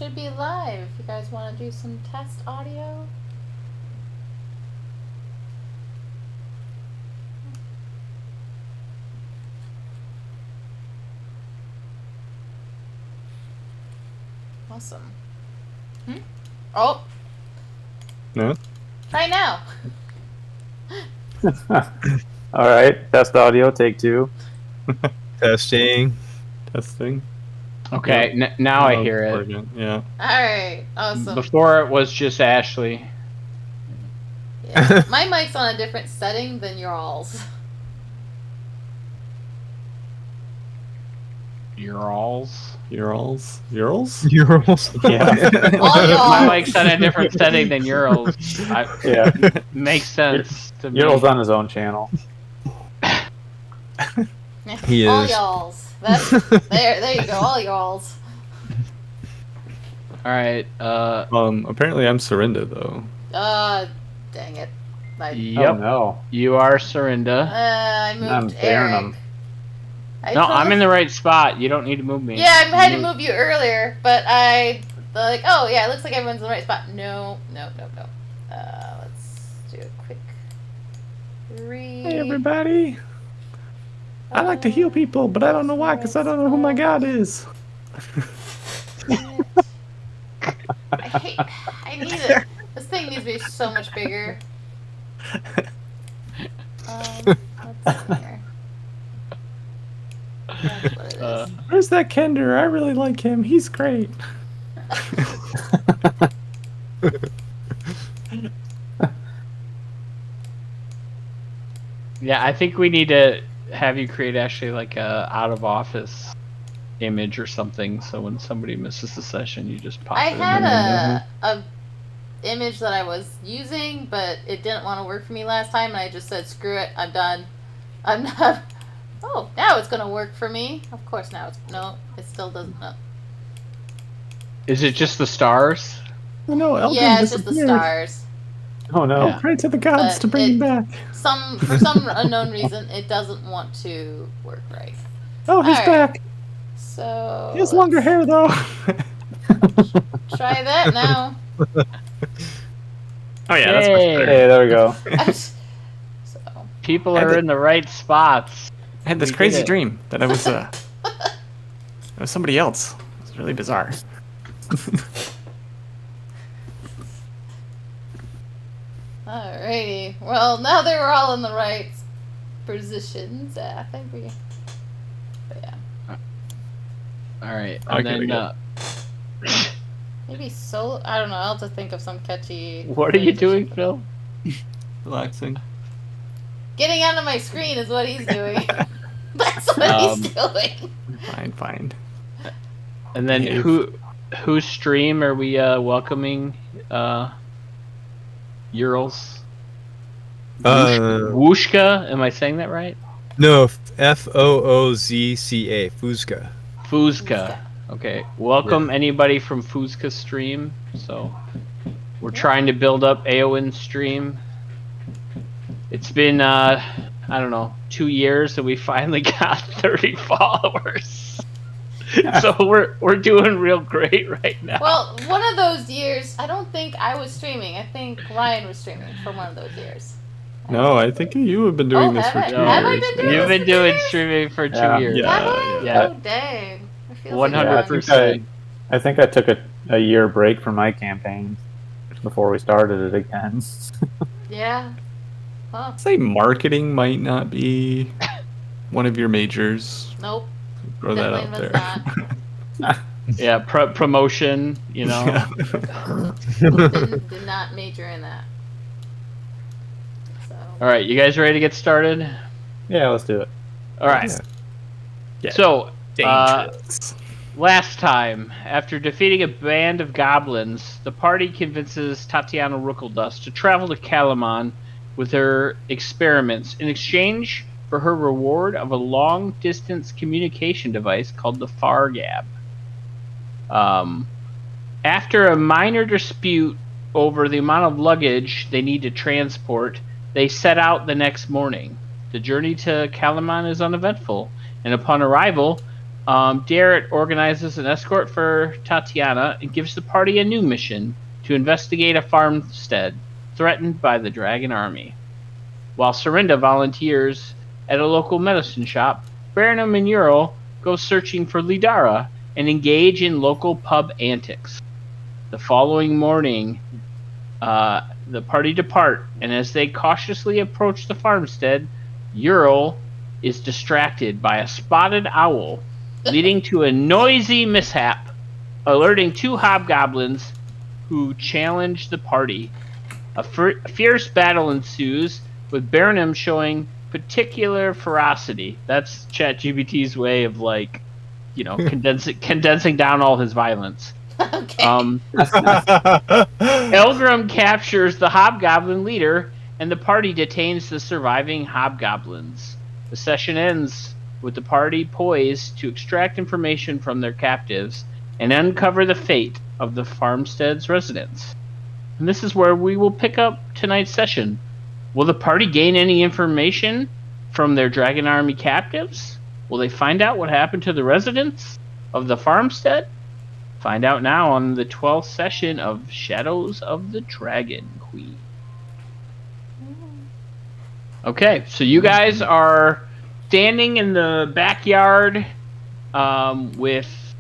should be live. If you guys want to do some test audio. Awesome. Oh. No. Try now. All right. Test audio. Take 2. Testing. Okay, now I hear it. Yeah. Alright, awesome. Before it was just Ashley. Yeah. My mic's on a different setting than y'all's. Urals? Urals? Yeah. All y'all. My mic's on a different setting than Urals. Yeah. Makes sense to me. Ural's on his own channel. He All is. y'all's. That's there you go, all y'all's. Alright, Apparently I'm Serinda though. Dang it. Yep. Oh, no. You are Serinda. I moved I'm Eric. Baron. No, I'm in the right spot. You don't need to move me. Yeah, I had to move you earlier, but oh yeah, it looks like everyone's in the right spot. No. Let's do a quick 3. Hey everybody. I like to heal people, but I don't know why, because I don't know who my god is. I need it. This thing needs to be so much bigger. Let's see here. That's what it is. Where's that Kender? I really like him. He's great. Yeah, I think we need to have you create actually like a out of office image or something, so when somebody misses the session, you just pop I it in had there. a image that I was using, but it didn't want to work for me last time, and I just said, screw it, I'm done. I'm not. Oh, now it's gonna work for me. Of course, now it's no. It still doesn't. No. Is it just the stars? Oh no, Elvin Yeah, it's just the disappeared. stars. Oh, no. Yeah. Pray to the gods But to bring him back. For some unknown reason, it doesn't want to work right. Oh, he's Alright. back. So He has longer hair though. try that now. Oh yeah, that's much Yay. better. Hey, there we go. So People I are did- in the right spots. I had this We did crazy it. dream that I was it was somebody else. It was really bizarre. alrighty. Well, now they were all in the right positions. I think we. But yeah. Alright, Okay, and we then Maybe solo. I don't know. I'll have to think of some catchy. what are you doing, Phil? Relaxing. Getting onto my screen is what he's doing. That's what he's doing. Fine. And then Yeah. whose stream are we welcoming? Urals? Wooshka? Am I saying that right? No, Foozca. Fuzka. Fuzka. Okay. Welcome anybody from Fuzka stream. So we're trying to build up Aowen's stream. It's been I don't know, 2 years and we finally got 30 followers. So we're doing real great right now. Well, one of those years, I don't think I was streaming. I think Ryan was streaming for one of those years. No, I think you have been doing this have for I? 2 Have I years. been doing You've this been for doing 2 years? streaming for 2 Yeah. years. Have I? Yeah. Oh, dang. It feels 100%. I think I took a year break from my campaign before we started it again. Yeah. Huh. Say marketing might not be one of your majors. Nope. Throw that out Definitely there. was Yeah, promotion, you know. Did not major in that. So. All right, you guys ready to get started? Yeah, let's do it. All right. Yeah. So, Dangerous. last time, after defeating a band of goblins, the party convinces Tatiana Rookledust to travel to Calamon with her experiments in exchange for her reward of a long-distance communication device called the Fargab. After a minor dispute over the amount of luggage they need to transport, they set out the next morning. The journey to Calamon is uneventful, and upon arrival, Darrett organizes an escort for Tatiana and gives the party a new mission to investigate a farmstead threatened by the Dragon Army. While Serinda volunteers at a local medicine shop, Burnham and Ural go searching for Lidara and engage in local pub antics. The following morning, the party depart, and as they cautiously approach the farmstead, Ural is distracted by a spotted owl, leading to a noisy mishap, alerting two hobgoblins who challenge the party. A fierce battle ensues, with Burnham showing particular ferocity. That's ChatGPT's way of condensing down all his violence. Okay. Elgrim captures the hobgoblin leader, and the party detains the surviving hobgoblins. The session ends with the party poised to extract information from their captives and uncover the fate of the farmstead's residents. And this is where we will pick up tonight's session. Will the party gain any information from their Dragon Army captives? Will they find out what happened to the residents of the farmstead? Find out now on the 12th session of Shadows of the Dragon Queen. Okay, so you guys are standing in the backyard with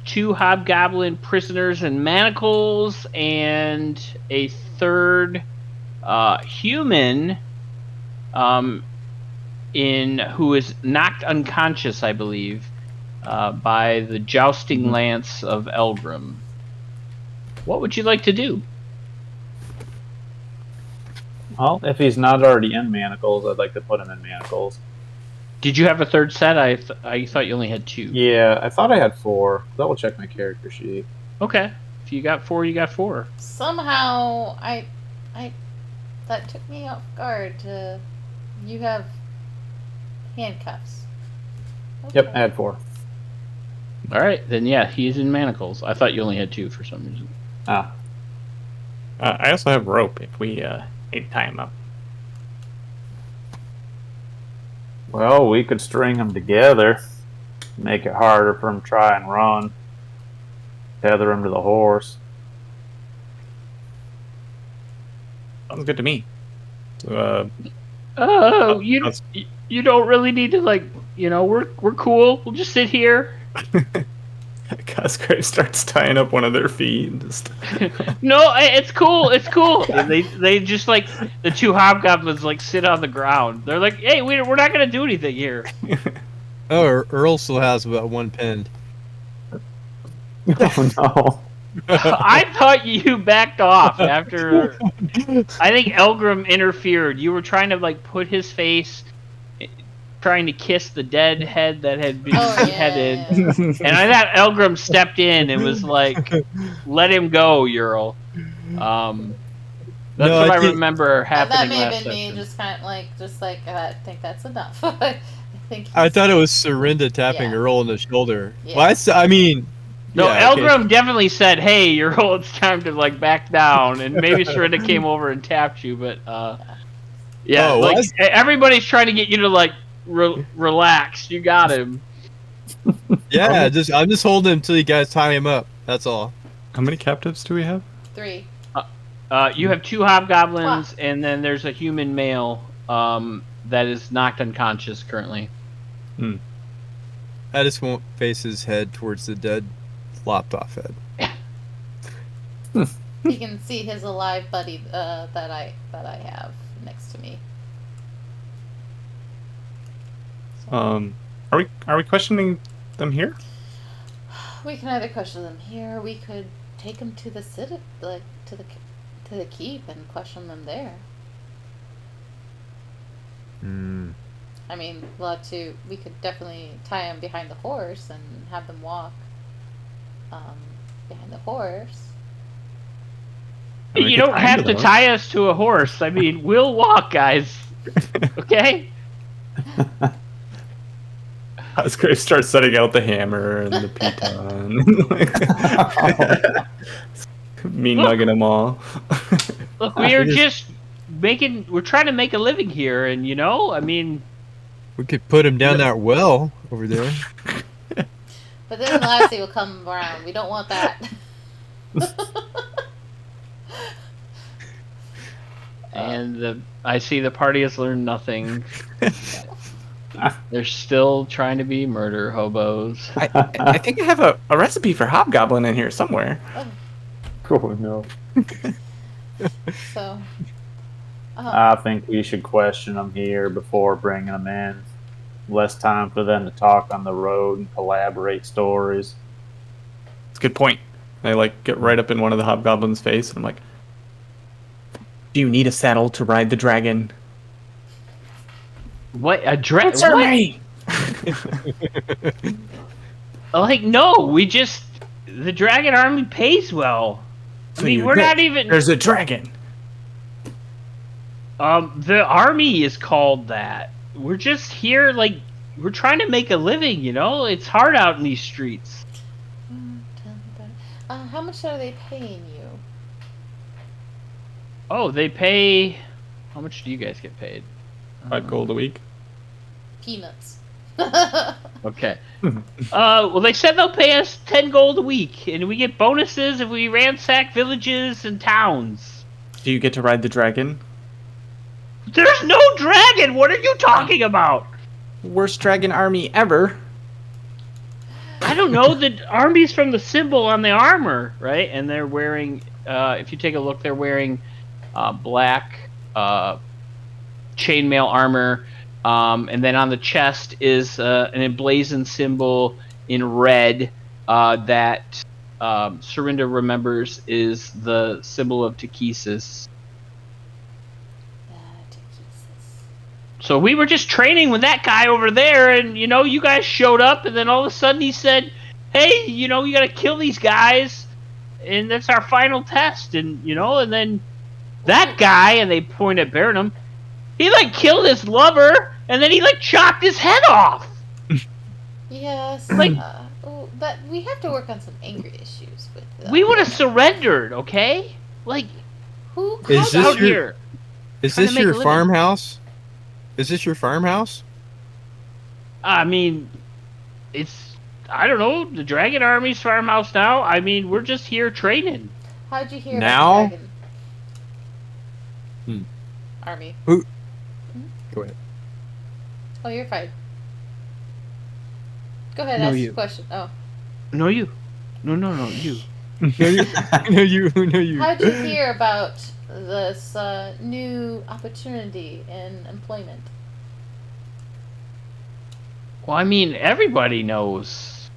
two hobgoblin prisoners in manacles and a third human who is knocked unconscious, I believe, by the jousting lance of Elgrim. What would you like to do? Well, if he's not already in manacles, I'd like to put him in manacles. Did you have a third set? I thought you only had two. Yeah, I thought I had 4. Double check my character sheet. Okay. If you got 4, you got 4. Somehow, that took me off guard. You have handcuffs. Okay. Yep, I had 4. All right, then yeah, he's in manacles. I thought you only had 2 for some reason. Ah. I also have rope if we need to tie him up. Well, we could string them together. Make it harder for him to try and run. Tether him to the horse. Sounds good to me. So, You don't really need to we're cool. We'll just sit here. Cosgrave starts tying up one of their feet and just No, it's cool. It's cool. And they just the two hobgoblins sit on the ground. They're like, hey, we're not gonna do anything here. Oh, Earl still has about one pinned. Oh no. I thought you backed off after. I think Elgrim interfered. You were trying to put his face, trying to kiss the dead head that had been beheaded, Yeah. and I thought Elgrim stepped in and was like, "Let him go, Ural." That's what I remember happening That may have last been me, session. just kind of I think that's enough. I thought it was Serinda tapping Yeah. Earl on the shoulder. Yeah. Well, I mean... No, yeah, okay. Elgrim definitely said, "Hey, Ural, it's time to back down," and maybe Serinda came over and tapped you, but yeah, Oh, well, everybody's trying to get you to relax. You got him. Yeah, I'm just holding him until you guys tie him up. That's all. How many captives do we have? 3. You have 2 hobgoblins, and then there's a human male that is knocked unconscious currently. I just won't face his head towards the dead, lopped off head. You can see his alive buddy that I have next to me. So, Are we questioning them here? we can either question them here, or we could take them to the city, to the keep, and question them there. I mean, we could definitely tie them behind the horse and have them walk behind the horse. You don't have to tie us to a horse. I mean, we'll walk, guys. Okay? Cosgrave starts setting out the hammer and the piton. Me nugging them all. Look, we are just we're trying to make a living here, and I mean... We could put him down that well over there. But then Lassie will come around. We don't want that. And I see the party has learned nothing. They're still trying to be murder hobos. I think I have a recipe for hobgoblin in here somewhere. Oh no. So. I think we should question them here before bringing them in. Less time for them to talk on the road and collaborate stories. It's a good point. I like get right up in one of the hobgoblin's face, and I'm like, "Do you need a saddle to ride the dragon?" What a dragon? Answer me! Like, no, the dragon army pays well. I mean, we're not even. There's a dragon. The army is called that. We're just here, like, we're trying to make a living, you know? It's hard out in these streets. How much are they paying you? Oh, they pay. How much do you guys get paid? 5 gold a week. Peanuts. Okay. Well, they said they'll pay us 10 gold a week, and we get bonuses if we ransack villages and towns. Do you get to ride the dragon? There's no dragon! What are you talking about? Worst dragon army ever. I don't know. The army's from the symbol on the armor, right? And they're wearing, if you take a look, they're wearing black chainmail armor. And then on the chest is an emblazoned symbol in red that Serinda remembers is the symbol of Takesis. So we were just training with that guy over there, and, you know, you guys showed up, and then all of a sudden he said, hey, you know, you gotta kill these guys, and that's our final test, and, you know, and then that guy, and they point at Burnham, he, like, killed his lover, and then he, like, chopped his head off! Yes. Like, but we have to work on some anger issues with we would have surrendered, okay? Like, who Is comes this out your- here? Is Trying to this make a your living. farmhouse? Is this your farmhouse? I mean, it's, I don't know, the Dragon Army's farmhouse now. I mean, we're just here training. How'd you hear Now? about the dragon army? Who? Go ahead. Oh, you're fine. Go ahead, No, ask you. your question. Oh. No, you. No, you. No, you. How'd you hear about this new opportunity in employment? Well, I mean, everybody knows.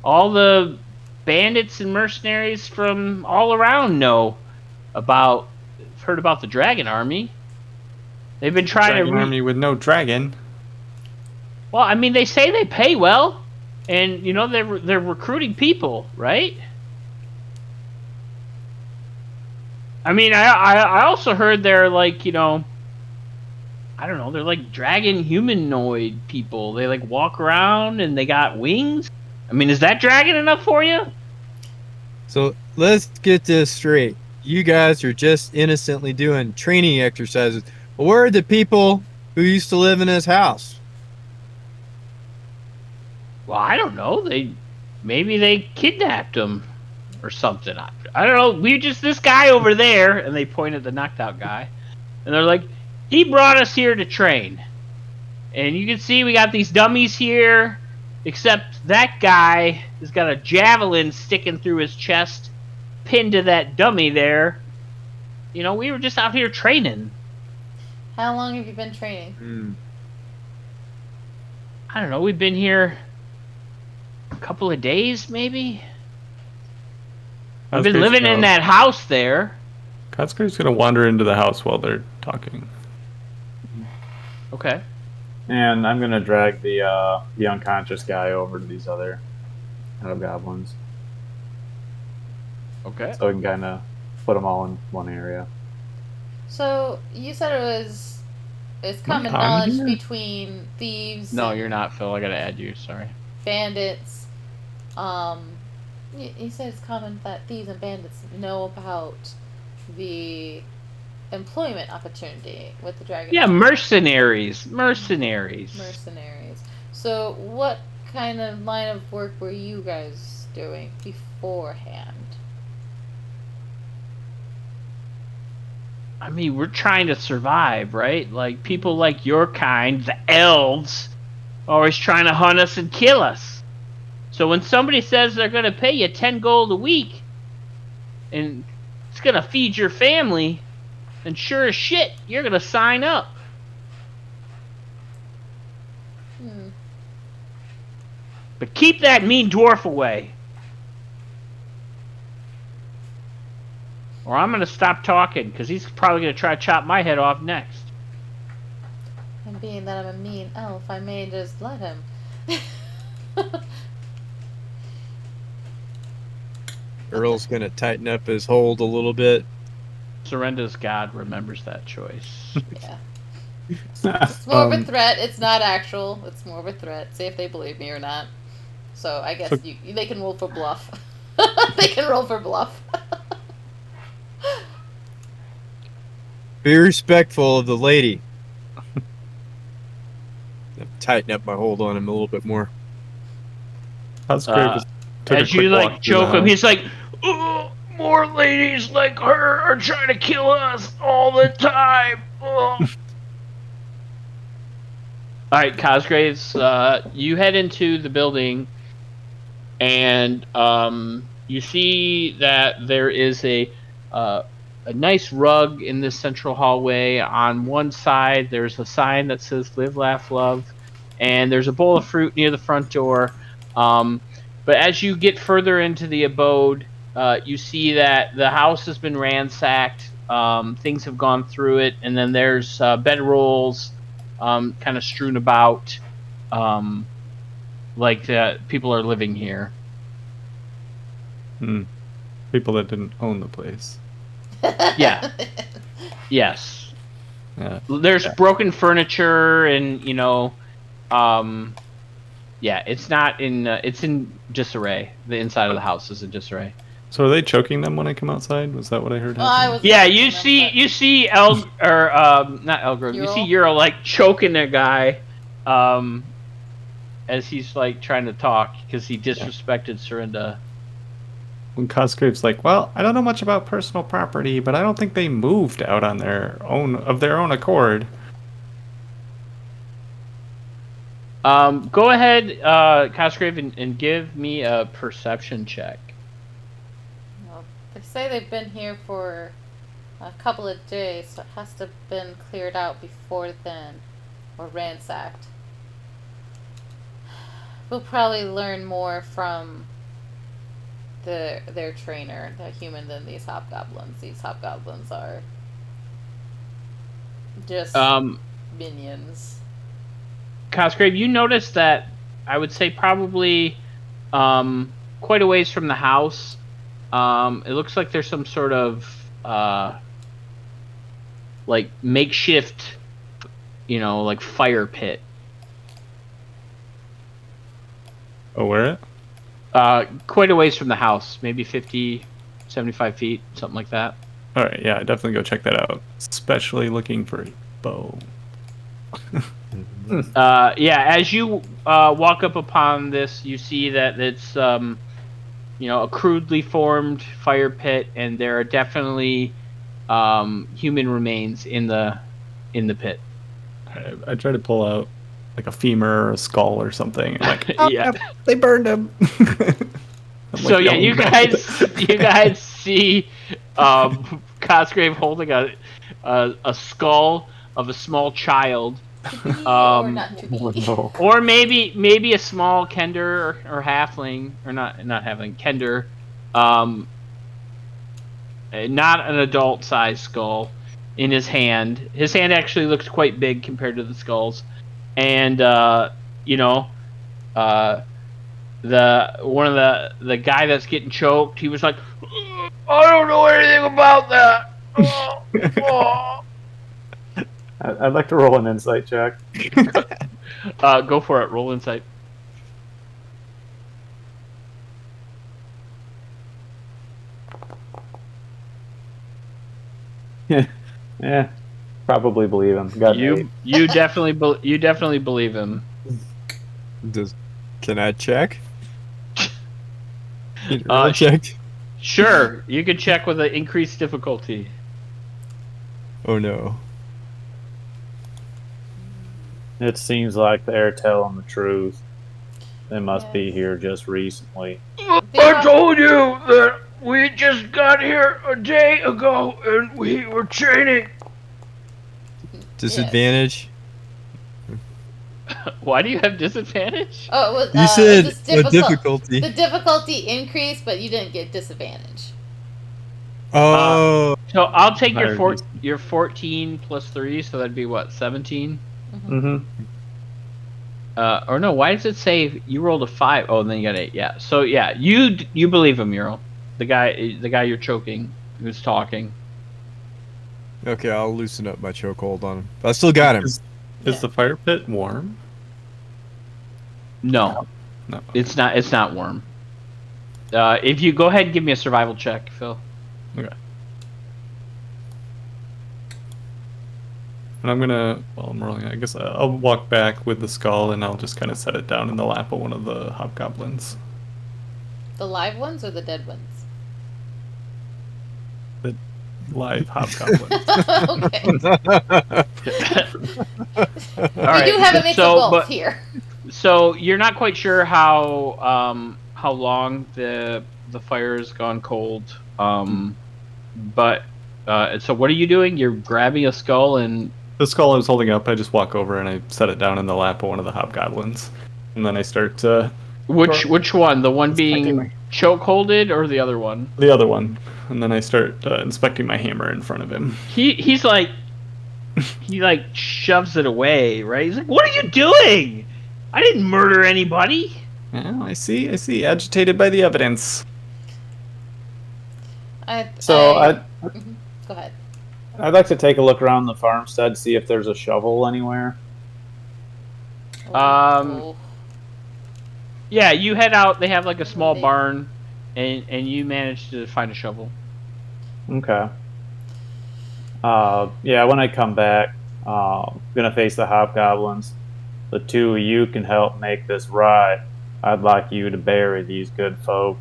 All the bandits and mercenaries from all around know about, heard about the Dragon Army. They've been trying Dragon to. army with no dragon. Well, I mean, they say they pay well, and you know they're recruiting people, right? I mean, I also heard they're like, you know, I don't know, they're like dragon humanoid people. They like walk around and they got wings. I mean, is that dragon enough for you? So let's get this straight. You guys are just innocently doing training exercises. Where are the people who used to live in this house? Well, I don't know. Maybe they kidnapped them or something. I don't know. This guy over there, and they point at the knocked out guy, and they're like, he brought us here to train. And you can see we got these dummies here, except that guy has got a javelin sticking through his chest, pinned to that dummy there. You know, we were just out here training. How long have you been training? I don't know. We've been here a couple of days, maybe. I've been living in that house there. Kotzker's gonna wander into the house while they're talking. Okay. And I'm gonna drag the unconscious guy over to these other hobgoblins, Okay. so we can kind of put them all in one area. So you said it's common I'm knowledge here. between thieves. No, and you're not, Phil. I gotta add you. Sorry. bandits. You said it's common that thieves and bandits know about the employment opportunity with the dragon. Yeah, Army. mercenaries. Mercenaries. So what kind of line of work were you guys doing beforehand? I mean, we're trying to survive, right? Like, people like your kind, the elves, are always trying to hunt us and kill us. So when somebody says they're going to pay you 10 gold a week, and it's going to feed your family, then sure as shit, you're going to sign up. Hmm. But keep that mean dwarf away. Or I'm going to stop talking, because he's probably going to try to chop my head off next. And being that I'm a mean elf, I may just let him. Earl's gonna tighten up his hold a little bit. Surrenda's God remembers that choice. Yeah. It's more of a Um, threat. It's not actual. It's more of a threat. See if they believe me or not. So I guess So- they can roll for bluff. They can roll for bluff. Be respectful of the lady. Tighten up my hold on him a little bit more. Cosgrave just took a As you quick like walk through the choke him, house. he's like, "Oh, more ladies like her are trying to kill us all the time." Oh. All right, Cosgraves, you head into the building, and you see that there is a nice rug in this central hallway. On one side, there's a sign that says "Live, Laugh, Love," and there's a bowl of fruit near the front door. But as you get further into the abode, you see that the house has been ransacked. Things have gone through it, and then there's bedrolls kind of strewn about, like people are living here. People that didn't own the place. Yeah. Yes. Yeah. There's broken furniture, and yeah, it's not in. It's in disarray. The inside of the house is in disarray. So are they choking them when I come outside? Was that what I heard? Well, I happen? was Yeah, expecting you them, see, but- you see not Elgrim. You see Ural? Ural like choking a guy, as he's like trying to talk because he disrespected Serinda. When Cosgrave's like, well, I don't know much about personal property, but I don't think they moved out on their own accord. Go ahead, Cosgrave, and give me a perception check. Well, they say they've been here for a couple of days, so it has to have been cleared out before then, or ransacked. We'll probably learn more from their trainer, the human, than these hobgoblins. These hobgoblins are just minions. Cosgrave, you notice that I would say probably quite a ways from the house. It looks like there's some sort of like makeshift, like fire pit. Oh, where? Quite a ways from the house, maybe 50, 75 feet, something like that. All right, yeah, definitely go check that out. Especially looking for a bow. Yeah, as you walk up upon this, you see that it's a crudely formed fire pit, and there are definitely human remains in the pit. I try to pull out like a femur or a skull or something. And like, oh, Yeah. they burned him. So yeah, you guys see Cosgrave holding a skull of a small child, To be or not to be. No. or maybe a small Kender or halfling, or not halfling, Kender, not an adult-sized skull in his hand. His hand actually looks quite big compared to the skulls, and the guy that's getting choked, he was like, I don't know anything about that. Oh. I'd like to roll an insight check. Go for it. Roll insight. Yeah, probably believe him. Got an eight. You definitely believe him. Does Can I check? Need a roll sh- check? Sure, you can check with an increased difficulty. Oh no. It seems like they're telling the truth. They must be Yes. here just recently. I told you that we just got here a day ago and we were training. Disadvantage? Why do you have disadvantage? Oh, it was. You It said was just a difficulty. The difficulty increased, but you didn't get disadvantage. Oh, So I'll take your Higher your 14 plus 3, so that'd be what, 17? Mm-hmm. Or no, why does it say you rolled a 5? Oh, and then you got 8. Yeah. So yeah, you believe him, Muriel. The guy you're choking, who's talking. okay. I'll loosen up my chokehold on him. I still got him. Is the fire pit warm? No, No. it's not. It's not warm. If you go ahead and give me a survival check, Phil. Okay. And I'm gonna, well, I'm rolling. I guess I'll walk back with the skull, and I'll just kind of set it down in the lap of one of the hobgoblins. The live ones or the dead ones? The live hobgoblin. Okay. All right. We do have a mix so, of both but, here. So you're not quite sure how long the fire has gone cold. But so what are you doing? You're grabbing a skull and The skull I was holding up, I just walk over and I set it down in the lap of one of the hobgoblins, and then I start which one? The one Inspecting being my- chokeholded or the other one? the other one, and then I start inspecting my hammer in front of him. He's like he like shoves it away, right? He's like, "What are you doing? I didn't murder anybody." Oh, I see. Agitated by the evidence. So Mhm. Go ahead. I'd like to take a look around the farmstead, see if there's a shovel anywhere. Oh. Yeah, you head out. They have like a small They- barn, and you manage to find a shovel. Okay. Yeah, when I come back, I'm gonna face the hobgoblins. The two of you can help make this right. I'd like you to bury these good folk.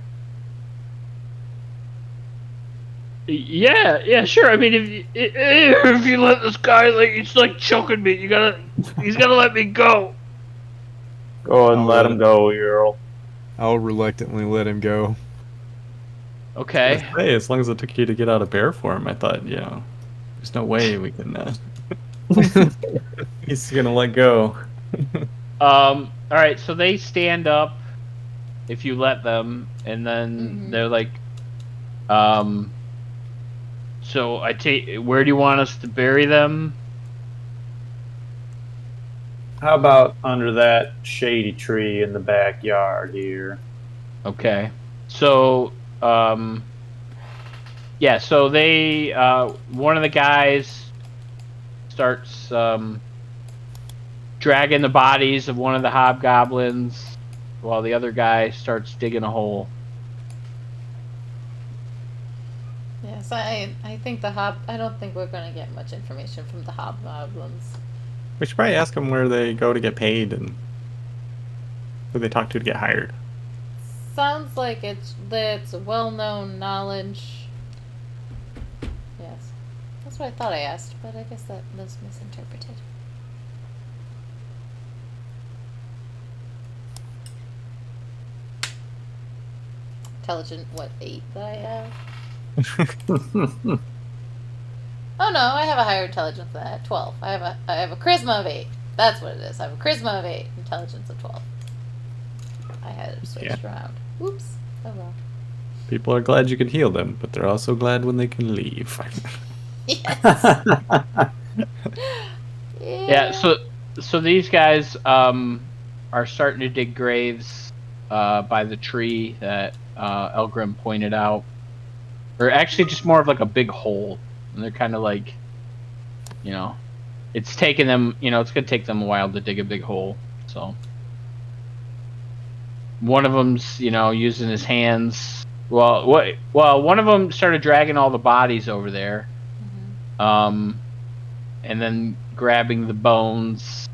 Yeah, sure. I mean, if you let this guy, like, it's like choking me. He's gotta let me go. Go ahead and let him go, Earl. I'll reluctantly let him go. Okay. Hey, as long as it took you to get out of bear form, I thought, there's no way we can. He's gonna let go. All right. So they stand up, if you let them, and then Mhm. they're like, So where do you want us to bury them? How about under that shady tree in the backyard here? Okay. So, yeah, so they, one of the guys starts, dragging the bodies of one of the hobgoblins while the other guy starts digging a hole. Yes, I think I don't think we're gonna get much information from the hobgoblins. We should probably ask them where they go to get paid and who they talk to get hired. Sounds like it's well-known knowledge. Yes, that's what I thought I asked, but I guess that was misinterpreted. Intelligent, 8 that I have? Oh no, I have a higher intelligence than that. 12. I have a charisma of 8. That's what it is. I have a charisma of 8, intelligence of 12. I had it switched around. Oops. Oh well. People are glad you can heal them, but they're also glad when they can leave. Yes. Yeah, so these guys, are starting to dig graves, by the tree that, Elgrim pointed out. Or actually just more of like a big hole. And they're kind of like, it's taking them, it's going to take them a while to dig a big hole. So one of them's, using his hands. Well, one of them started dragging all the bodies over there. Mhm. And then grabbing the bones,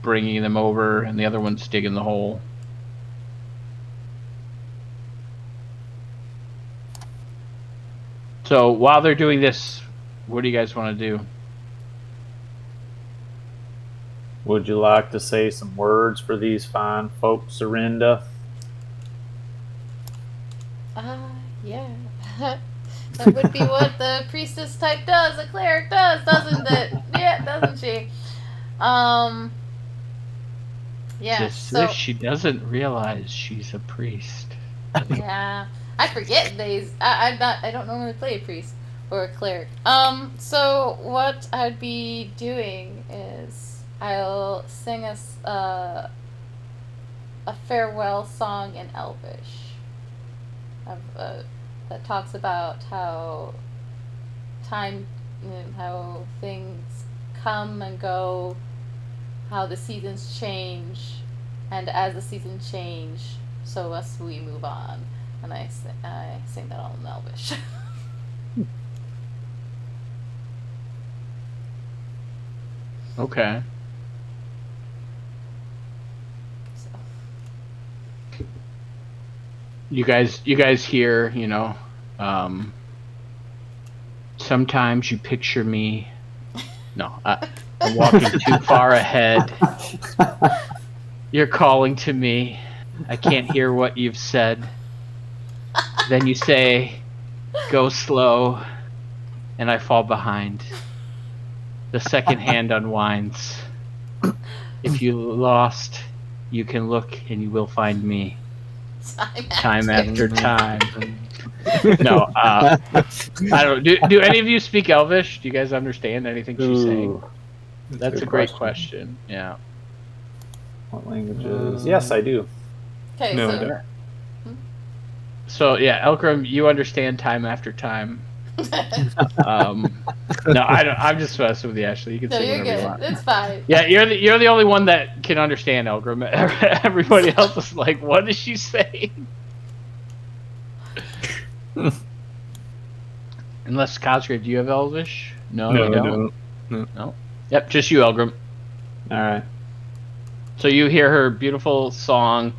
bringing them over, and the other one's digging the hole. So while they're doing this, what do you guys want to do? Would you like to say some words for these fine folks, Serinda? Yeah. That would be what the priestess type does, a cleric does, doesn't it? Yeah, doesn't she? Yeah, Just so... if she doesn't realize she's a priest. Yeah. I forget these. I don't normally play a priest or a cleric. So what I'd be doing is I'll sing us a farewell song in Elvish. That talks about how time, how things come and go, how the seasons change, and as the seasons change, so must we move on. And I sing that all in Elvish. Okay. So. You guys hear, sometimes you picture me. No, I'm walking too far ahead. You're calling to me. I can't hear what you've said. Then you say, go slow, and I fall behind. The second hand unwinds. If you lost, you can look and you will find me. Time after time. No, I don't. Do any of you speak Elvish? Do you guys understand anything she's saying? That's a great question. Yeah. What languages? Yes, I do. Okay, No, I so don't. So yeah, Elgrim, you understand time after time. No, I don't. I'm just messing with you, Ashley. You can no, say you're whatever you good. want. It's fine. Yeah, you're the only one that can understand Elgrim. Everybody else is like, what is she saying? Unless Cosgrave, do you have Elvish? No, you don't. No. Yep, just you, Elgrim. All right. So you hear her beautiful song.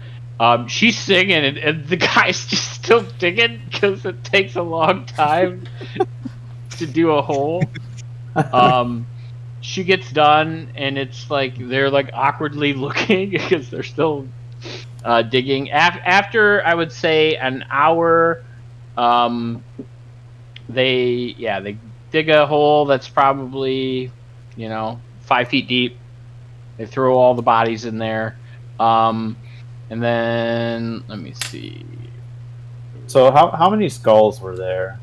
She's singing, and the guy's just still digging because it takes a long time to do a hole. She gets done, and it's like they're like awkwardly looking because they're still digging. After I would say an hour, they dig a hole that's probably 5 feet deep. They throw all the bodies in there. And then let me see. So how many skulls were there?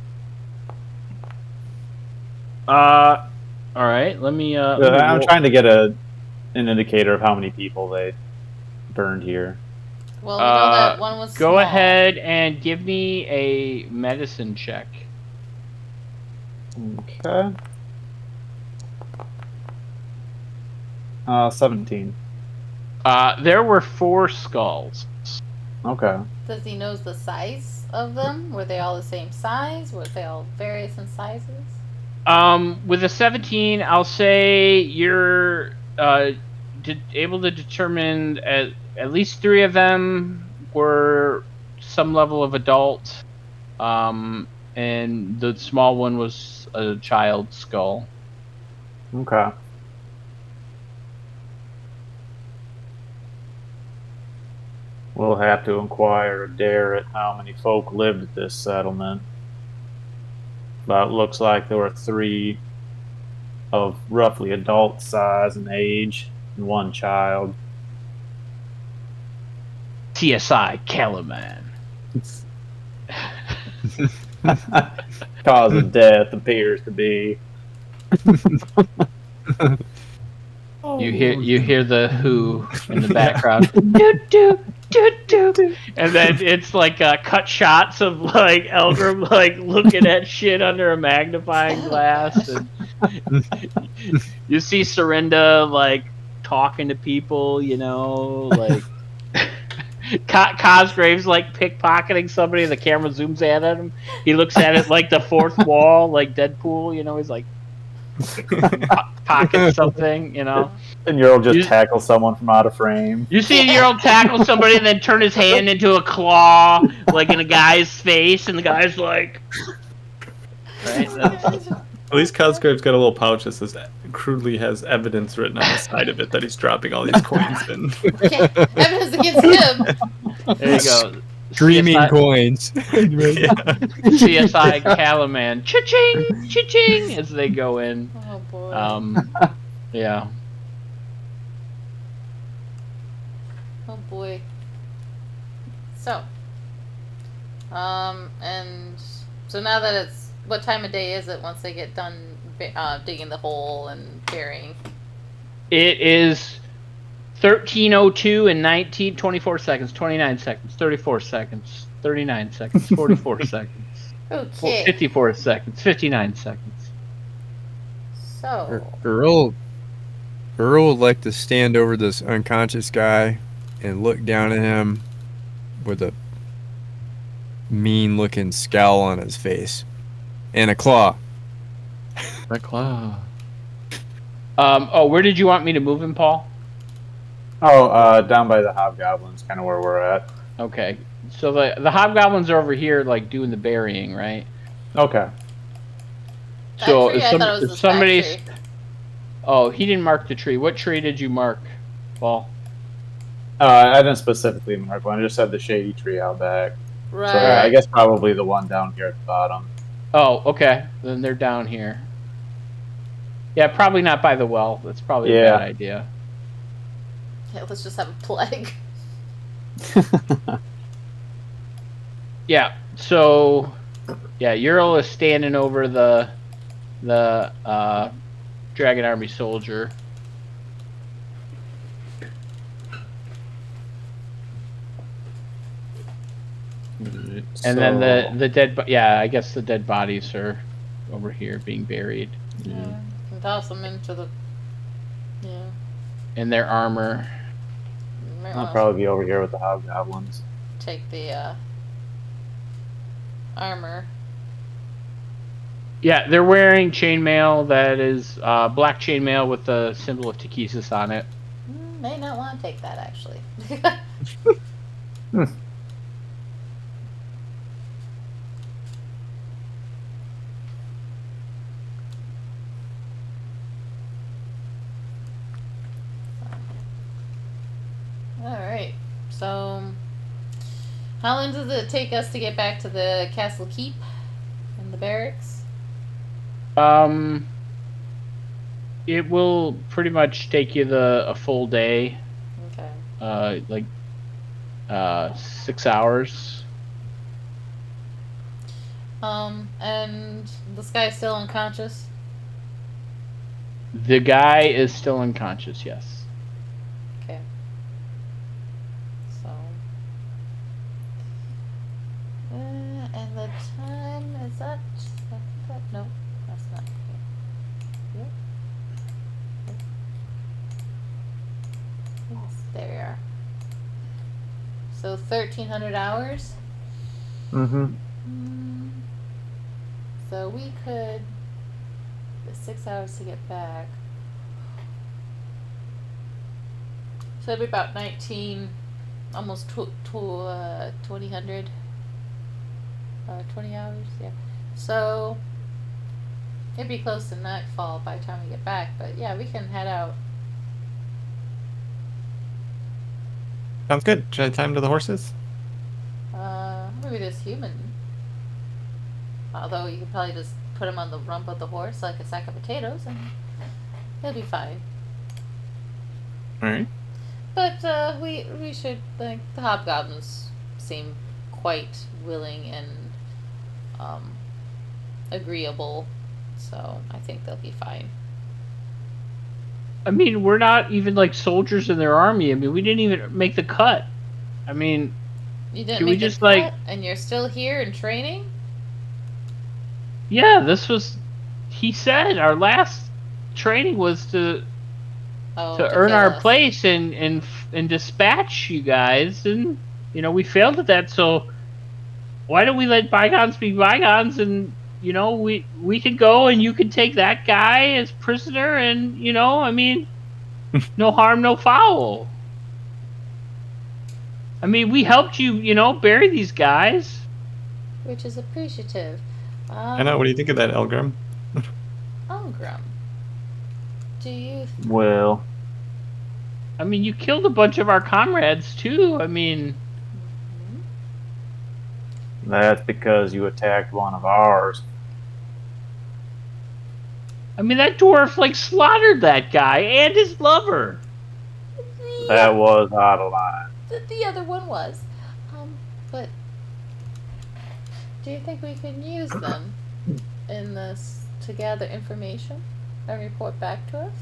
All right. Let me. I'm trying to get an indicator of how many people they burned here. Well, we know that one was Go small. ahead and give me a medicine check. Okay. 17. There were 4 skulls. Okay. Does he knows the size of them? Were they all the same size? Were they all various in sizes? With a 17, I'll say you're able to determine at least 3 of them were some level of adult, and the small one was a child's skull. Okay. We'll have to inquire of Darrett how many folk lived at this settlement. But it looks like there were 3 of roughly adult size and age, and 1 child. TSI Calaman. Cause of death appears to be. You hear the Who in the background. Doo, doo, doo, doo. And then it's like cut shots of like Elgrim like looking at shit under a magnifying glass, and you see Serinda like talking to people, like Cosgrave's like pickpocketing somebody, and the camera zooms in at him. He looks at it like the fourth wall, like Deadpool. He's like, pocket something, you know. And you'll just You- tackle someone from out of frame. You see a year-old tackle somebody and then turn his hand into a claw, like in a guy's face, and the guy's like, right? That's, At least Cosgrave's got a little pouch that says crudely has evidence written on the side of it that he's dropping all these coins in. Okay, evidence against him. there you go. Dreaming CSI, coins. Yeah. CSI Calaman, cha-ching, cha-ching, as they go in. Oh boy. Yeah. Oh boy. So, and so now that it's, what time of day is it once they get done digging the hole and burying? It is 13:02 and 24 seconds, 29 seconds, 34 seconds, 39 seconds, 44 seconds, Okay. 54 seconds, 59 seconds. So, Earl would like to stand over this unconscious guy and look down at him with a mean-looking scowl on his face and a claw. That claw. Oh, where did you want me to move him, Paul? Oh, down by the hobgoblins, kind of where we're at. Okay. So the hobgoblins are over here, like, doing the burying, right? Okay. that So tree, if, I some, thought it was if the somebody's... spike tree. Oh, he didn't mark the tree. What tree did you mark, Paul? I didn't specifically mark one. I just had the shady tree out back. Right. So I guess probably the one down here at the bottom. Oh, okay. Then they're down here. Yeah, probably not by the well. That's probably a Yeah. bad idea. Yeah, let's just have a plague. Yeah. So, yeah, Ural is standing over the Dragon Army soldier. And then the dead, yeah, I guess the dead bodies are over here being buried Yeah. Can toss them into the. Yeah. in their armor. Might I'll wanna probably be over here with the hobgoblins. take the armor. Yeah, they're wearing chainmail that is black chainmail with the symbol of Takesis on it. May not want to take that actually. Alright, so how long does it take us to get back to the castle keep and the barracks? It will pretty much take you a full day, Okay. like 6 hours. And this guy's still unconscious? The guy is still unconscious, yes. Okay. So. And the time is that? No, that's not. Yep. Yes, there we are. So 1,300 hours. Mm-hmm. So we could. 6 hours to get back. So it'd be about 19, almost 2,000. 20 hours, yeah. So it'd be close to nightfall by the time we get back, but yeah, we can head out. Sounds good. Should I tie him to the horses? Maybe this human. Although you could probably just put him on the rump of the horse like a sack of potatoes and he'll be fine. Alright. But we should, like, the hobgoblins seem quite willing and agreeable, so I think they'll be fine. I mean, we're not even like soldiers in their army. I mean, we didn't even make the cut. I mean, You didn't Can we make the just, like- cut, and you're still here in training? yeah, this was. He said our last training was to Oh, earn kill our us. place and dispatch you guys, and we failed at that. So why don't we let bygones be bygones and you know, we could go and you could take that guy as prisoner, and you know, I mean, no harm, no foul. I mean, we helped you, you know, bury these guys. Which is appreciative. I know. What do you think of that, Elgrim? Ungrum. Do you Well, I mean, you killed a bunch of our comrades too. I mean, that's because you attacked one of ours. that dwarf like slaughtered that guy and his lover. That was out of line. the other one was. But do you think we can use them in this to gather information and report back to us?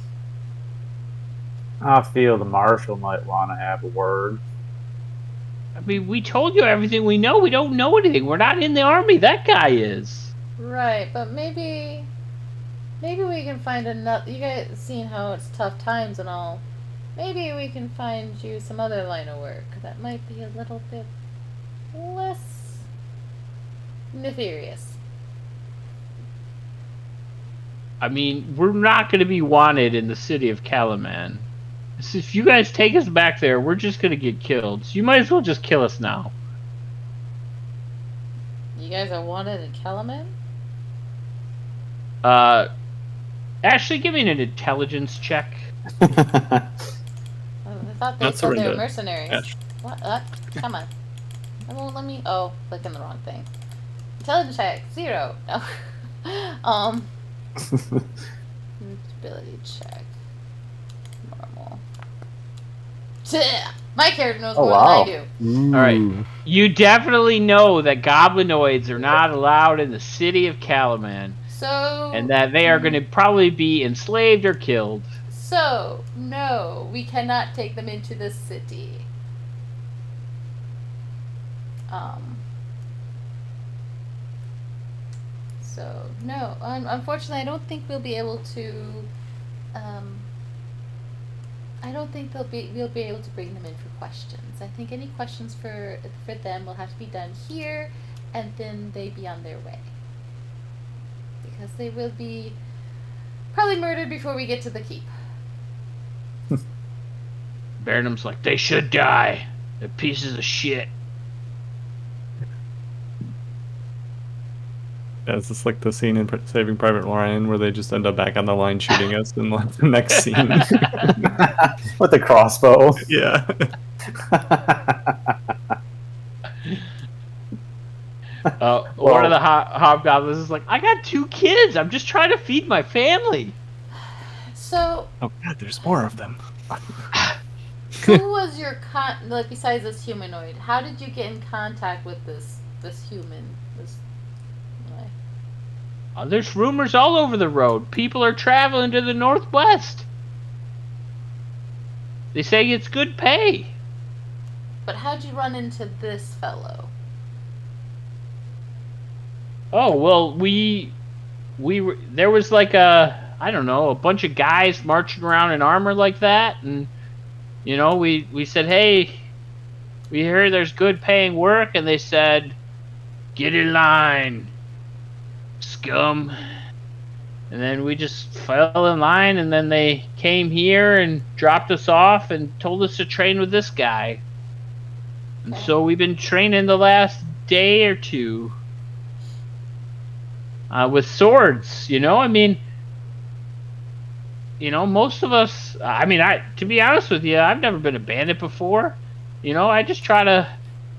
I feel the marshal might want to have a word. I mean, we told you everything we know. We don't know anything. We're not in the army. That guy is. Right, but maybe we can find another. You guys seen how it's tough times and all. Maybe we can find you some other line of work that might be a little bit less nefarious. I mean, we're not going to be wanted in the city of Kalaman. So if you guys take us back there, we're just going to get killed. So you might as well just kill us now. You guys are wanted in Kalaman? Ashley, give me an intelligence check. Oh, I thought they Not said they were surrender. mercenaries. Ash. What? Come on. It won't let me. Oh, clicking the wrong thing. Intelligence check 0. No. Ability check. Normal. My character knows Oh, more wow. than I do. All right. You definitely know that goblinoids are not allowed in the city of Kalaman, So. and that they are going to probably be enslaved or killed. So, no, we cannot take them into the city. So, no, unfortunately, I don't think we'll be able to. I don't think we'll be able to bring them in for questions. I think any questions for them will have to be done here, and then they be on their way. Because they will be probably murdered before we get to the keep. Barnum's like, they should die. They're pieces of shit. Yeah, it's just like the scene in Saving Private Ryan where they just end up back on the line shooting us in like the next scene. With the crossbow. Yeah. One of the hobgoblins is like, I got 2 kids. I'm just trying to feed my family. So, Oh god, there's more of them. who was your like besides this humanoid? How did you get in contact with this human? There's rumors all over the road. People are traveling to the northwest. They say it's good pay. But how'd you run into this fellow? Oh, well, there was like a bunch of guys marching around in armor like that, and you know, we said, hey, we hear there's good paying work, and they said, get in line, scum. And then we just fell in line, and then they came here and dropped us off and told us to train with this guy. And so we've been training the last day or two. With swords, you know, I mean, you know, most of us, to be honest with you, I've never been a bandit before. You know, I just try to,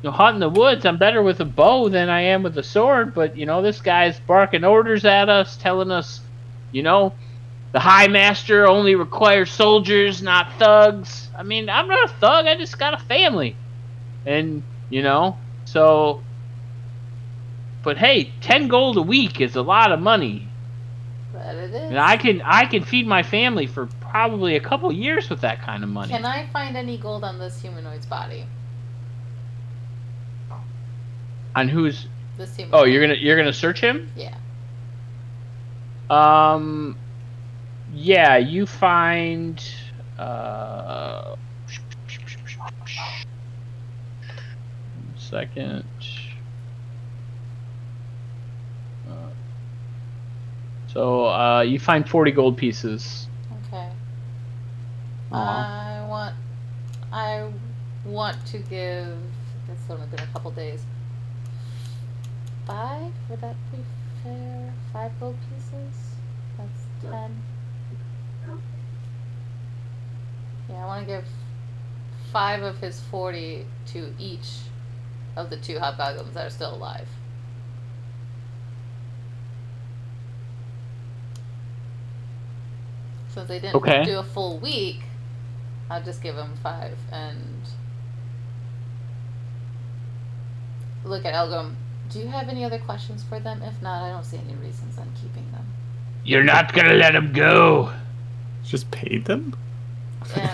hunt in the woods. I'm better with a bow than I am with a sword, but, you know, this guy's barking orders at us, telling us, you know, the High Master only requires soldiers, not thugs. I mean, I'm not a thug, I just got a family. And, you know, so... But hey, 10 gold a week is a lot of money. But it is. And I can feed my family for probably a couple years with that kind of money. Can I find any gold on this humanoid's body? On who's? This humanoid. Oh, you're gonna search him? Yeah. Yeah, you find. Second. So you find 40 gold pieces. Okay. Aw. I want to give. It's only been a couple days. 5? Would that be fair? 5 gold pieces. That's 10. Yeah, I want to give 5 of his 40 to each of the 2 hobgoblins that are still alive. Since they didn't Okay. do a full week, I'll just give them 5 and look at Elgrim. Do you have any other questions for them? If not, I don't see any reasons on keeping them. You're not gonna let him go. Just paid them?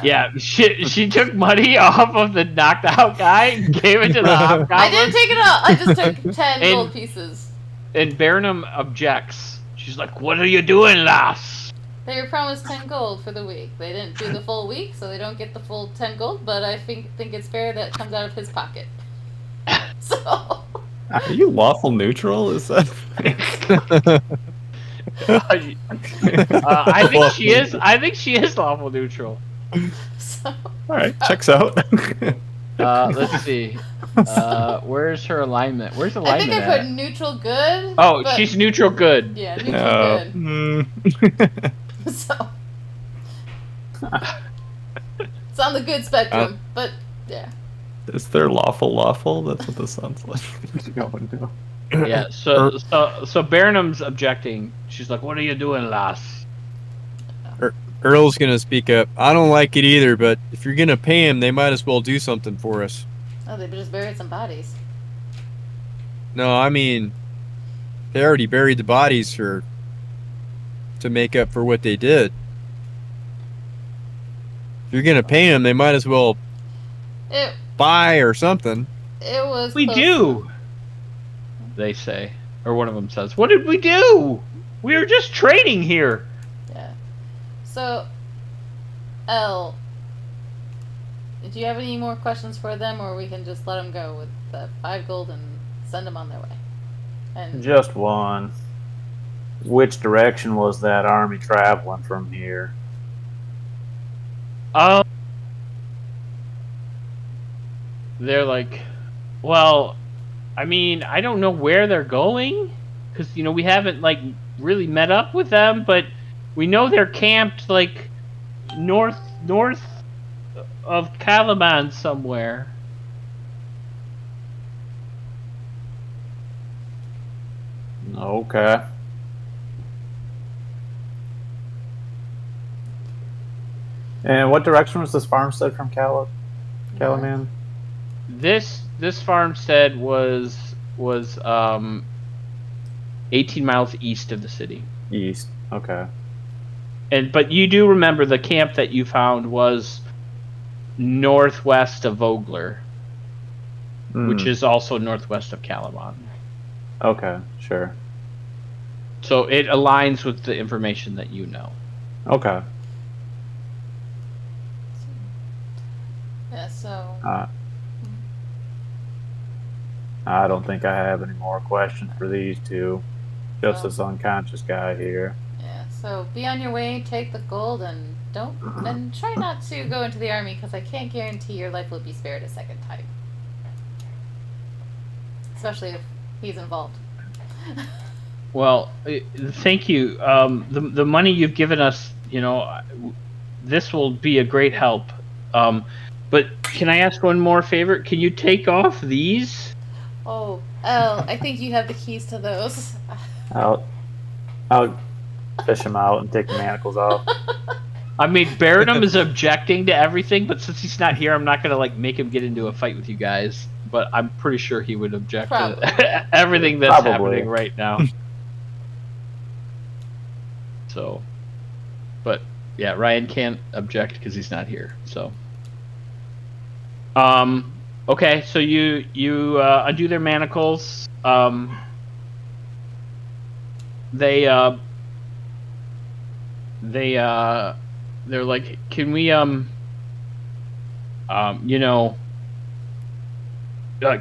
Yeah, she took money off of the knocked out guy and gave it to the hobgoblin. I didn't take it all. I just took 10 And- gold pieces. And Burnham objects. She's like, "What are you doing, lass?" They were promised 10 gold for the week. They didn't do the full week, so they don't get the full 10 gold, but I think it's fair that it comes out of his pocket. So... Are you lawful neutral? Is that? I think she is. I think she is lawful neutral. so All right, checks out. Let's see. Where's her alignment? Where's I alignment think I at? put neutral good. Oh, but- she's neutral good. Yeah, neutral No. good. So... It's on the good spectrum, but yeah. Is there lawful? That's what this sounds like. No. Yeah. So Burnham's objecting. She's like, "What are you doing, lass?" Earl's gonna speak up. I don't like it either, but if you're gonna pay him, they might as well do something for us. Oh, they just buried some bodies. No, I mean, they already buried the bodies to make up for what they did. If you're gonna pay him, they might as well It buy or something. was. We close. do. They say, or one of them says, "What did we do? We were just trading here." Yeah. So, Elle, do you have any more questions for them, or we can just let them go with the 5 gold and send them on their way? And Just one. Which direction was that army traveling from here? They're like, well, I mean, I don't know where they're going, because we haven't like really met up with them, but we know they're camped like north of Caliban somewhere. Okay. And what direction was this farmstead from Calaman? This farmstead was 18 miles east of the city. East. Okay. But you do remember the camp that you found was northwest of Vogler, which is also northwest of Caliban. Okay, sure. So it aligns with the information that you know. Okay. yeah, so I don't think I have any more questions for these two. Just this unconscious guy here. yeah, so be on your way, take the gold, and try not to go into the army because I can't guarantee your life will be spared a second time, especially if he's involved. Well, thank you. The money you've given us, this will be a great help. But can I ask one more favor? Can you take off these? Oh, Elle, I think you have the keys to those. I'll fish him out and take the manacles off. I mean, Burnham is objecting to everything, but since he's not here, I'm not gonna make him get into a fight with you guys. But I'm pretty sure he would object to everything that's happening right now. So, but yeah, Ryan can't object because he's not here. So, okay, so you undo their manacles. They're like, can we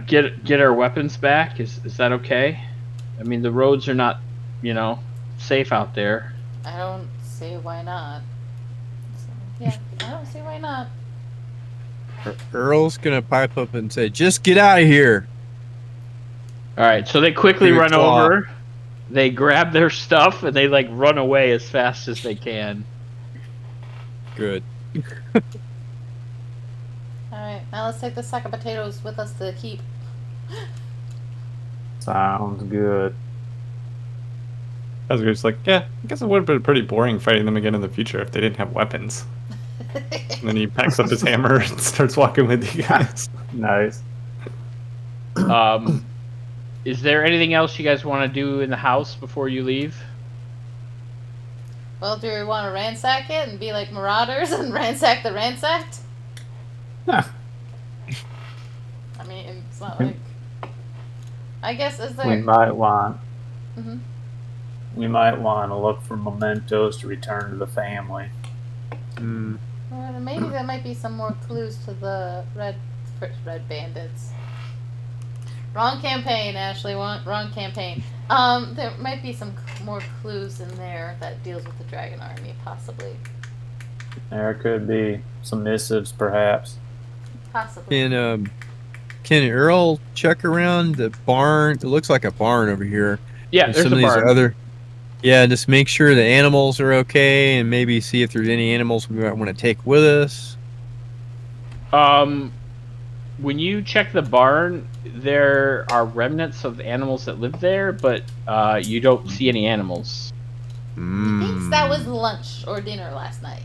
get our weapons back? Is that okay? I mean, the roads are not, safe out there. I don't see why not. So, yeah, I don't see why not. Earl's gonna pipe up and say, "Just get out of here." All right, so they quickly Give it run claw. over. They grab their stuff and they like run away as fast as they can. Good. Alright, now let's take the sack of potatoes with us to keep. Sounds good. I was just like, yeah, I guess it would have been pretty boring fighting them again in the future if they didn't have weapons. And then he packs up his hammer and starts walking with you guys. Nice. Is there anything else you guys want to do in the house before you leave? Well, do we want to ransack it and be like marauders and ransack the ransacked? Huh. I mean, it's not like. I guess is there. We might want Mhm. to look for mementos to return to the family. Mm. Maybe there might be some more clues to the red bandits. Wrong campaign, Ashley. Wrong campaign. There might be some more clues in there that deals with the dragon army, possibly. There could be some missives, perhaps. Possibly. Can Earl check around the barn? It looks like a barn over here. Yeah, And there's some a of these barn. other. Yeah, just make sure the animals are okay, and maybe see if there's any animals we might want to take with us. When you check the barn, there are remnants of animals that live there, but you don't see any animals. He thinks that was lunch or dinner last night.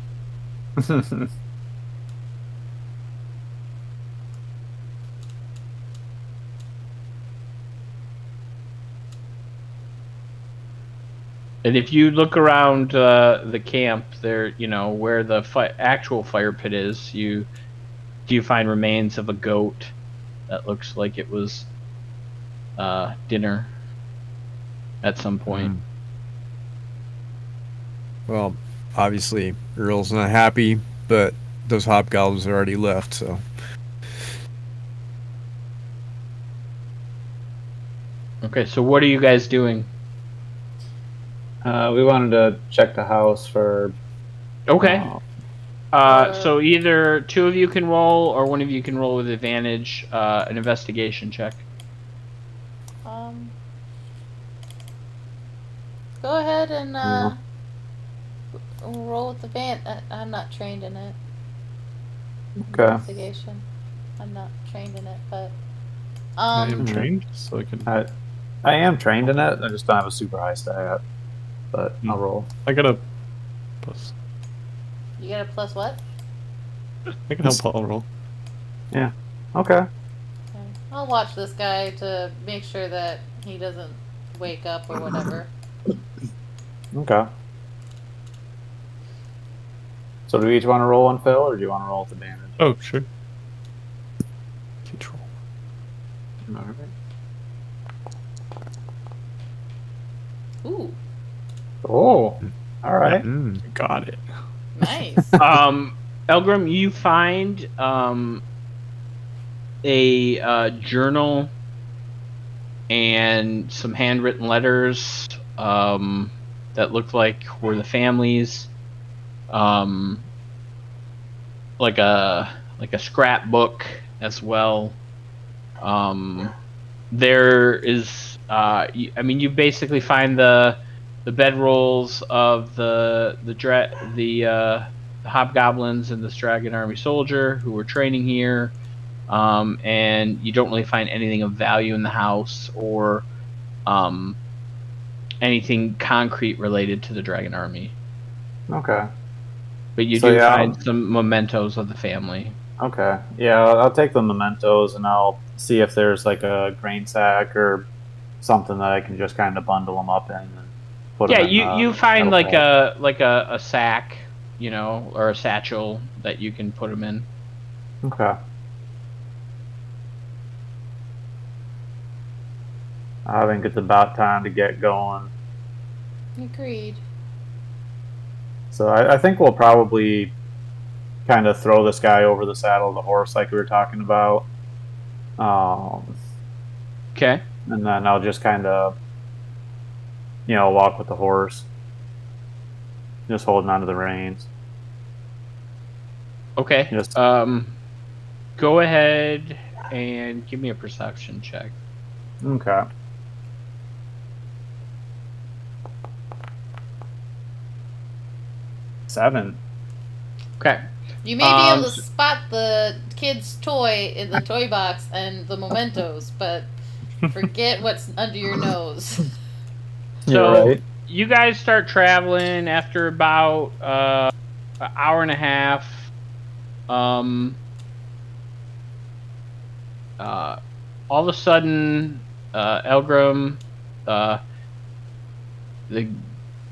And if you look around the camp, there, where the actual fire pit is, you find remains of a goat that looks like it was dinner at some point. Well, obviously Earl's not happy, but those hobgoblins already left, so. Okay, so what are you guys doing? We wanted to check the house for. Okay. So either two of you can roll, or one of you can roll with advantage an investigation check. Go ahead and roll with the van. I'm not trained in it. Okay. Investigation. I'm not trained in it, but I am trained, so I can. I am trained in it. I just don't have a super high stat, but I'll roll. I got a plus. You get a plus what? I can help Paul roll. Okay. Okay. I'll watch this guy to make sure that he doesn't wake up or whatever. Okay. So do we each want to roll on Phil, or do you want to roll with advantage? Oh, sure. Control. All right. Ooh, Oh, all right. Got it. nice. Elgrim, you find a journal and some handwritten letters that look like were the family's, like a scrapbook as well. There is, you basically find the bedrolls of the hobgoblins and this dragon army soldier who were training here, and you don't really find anything of value in the house or anything concrete related to the dragon army. Okay. But you So, do yeah, find some mementos of the family. Okay. Yeah, I'll take the mementos and I'll see if there's like a grain sack or something that I can just kind of bundle them up in and put Yeah, them in. you find like metal a sack, or a satchel that you can put them in. Okay. I think it's about time to get going. Agreed. So I think we'll probably kind of throw this guy over the saddle of the horse like we were talking about. Okay. And then I'll just kind of walk with the horse. Just holding onto the reins. Okay. Just Go ahead and give me a perception check. okay. Seven. Okay. You may be able to s- spot the kid's toy in the toy box and the mementos, but forget what's under your nose. So right. you guys start traveling after about an hour and a half. All of a sudden, Elgrim, the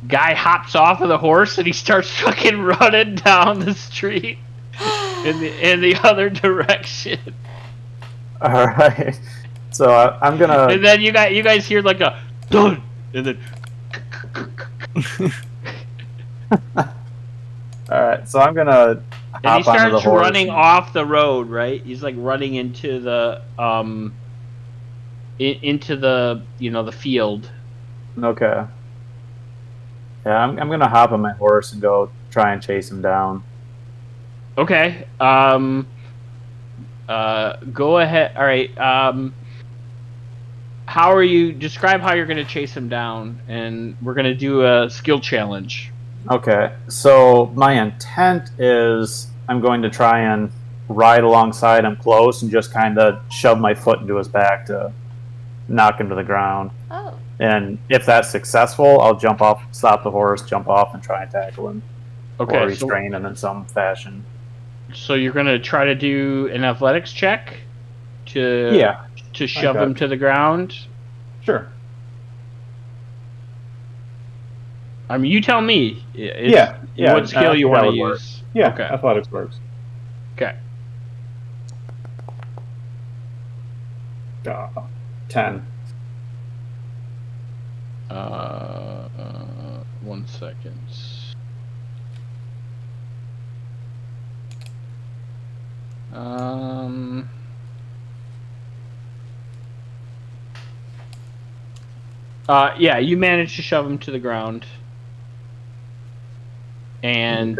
guy hops off of the horse and he starts fucking running down the street in the other direction. All right. So I'm gonna. And then you guys hear like a dun, and then All right. So I'm gonna and he hop onto the starts horse. running off the road. Right, he's like running into the into the the field. Okay. Yeah, I'm gonna hop on my horse and go try and chase him down. Okay. Go ahead. All right. How are you? Describe how you're going to chase him down, and we're going to do a skill challenge. Okay. So my intent is I'm going to try and ride alongside him close and just kind of shove my foot into his back to knock him to the ground. Oh. And if that's successful, I'll jump off, stop the horse, jump off, and try and tackle him. Okay. Or restrain him in some fashion. So you're going to try to do an athletics check to shove Okay. him to the ground. Sure. I mean, you tell me. Yeah. What skill you that want to would work. use? Yeah. Okay. Athletics works. Okay. 10. 1 second. Yeah, you managed to shove him to the ground. And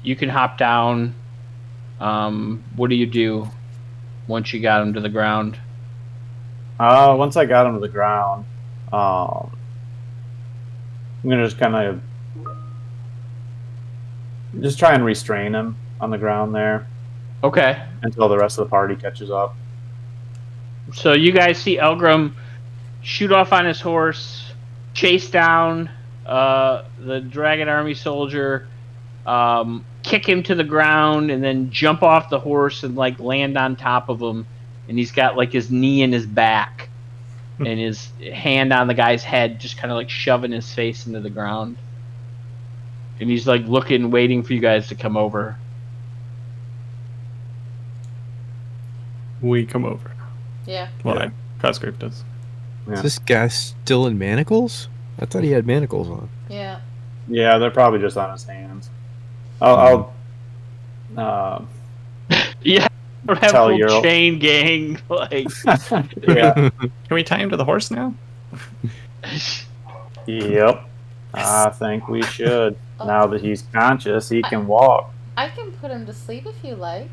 you can hop down. What do you do once you got him to the ground? Once I got him to the ground, I'm gonna just kind of just try and restrain him on the ground there Okay. until the rest of the party catches up. So you guys see Elgrim shoot off on his horse, chase down the Dragon Army soldier, kick him to the ground, and then jump off the horse and like land on top of him. And he's got like his knee in his back and his hand on the guy's head, just kind of like shoving his face into the ground. And he's like looking, waiting for you guys to come over. We come over. Yeah. Well, Cosgrave does. Yeah. Is this guy still in manacles? I thought he had manacles on. Yeah. Yeah, they're probably just on his hands. I'll Yeah. Don't have Tell full Earl. chain gang. Like, yeah. Can we tie him to the horse now? Yep. I think we should. Oh. Now that he's conscious, he can walk. I can put him to sleep if you like.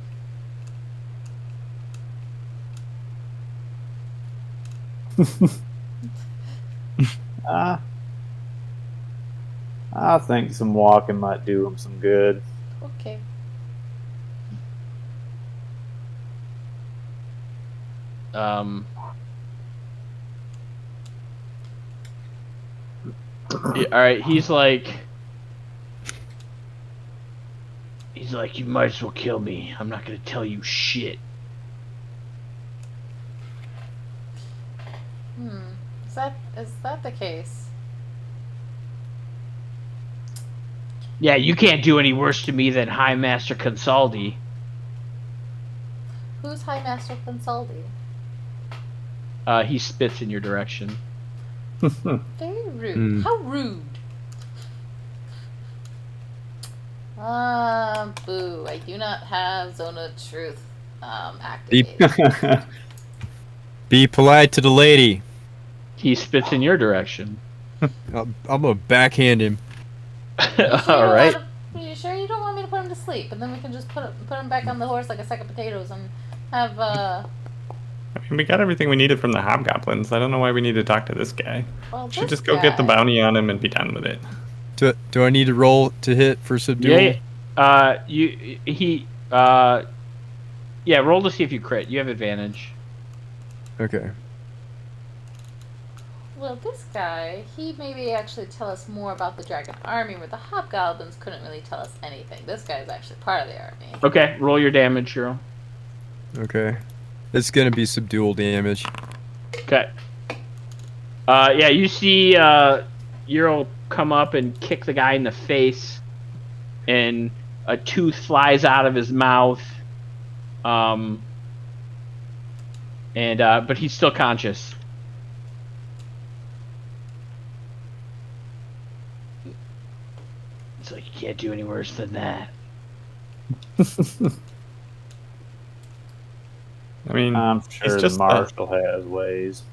I think some walking might do him some good. Okay. Yeah, all right, he's like, you might as well kill me. I'm not gonna tell you shit. Is that the case? Yeah, you can't do any worse to me than High Master Consaldi. Who's High Master Consaldi? He spits in your direction. Very rude. Hmm. How rude. Boo. I do not have Zone of Truth activated. Be polite to the lady. He spits in your direction. I'm gonna backhand him. All right. Are you sure you don't want me to put him to sleep? And then we can just put him back on the horse like a sack of potatoes and have I mean, we got everything we needed from the hobgoblins. I don't know why we need to talk to this guy. well, Should this just go get the guy. bounty on him and be done with it. Do I need to roll to hit for subdue? Yeah. Yeah. Roll to see if you crit. You have advantage. Okay. Well, this guy, he maybe actually tell us more about the dragon army, where the hobgoblins couldn't really tell us anything. This guy is actually part of the army. Okay. Roll your damage, Euro. Okay. It's gonna be subdual damage. Okay. Yeah, you see Euro come up and kick the guy in the face, and a tooth flies out of his mouth. But he's still conscious. It's like, you can't do any worse than that. I mean, I'm he's sure the just marshal has ways.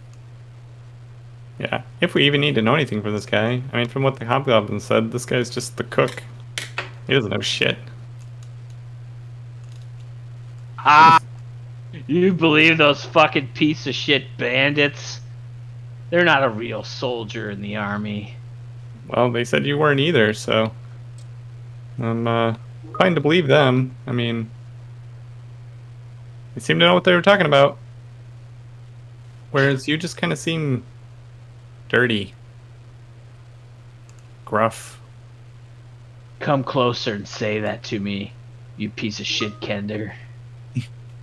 yeah. If we even need to know anything from this guy, I mean, from what the hobgoblin said, this guy's just the cook. He doesn't know shit. Ah! You believe those fucking piece of shit bandits? They're not a real soldier in the army. Well, they said you weren't either, so I'm inclined to believe them. I mean, they seem to know what they were talking about. Whereas you just kind of seem dirty, gruff. Come closer and say that to me, you piece of shit, Kender.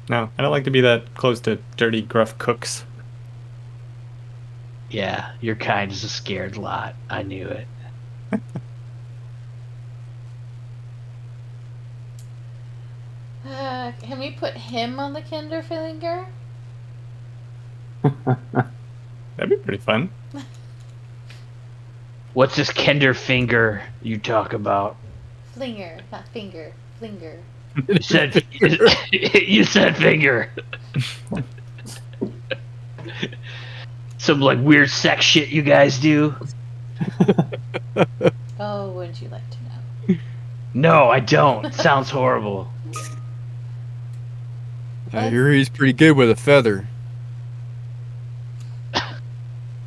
No, I don't like to be that close to dirty, gruff cooks. Yeah, your kind is a scared lot. I knew it. Can we put him on the Kinderfinger? That'd be pretty fun. What's this Kender finger you talk about? Flinger, not finger. Flinger. You said, you said finger. Some like weird sex shit you guys do? Oh, wouldn't you like to know? No, I don't. It sounds horrible. I hear he's pretty good with a feather.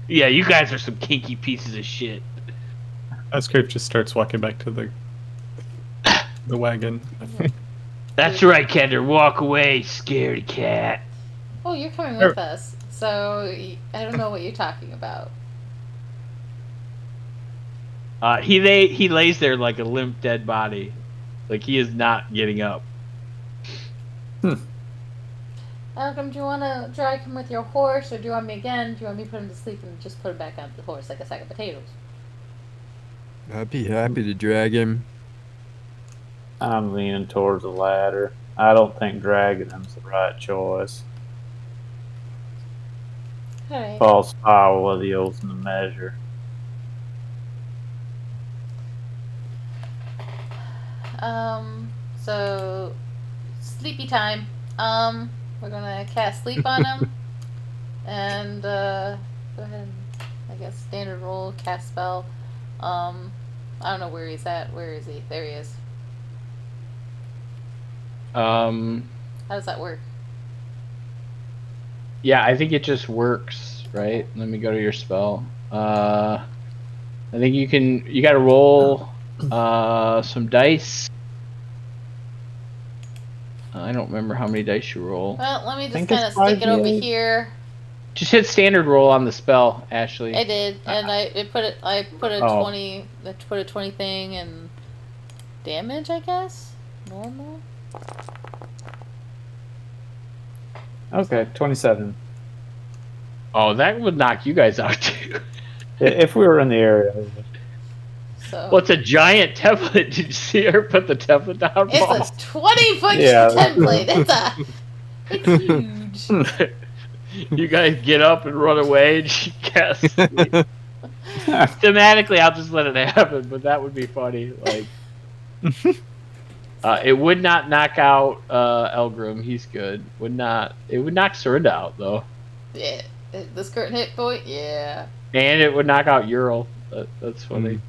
Yeah, you guys are some kinky pieces of shit. Ascrape just starts walking back to the wagon. That's right, Kender. Walk away, scaredy cat. Oh, you're coming with us, so I don't know what you're talking about. He lays there like a limp, dead body. Like he is not getting up. Malcolm, do you want to drag him with your horse, or do you want me again? Do you want me to put him to sleep and just put him back on the horse like a sack of potatoes? I'd be happy to drag him. I'm leaning towards the latter. I don't think dragging him's the right choice. Alright. Falls foul of the ultimate measure. So sleepy time. We're gonna cast sleep on him, and go ahead and, I guess, standard roll, cast spell. I don't know where he's at. Where is he? There he is. How does that work? Yeah, I think it just works, right? Let me go to your spell. I think you gotta roll some dice. I don't remember how many dice you roll. Well, let me just think kind of it's stick it over 5d8. here. Just hit standard roll on the spell, Ashley. I did, and I put a Oh. 20. I put a 20 thing and damage, I guess. Normal. Okay, 27. Oh, that would knock you guys out too. If we were in the area. So What's a giant template? Did you see her put the template down? Paul? it's a 20-foot Yeah. template. It's huge. You guys get up and run away and she casts. Thematically, I'll just let it happen, but that would be funny. Like, it would not knock out Elgrim. He's good. Would not. It would knock Serinda out though, Yeah, this current hit point. Yeah. and it would knock out Ural. That's funny.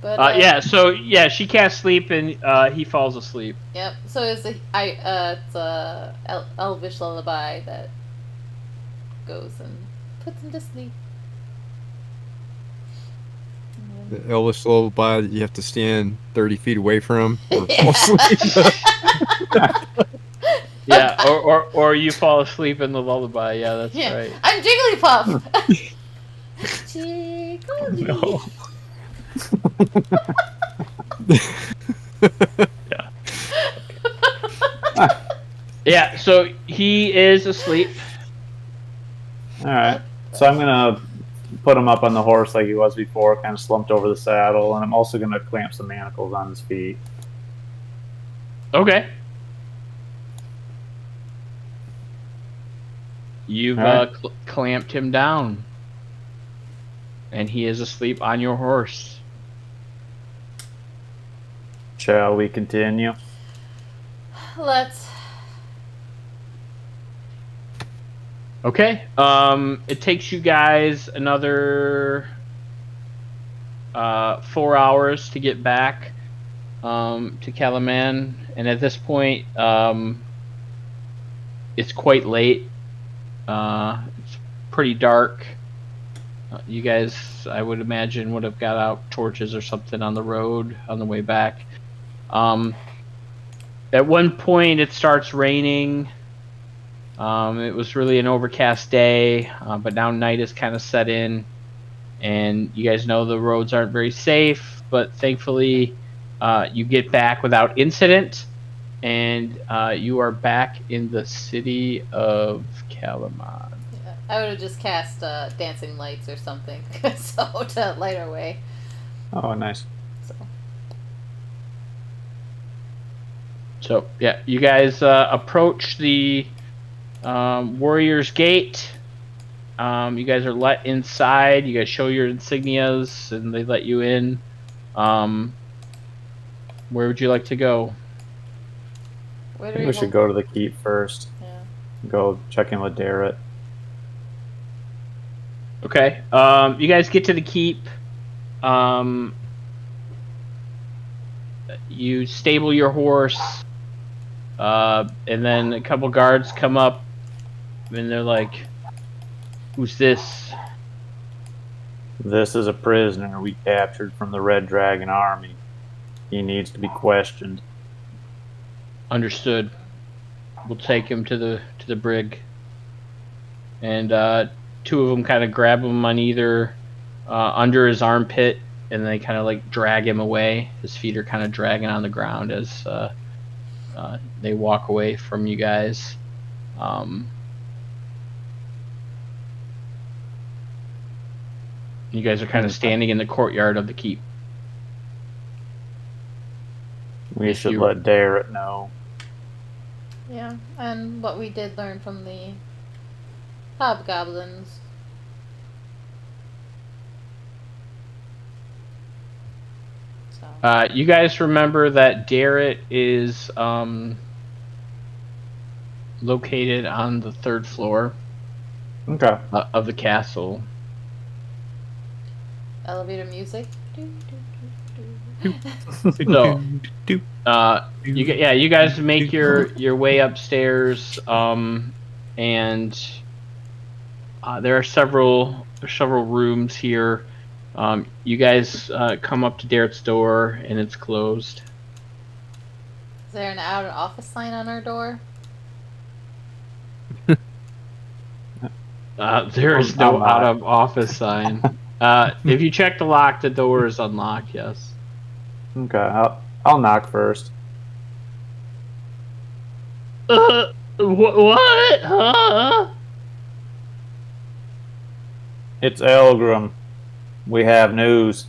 But Yeah. So yeah, she casts sleep and he falls asleep. Yep. So it's a elvish lullaby that goes and puts him to sleep. The Elvis lullaby that you have to stand 30 feet away from or fall asleep. Yeah, or you fall asleep in the lullaby. Yeah, that's Yeah. right. I'm Jigglypuff. Jiggly. No. Yeah. So he is asleep. All right. So I'm gonna put him up on the horse like he was before, kind of slumped over the saddle, and I'm also gonna clamp some manacles on his feet. Okay. You've Alright. clamped him down, and he is asleep on your horse. Shall we continue? Let's. Okay. It takes you guys another 4 hours to get back to Kalaman, and at this point, it's quite late. It's pretty dark. You guys, I would imagine, would have got out torches or something on the road on the way back. At one point, it starts raining. It was really an overcast day, but now night has kind of set in, and you guys know the roads aren't very safe, but thankfully you get back without incident, and you are back in the city of Kalaman. Yeah, I would have just cast dancing lights or something, so to light our way. Oh, nice. So yeah, you guys approach the Warrior's Gate. You guys are let inside. You guys show your insignias, and they let you in. Where would you like to go? Where I do think we should go to the keep first. Yeah. Go check in with Darrett. Okay. You guys get to the keep. You stable your horse, and then a couple guards come up, and they're like, "Who's this?" This is a prisoner we captured from the Red Dragon army. He needs to be questioned. Understood. We'll take him to the brig. And two of them kind of grab him on either under his armpit, and they kind of like drag him away. His feet are kind of dragging on the ground as they walk away from you guys. You guys are kind of standing in the courtyard of the keep. We should let Darrett know. Yeah, and what we did learn from the hobgoblins. So. You guys remember that Darrett is located on the 3rd floor Okay. of the castle. Elevator music. So, you guys make your way upstairs, and there are several rooms here. You guys come up to Darrett's door, and it's closed. Is there an out of office sign on our door? There is no out of office sign. If you check the lock, the door is unlocked. Yes. Okay. I'll knock first. What? Huh? It's Elgrim. We have news.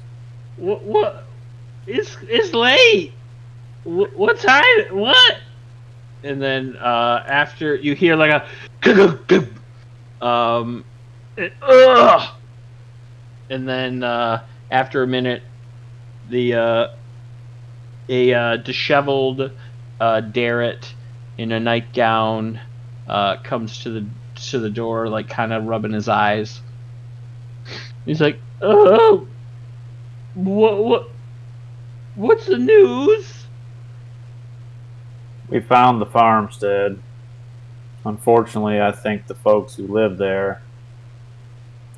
What? It's late. What time? What? And then after you hear like a and then after a minute, a disheveled Darrett in a nightgown comes to the door, like kind of rubbing his eyes. He's like, "Oh, What's the news? We found the farmstead. Unfortunately, I think the folks who live there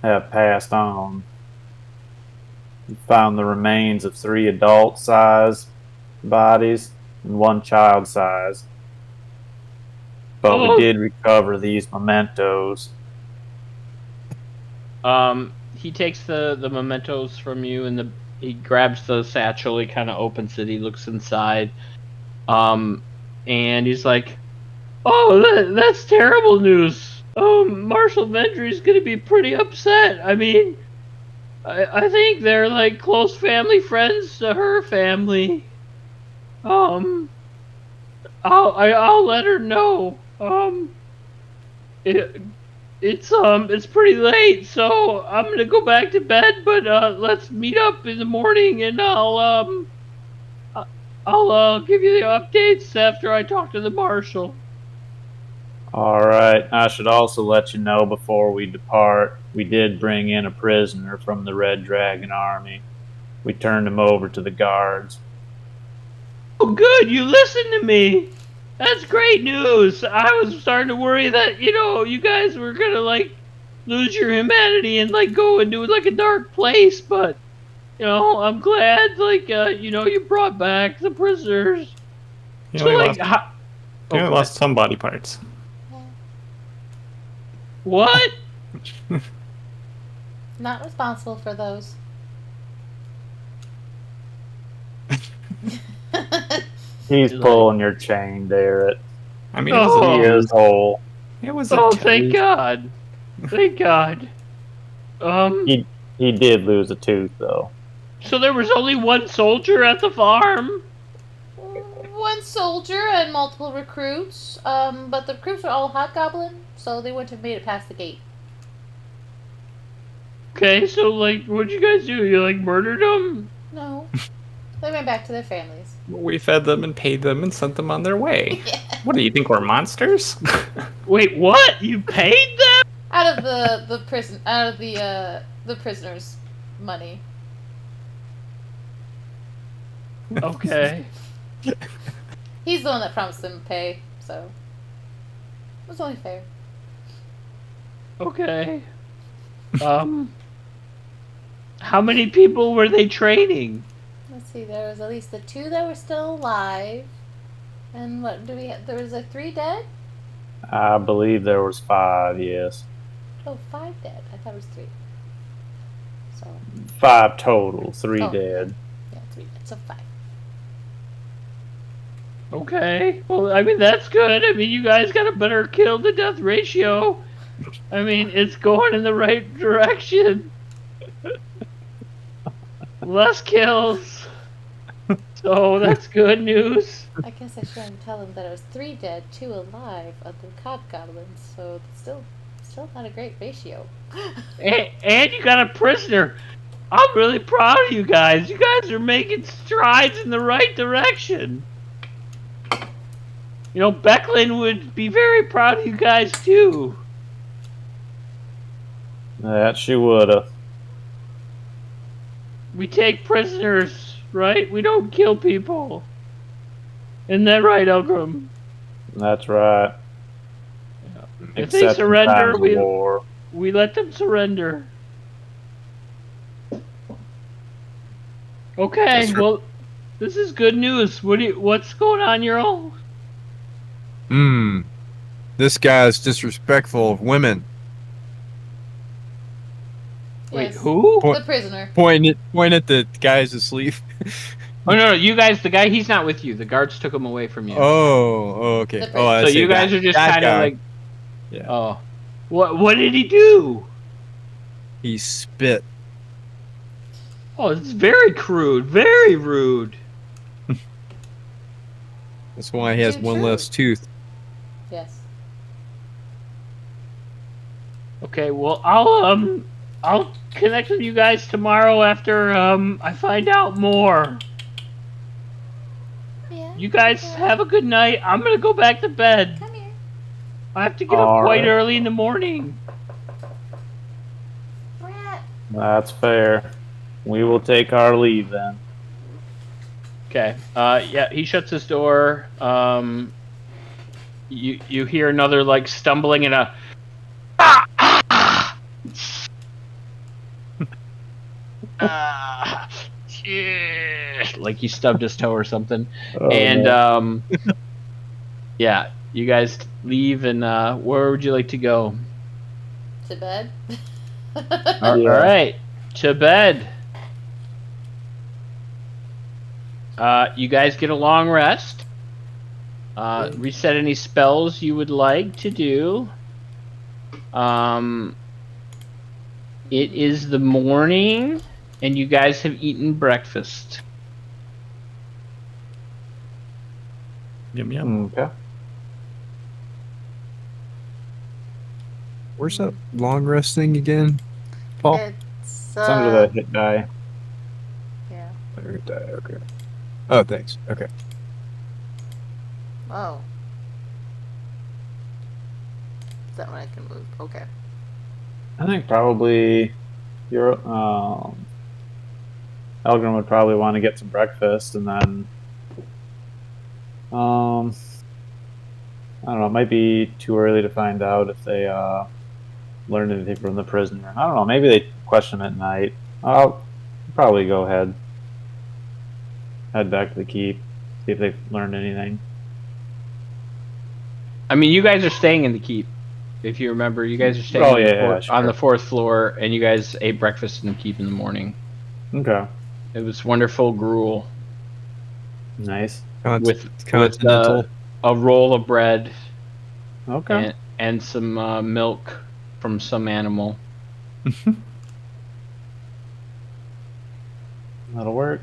have passed on. We found the remains of 3 adult-sized bodies and 1 child-sized. But we Oh. did recover these mementos. He takes the mementos from you, and he grabs the satchel. He kind of opens it. He looks inside, and he's like, "Oh, that's terrible news. Marshal Vendry's gonna be pretty upset. I mean, I think they're like close family friends to her family. I'll let her know. It's pretty late, so I'm gonna go back to bed. But let's meet up in the morning, and I'll give you the updates after I talk to the marshal." Alright, I should also let you know before we depart, we did bring in a prisoner from the Red Dragon Army. We turned him over to the guards. Oh, good, you listened to me. That's great news. I was starting to worry that, you guys were gonna, like, lose your humanity and, like, go into, like, a dark place, but, I'm glad, like, you brought back the prisoners. You So, only like, lost some body parts. What? Not responsible for those. He's pulling your chain, Darrett. I mean, Oh. He is whole. it was a Oh, tooth. thank God. Thank God. He did lose a tooth, though. So there was only one soldier at the farm? One soldier and multiple recruits, but the recruits were all hobgoblin, so they wouldn't have made it past the gate. Okay, so, like, what'd you guys do? You, like, murdered them? No. They went back to their families. We fed them and paid them and sent them on their way. Yeah. What do you think, we're monsters? Wait, what? You paid them? Out of the prisoners' money. Okay. He's the one that promised them pay, so it was only fair. Okay. How many people were they training? Let's see, there was at least the 2 that were still alive. And what do we have? There was 3 dead? I believe there was 5, yes. Oh, 5 dead. I thought it was 3. So, 5 total, 3 Oh. dead. yeah, 3 dead. So 5. Okay. Well, I mean, that's good. I mean, you guys got a better kill to death ratio. I mean, it's going in the right direction. Less kills. So that's good news. I guess I shouldn't tell him that it was 3 dead, 2 alive of the hobgoblins, so it's still not a great ratio. And you got a prisoner. I'm really proud of you guys. You guys are making strides in the right direction. Becklin would be very proud of you guys too. That she would've. We take prisoners, right? We don't kill people. Isn't that right, Elgrim? That's right. If they Except in surrender, times of war. we let them surrender. Okay, That's right. well, this is good news. What's going on, Earl? This guy's disrespectful of women. Wait, Yes. who? Point- The prisoner. Point at the guys asleep. Oh no, you guys. The guy, he's not with you. The guards took him away from you. Okay. The Oh, I so see you guys that- are just that kind of guy. like, Yeah. oh, what did he do? He spit. Oh, it's very crude, very rude. That's why he has Too one true. less tooth. Yes. Okay, well, I'll connect with you guys tomorrow after I find out more. Yeah. You guys have a good night. I'm gonna go back to bed. Come here. I have to get up All quite right. early in the morning. Rat. That's fair. We will take our leave then. Okay. Yeah, he shuts his door. You hear another like stumbling and a like he stubbed his toe or something. Oh, And no. yeah, you guys leave and where would you like to go? To bed. All right, to bed. You guys get a long rest. Reset any spells you would like to do. It is the morning, and you guys have eaten breakfast. Yum yum. Okay. Where's that long rest thing again, Paul? It's It's under the hit die. yeah. Okay. Oh, thanks. Okay. Oh. Is that when I can move? Okay. I think probably your Elgin would probably want to get some breakfast and then I don't know, it might be too early to find out if they learned anything from the prisoner. I don't know, maybe they question him at night. I'll probably go ahead. Head back to the keep, see if they've learned anything. I mean, you guys are staying in the keep. If you remember, you guys are staying Oh, on, yeah, on the sure. 4th floor, and you guys ate breakfast in the keep in the morning. Okay. It was wonderful gruel Nice. with Continental. a roll of bread Okay. and some milk from some animal. That'll work.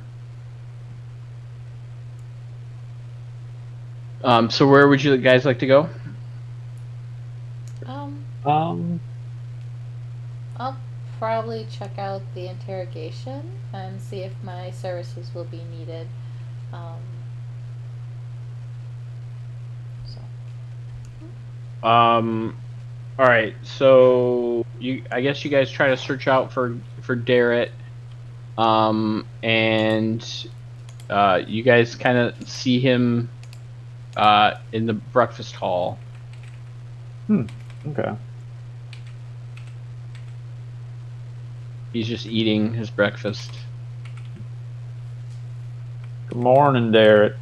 So where would you guys like to go? Um I'll probably check out the interrogation and see if my services will be needed. So. All right. So I guess you guys try to search out for Darrett. And you guys kind of see him in the breakfast hall. Okay. He's just eating his breakfast. Good morning, Darrett.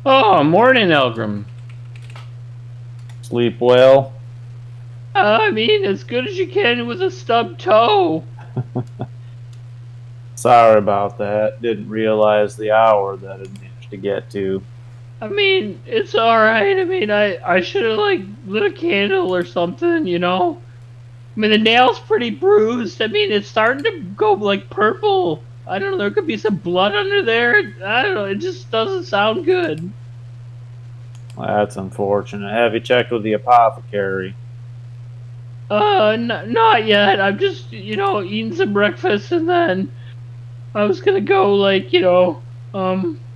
Oh, morning, Elgrim. Sleep well? I mean, as good as you can with a stubbed toe. Sorry about that. Didn't realize the hour that it managed to get to. I mean, it's alright. I mean, I should have, like, lit a candle or something, you know? I mean, the nail's pretty bruised. I mean, it's starting to go, like, purple. I don't know, there could be some blood under there. I don't know, it just doesn't sound good. Well, that's unfortunate. Have you checked with the apothecary? Not yet. I'm just, you know, eating some breakfast and then I was gonna go, like, you know,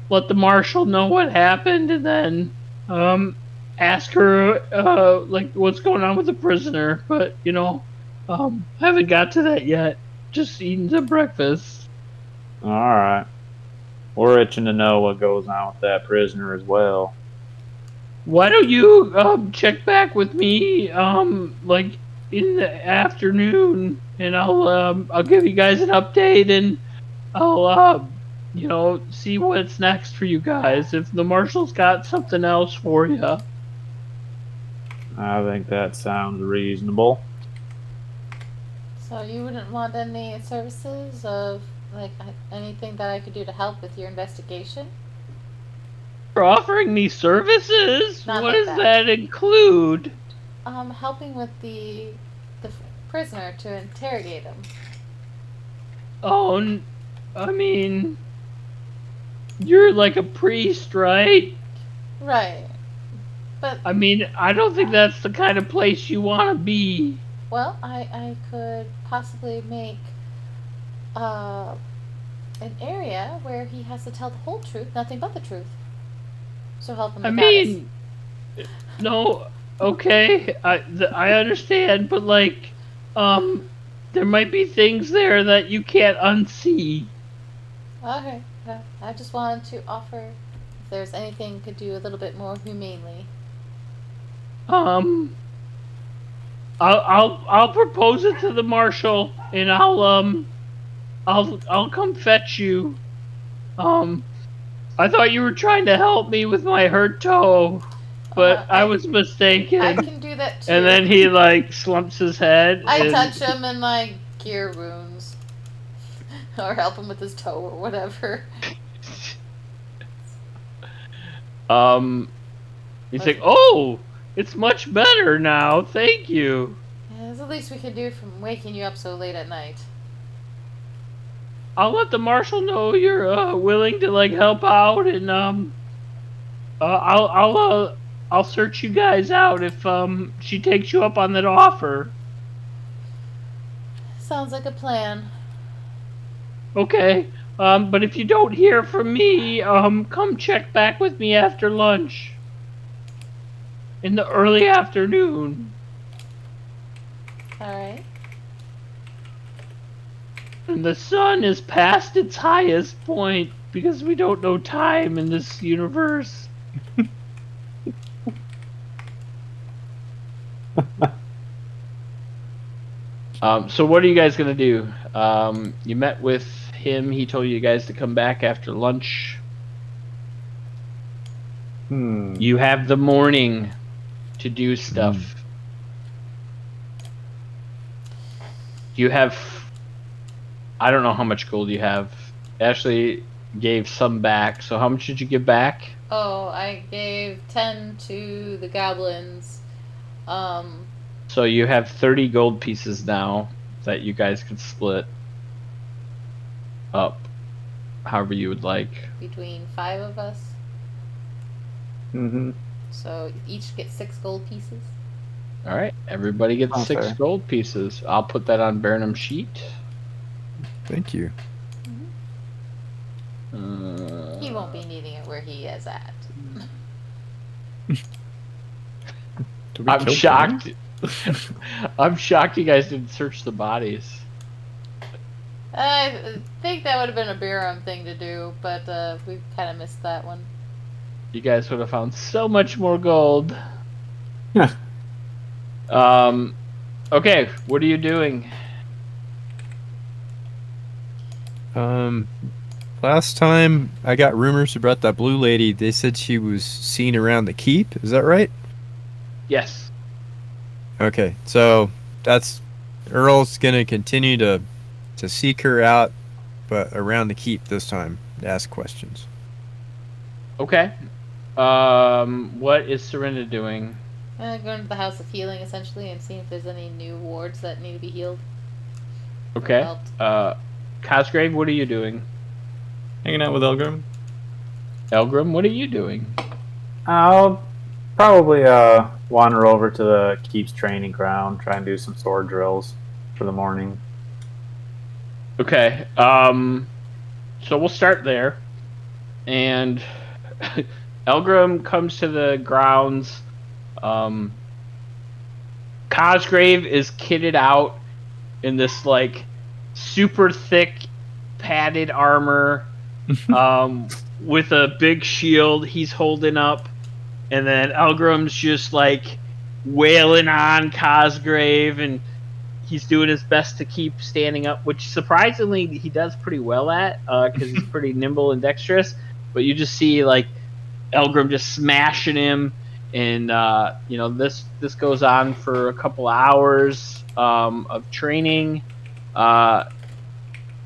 let the marshal know what happened and then, ask her, like, what's going on with the prisoner. But, you know, haven't got to that yet. Just eating some breakfast. Alright. We're itching to know what goes on with that prisoner as well. Why don't you, check back with me, like, in the afternoon, and I'll give you guys an update, and I'll, you know, see what's next for you guys. If the marshal's got something else for you. I think that sounds reasonable. So you wouldn't want any services of like anything that I could do to help with your investigation? You're offering me services? Not What like does that. that include? Helping with the prisoner to interrogate him. Oh, I mean, you're like a priest, right? Right. But I mean, I don't think that's the kind of place you want to be. well, I could possibly make an area where he has to tell the whole truth, nothing but the truth. So help him. I with that is- mean, no, okay, I understand, but like, there might be things there that you can't unsee. Okay. I just wanted to offer if there's anything you could do a little bit more humanely. I'll propose it to the marshal, and I'll come fetch you. I thought you were trying to help me with my hurt toe, but I was mistaken. I can do that too. And then he like slumps his head. I and, touch him and like cure wounds, or help him with his toe or whatever. He's like, "Oh, it's much better now. Thank you." Yeah, that's the least we can do from waking you up so late at night. I'll let the marshal know you're willing to like help out, and I'll search you guys out if she takes you up on that offer. Sounds like a plan. Okay. But if you don't hear from me, come check back with me after lunch. In the early afternoon. Alright. And the sun is past its highest point because we don't know time in this universe. So what are you guys gonna do? You met with him. He told you guys to come back after lunch. You have the morning to do stuff. You have... I don't know how much gold you have. Ashley gave some back. So how much did you give back? Oh, I gave 10 to the goblins. So you have 30 gold pieces now that you guys can split up however you would like. Between 5 of us. Mm-hmm. So each get 6 gold pieces. Alright, everybody gets Sounds 6 fair. gold pieces. I'll put that on Burnham's sheet. Thank you. He won't be needing it where he is at. Did we I'm kill shocked. I'm shocked you guys didn't search the bodies. I think that would have been a Biram thing to do, but we kind of missed that one. You guys would have found so much more gold. Yeah. Okay, what are you doing? Last time I got rumors about that blue lady. They said she was seen around the keep. Is that right? Yes. Okay, so that's Earl's gonna continue to seek her out, but around the keep this time to ask questions. Okay. What is Serinda doing? Going to the House of Healing, essentially, and seeing if there's any new wards that need to be healed. Okay. helped. Cosgrave, what are you doing? Hanging out with Elgrim. Elgrim, what are you doing? I'll probably wander over to the keep's training ground, try and do some sword drills for the morning. Okay. So we'll start there. And Elgrim comes to the grounds. Cosgrave is kitted out in this like super thick padded armor with a big shield he's holding up, and then Elgrim's just like wailing on Cosgrave, and he's doing his best to keep standing up, which surprisingly he does pretty well at because he's pretty nimble and dexterous. But you just see like Elgrim just smashing him, and this goes on for a couple hours of training.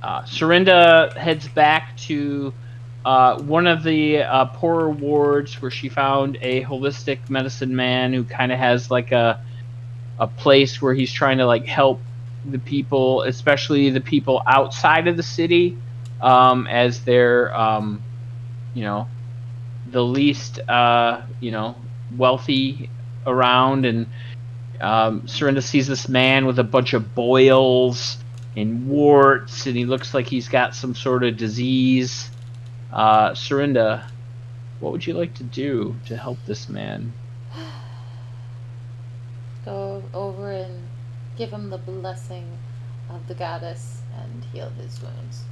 Serinda heads back to one of the poorer wards where she found a holistic medicine man who kind of has like a place where he's trying to like help the people, especially the people outside of the city, as they're the least wealthy around. And Serinda sees this man with a bunch of boils and warts, and he looks like he's got some sort of disease. Serinda, what would you like to do to help this man? Go over and give him the blessing of the goddess and heal his wounds.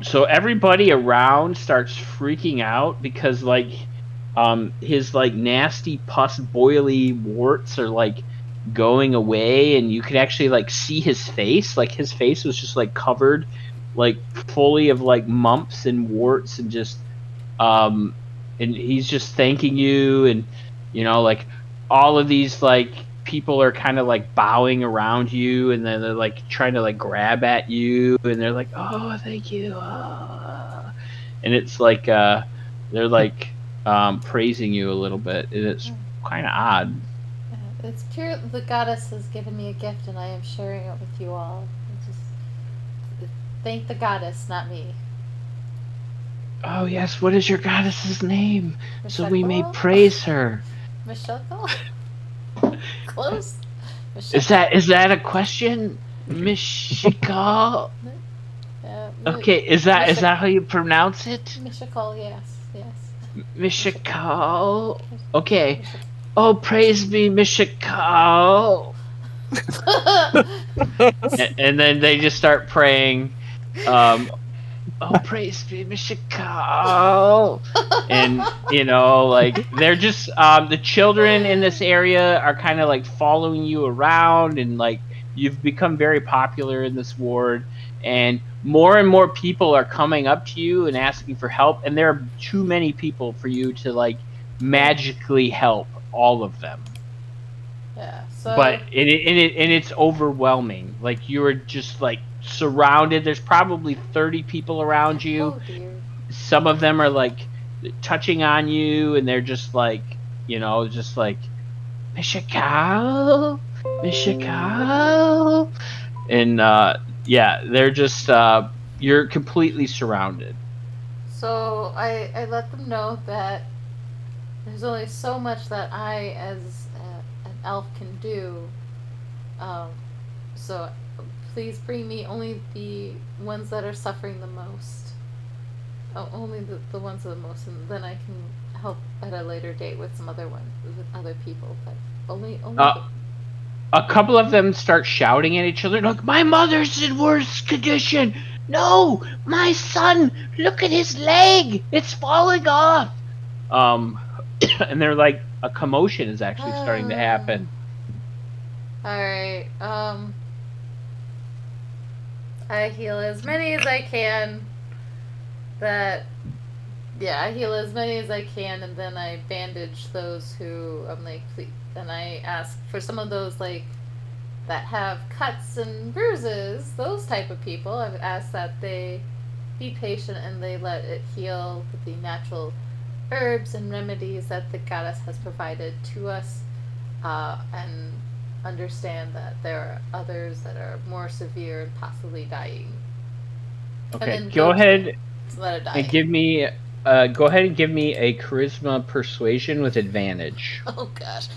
So everybody around starts freaking out because his like nasty pus boily warts are like going away, and you could actually like see his face. Like his face was just like covered like fully of like mumps and warts, and just and he's just thanking you, and like all of these like people are kind of like bowing around you, and then they're like trying to like grab at you, and they're like, oh, thank you, and it's like they're like praising you a little bit, and it's kind of odd. It's pure. The goddess has given me a gift, and I am sharing it with you all. Just thank the goddess, not me. Oh yes, what is your goddess's name, so we may Mishakal? praise her? Mishakal? Close. Is that a question, Mishikal? Okay, is that how you pronounce it? Mishakal? Yes. Mishikal. Okay. Oh, praise be, Mishikal. and then they just start praying. Oh, praise be, Mishikal. And like they're just the children in this area are kind of like following you around, and like you've become very popular in this ward, and more people are coming up to you and asking for help, and there are too many people for you to like magically help all of them. Yeah. So. But it's overwhelming. Like you're just like surrounded. There's probably 30 people around you. Oh dear. Some of them are like touching on you, and they're just like just like Mishikal, and yeah, they're just you're completely surrounded. So I let them know that there's only so much that I, as an elf, can do. So please bring me only the ones that are suffering the most. Only the ones that are the most, and then I can help at a later date with some other ones, with other people. But only. A couple of them start shouting at each other, like, my mother's in worse condition! No! My son! Look at his leg! It's falling off! And they're like, a commotion is actually starting to happen. Alright, I heal as many as I can. I heal as many as I can, and then I bandage those who I'm like, please. And I ask for some of those like that have cuts and bruises, those type of people. I've asked that they be patient and they let it heal with the natural herbs and remedies that the goddess has provided to us, and understand that there are others that are more severe and possibly dying. Okay, go ahead and give me a charisma persuasion with advantage. Oh gosh.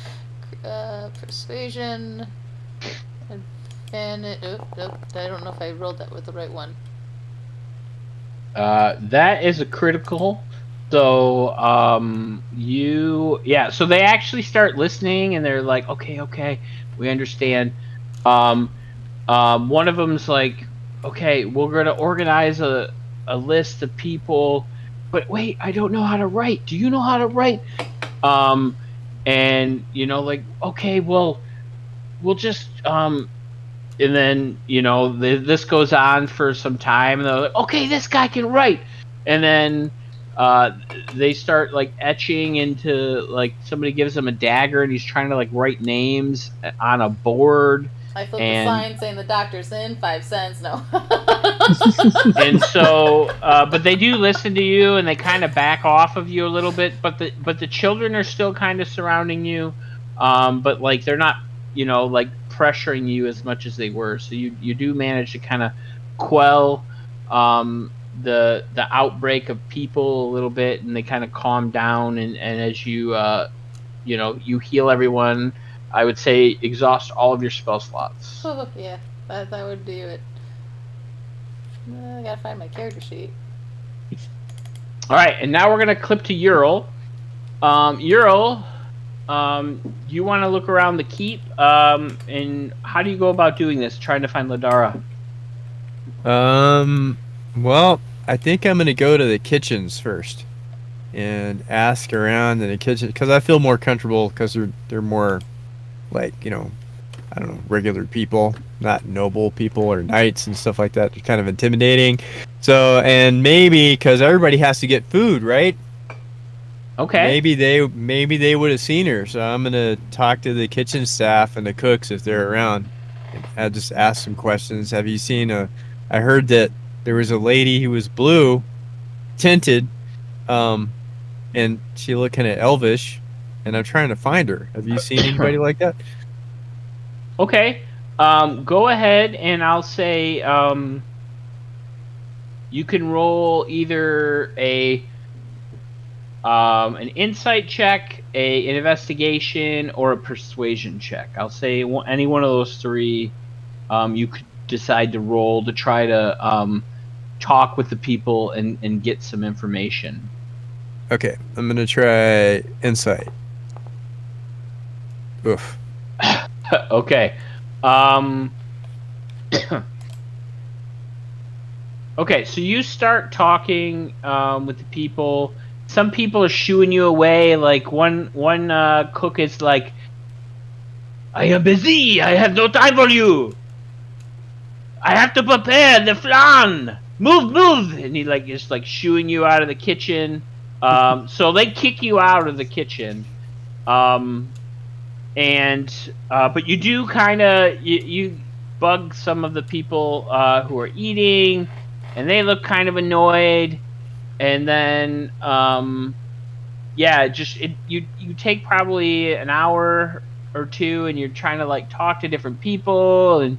Persuasion. Advantage. Nope. I don't know if I rolled that with the right one. That is a critical. So, so they actually start listening, and they're like, okay, we understand. One of them's like, okay, we're gonna organize a list of people, but wait, I don't know how to write. Do you know how to write? And like, okay, well, we'll just and then this goes on for some time, and they're like, okay, this guy can write, and then they start like etching into, like, somebody gives him a dagger and he's trying to like write names on a board. I flip the sign saying the doctor's in, 5 cents. No. And so, but they do listen to you, and they kind of back off of you a little bit. But the children are still kind of surrounding you, but like they're not, like pressuring you as much as they were. So you do manage to kind of quell the outbreak of people a little bit, and they kind of calm down. And as you you heal everyone. I would say exhaust all of your spell slots. Oh, yeah, that would do it. I gotta find my character sheet. Alright, and now we're gonna clip to Ural. Ural, you want to look around the keep. And how do you go about doing this? Trying to find Ladara. Well, I think I'm gonna go to the kitchens first and ask around in the kitchen because I feel more comfortable because they're more like, I don't know, regular people, not noble people or knights and stuff like that. They're kind of intimidating. So, and maybe because everybody has to get food, right? Okay. Maybe they would have seen her. So I'm gonna talk to the kitchen staff and the cooks if they're around. And I'll just ask some questions. Have you seen I heard that there was a lady who was blue tinted, and she looked kind of elvish, and I'm trying to find her. Have you seen anybody like that? Okay. Go ahead and I'll say you can roll either an insight check, an investigation, or a persuasion check. I'll say any one of those three. You could decide to roll to try to talk with the people and get some information. Okay, I'm gonna try insight. Oof. Okay. Okay, so you start talking with the people. Some people are shooing you away. Like one cook is like, "I am busy. I have no time for you. I have to prepare the flan. Move!" And he is shooing you out of the kitchen. So they kick you out of the kitchen. But you do kind of you bug some of the people who are eating, and they look kind of annoyed. And then you take probably an hour or two, and you're trying to talk to different people, and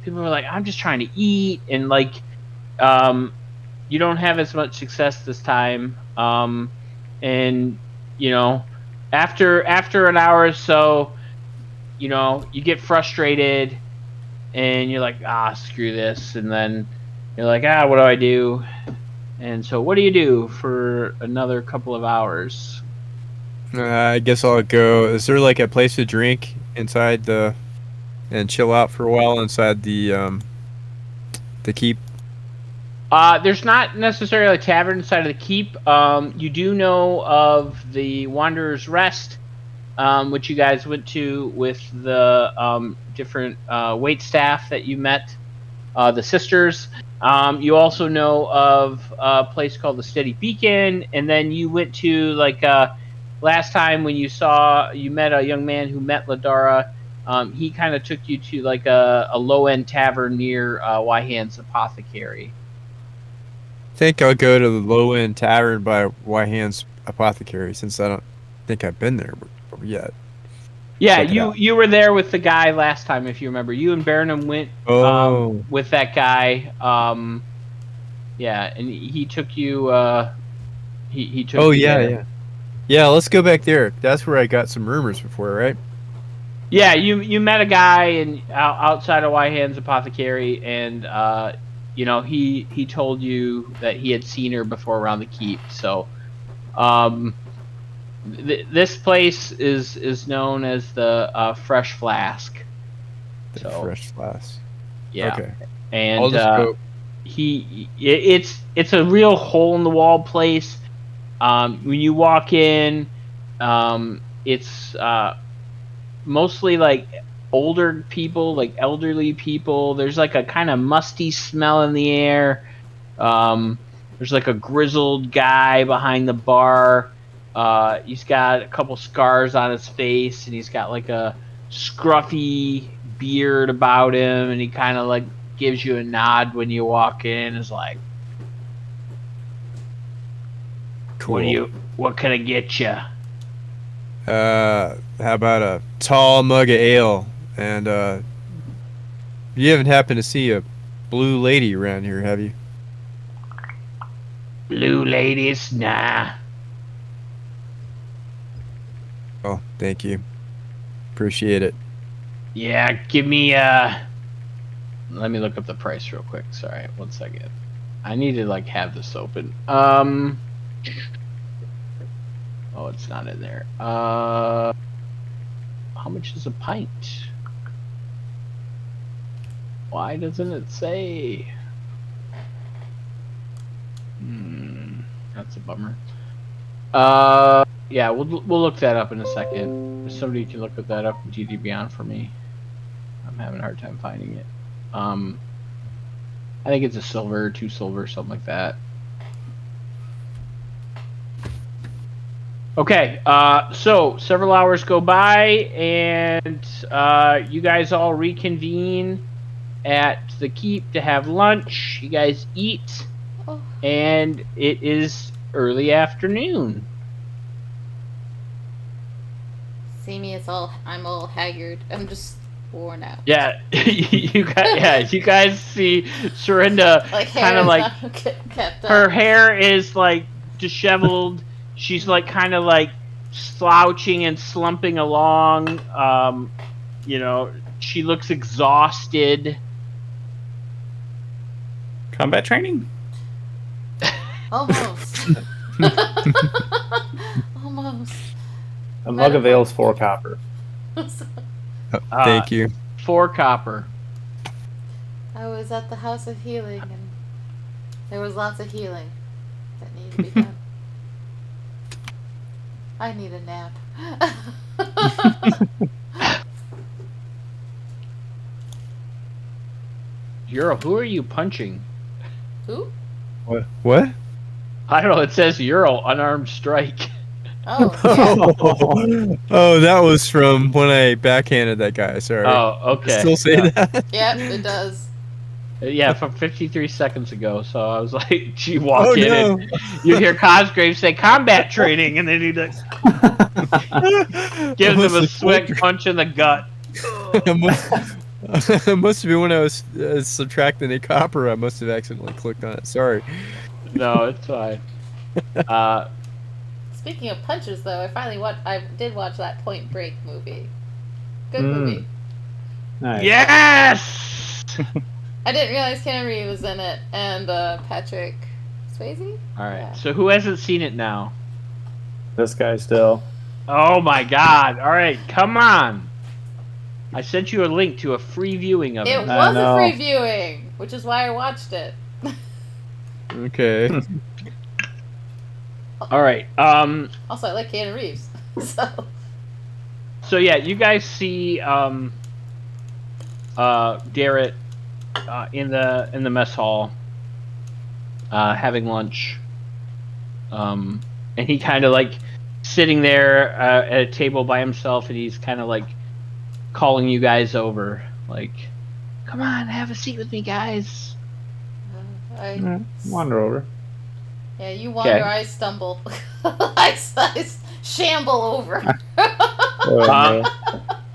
people are like, "I'm just trying to eat," and you don't have as much success this time. And after an hour or so, you get frustrated, and you're like, screw this, and then you're like, what do I do? And so what do you do for another couple of hours? I guess I'll go. Is there a place to drink inside and chill out for a while inside the keep? There's not necessarily a tavern inside of the keep. You do know of the Wanderer's Rest, which you guys went to with the different wait staff that you met, the sisters. You also know of a place called the Steady Beacon, and then you went to last time when you met a young man who met Ladara. He kind of took you to a low-end tavern near Wyhand's Apothecary. I think I'll go to the low-end tavern by Wyhand's Apothecary since I don't think I've been there yet. Yeah, you were there with the guy last time, if you remember. You and Baronum went with that guy. Yeah, and he took you. He took. Oh you yeah, there. yeah. Yeah, let's go back there. That's where I got some rumors before, right? Yeah, you met a guy outside of Wyhand's Apothecary, and he told you that he had seen her before around the keep. So, this place is known as the Fresh Flask. Fresh Flask. Yeah. Okay. And I'll just go. It's a real hole in the wall place. When you walk in, it's mostly older people, elderly people. There's a kind of musty smell in the air. There's a grizzled guy behind the bar. He's got a couple scars on his face, and he's got a scruffy beard about him, and he kind of gives you a nod when you walk in. Is like, Cool. What can I get you? How about a tall mug of ale? And you haven't happened to see a blue lady around here, have you? Blue ladies? Nah. Oh, thank you. Appreciate it. Yeah, give me let me look up the price real quick. Sorry, 1 second. I need to have this open. Oh, it's not in there. how much is a pint? Why doesn't it say? That's a bummer. Yeah, we'll look that up in a second. If somebody can look that up in GD Beyond for me. I'm having a hard time finding it. I think it's a silver, 2 silver, something like that. Okay, so several hours go by, and you guys all reconvene at the keep to have lunch. You guys eat, and it is early afternoon. See me, I'm all haggard. I'm just worn out. Yeah, you guys see Serinda Like kind of like kept her up. hair is like disheveled. She's like kind of like slouching and slumping along. You know, she looks exhausted. Combat training? Almost. Almost. A mug of ale's 4 copper. Thank you. 4 copper. I was at the House of Healing, and there was lots of healing that needed to be done. I need a nap. Euro, who are you punching? Who? What? I don't know. It says Euro unarmed strike. Oh, yeah. Oh, that was from when I backhanded that guy. Sorry. Oh, okay. Still say that? Yep, it does. Yeah, from 53 seconds ago. So I was like, you walk in no. and you hear Cosgrave say combat training, and then he gives him a swift punch in the gut. It must have been when I was subtracting a copper. I must have accidentally clicked on it. Sorry. No, it's fine. Speaking of punches, though, I did watch that Point Break movie. Good movie. Nice. Yes! I didn't realize Keanu Reeves was in it, and Patrick Swayze. All right. Yeah. So who hasn't seen it now? This guy still. Oh my God! All right, come on. I sent you a link to a free viewing of It it. was a know. free viewing, which is why I watched it. Okay. All right. Also, I like Keanu Reeves, so. So yeah, you guys see Garrett in the mess hall having lunch, and he kind of like sitting there at a table by himself, and he's kind of like calling you guys over, like, "Come on, have a seat with me, guys." Wander over. Yeah, you wander, Okay. I stumble. I shamble over.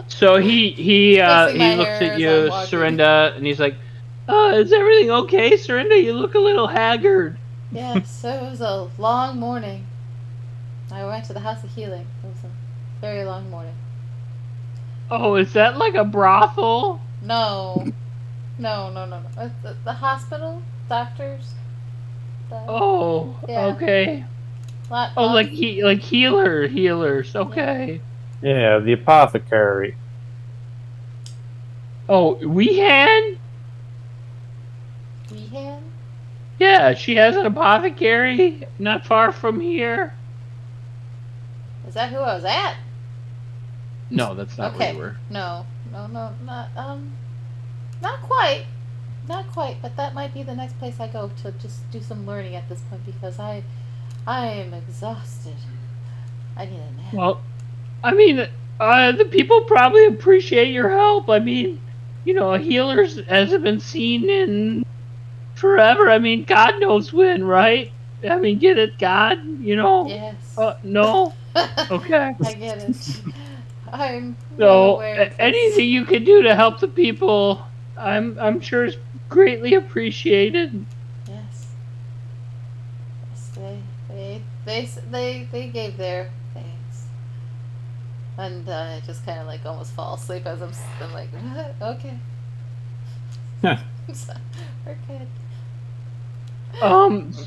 So he Fixing my looks hair at as you, I'm walking. Serinda, and he's like, "Is everything okay, Serinda? You look a little haggard." Yeah, so it was a long morning. I went to the House of Healing. It was a very long morning. Oh, is that like a brothel? No. No. The hospital? Doctors? Oh, Yeah. okay. Oh, like healers. Okay. Yeah, the apothecary. Oh, Weehan? Weehan? Yeah, she has an apothecary not far from here. Is that who I was at? No, that's not where Okay. you were. No, not quite. Not quite, but that might be the next place I go to just do some learning at this point because I am exhausted. I need a nap. Well, I mean, the people probably appreciate your help. I mean, you know, healers hasn't been seen in forever. I mean, God knows when, right? I mean, get it, God? You know? Yes. No? Okay. I get it. I'm So, well aware of this. anything you can do to help the people, I'm sure is greatly appreciated. Yes. Yes, they gave their thanks. And I just kind of like almost fall asleep as I'm like, okay. So, we're good.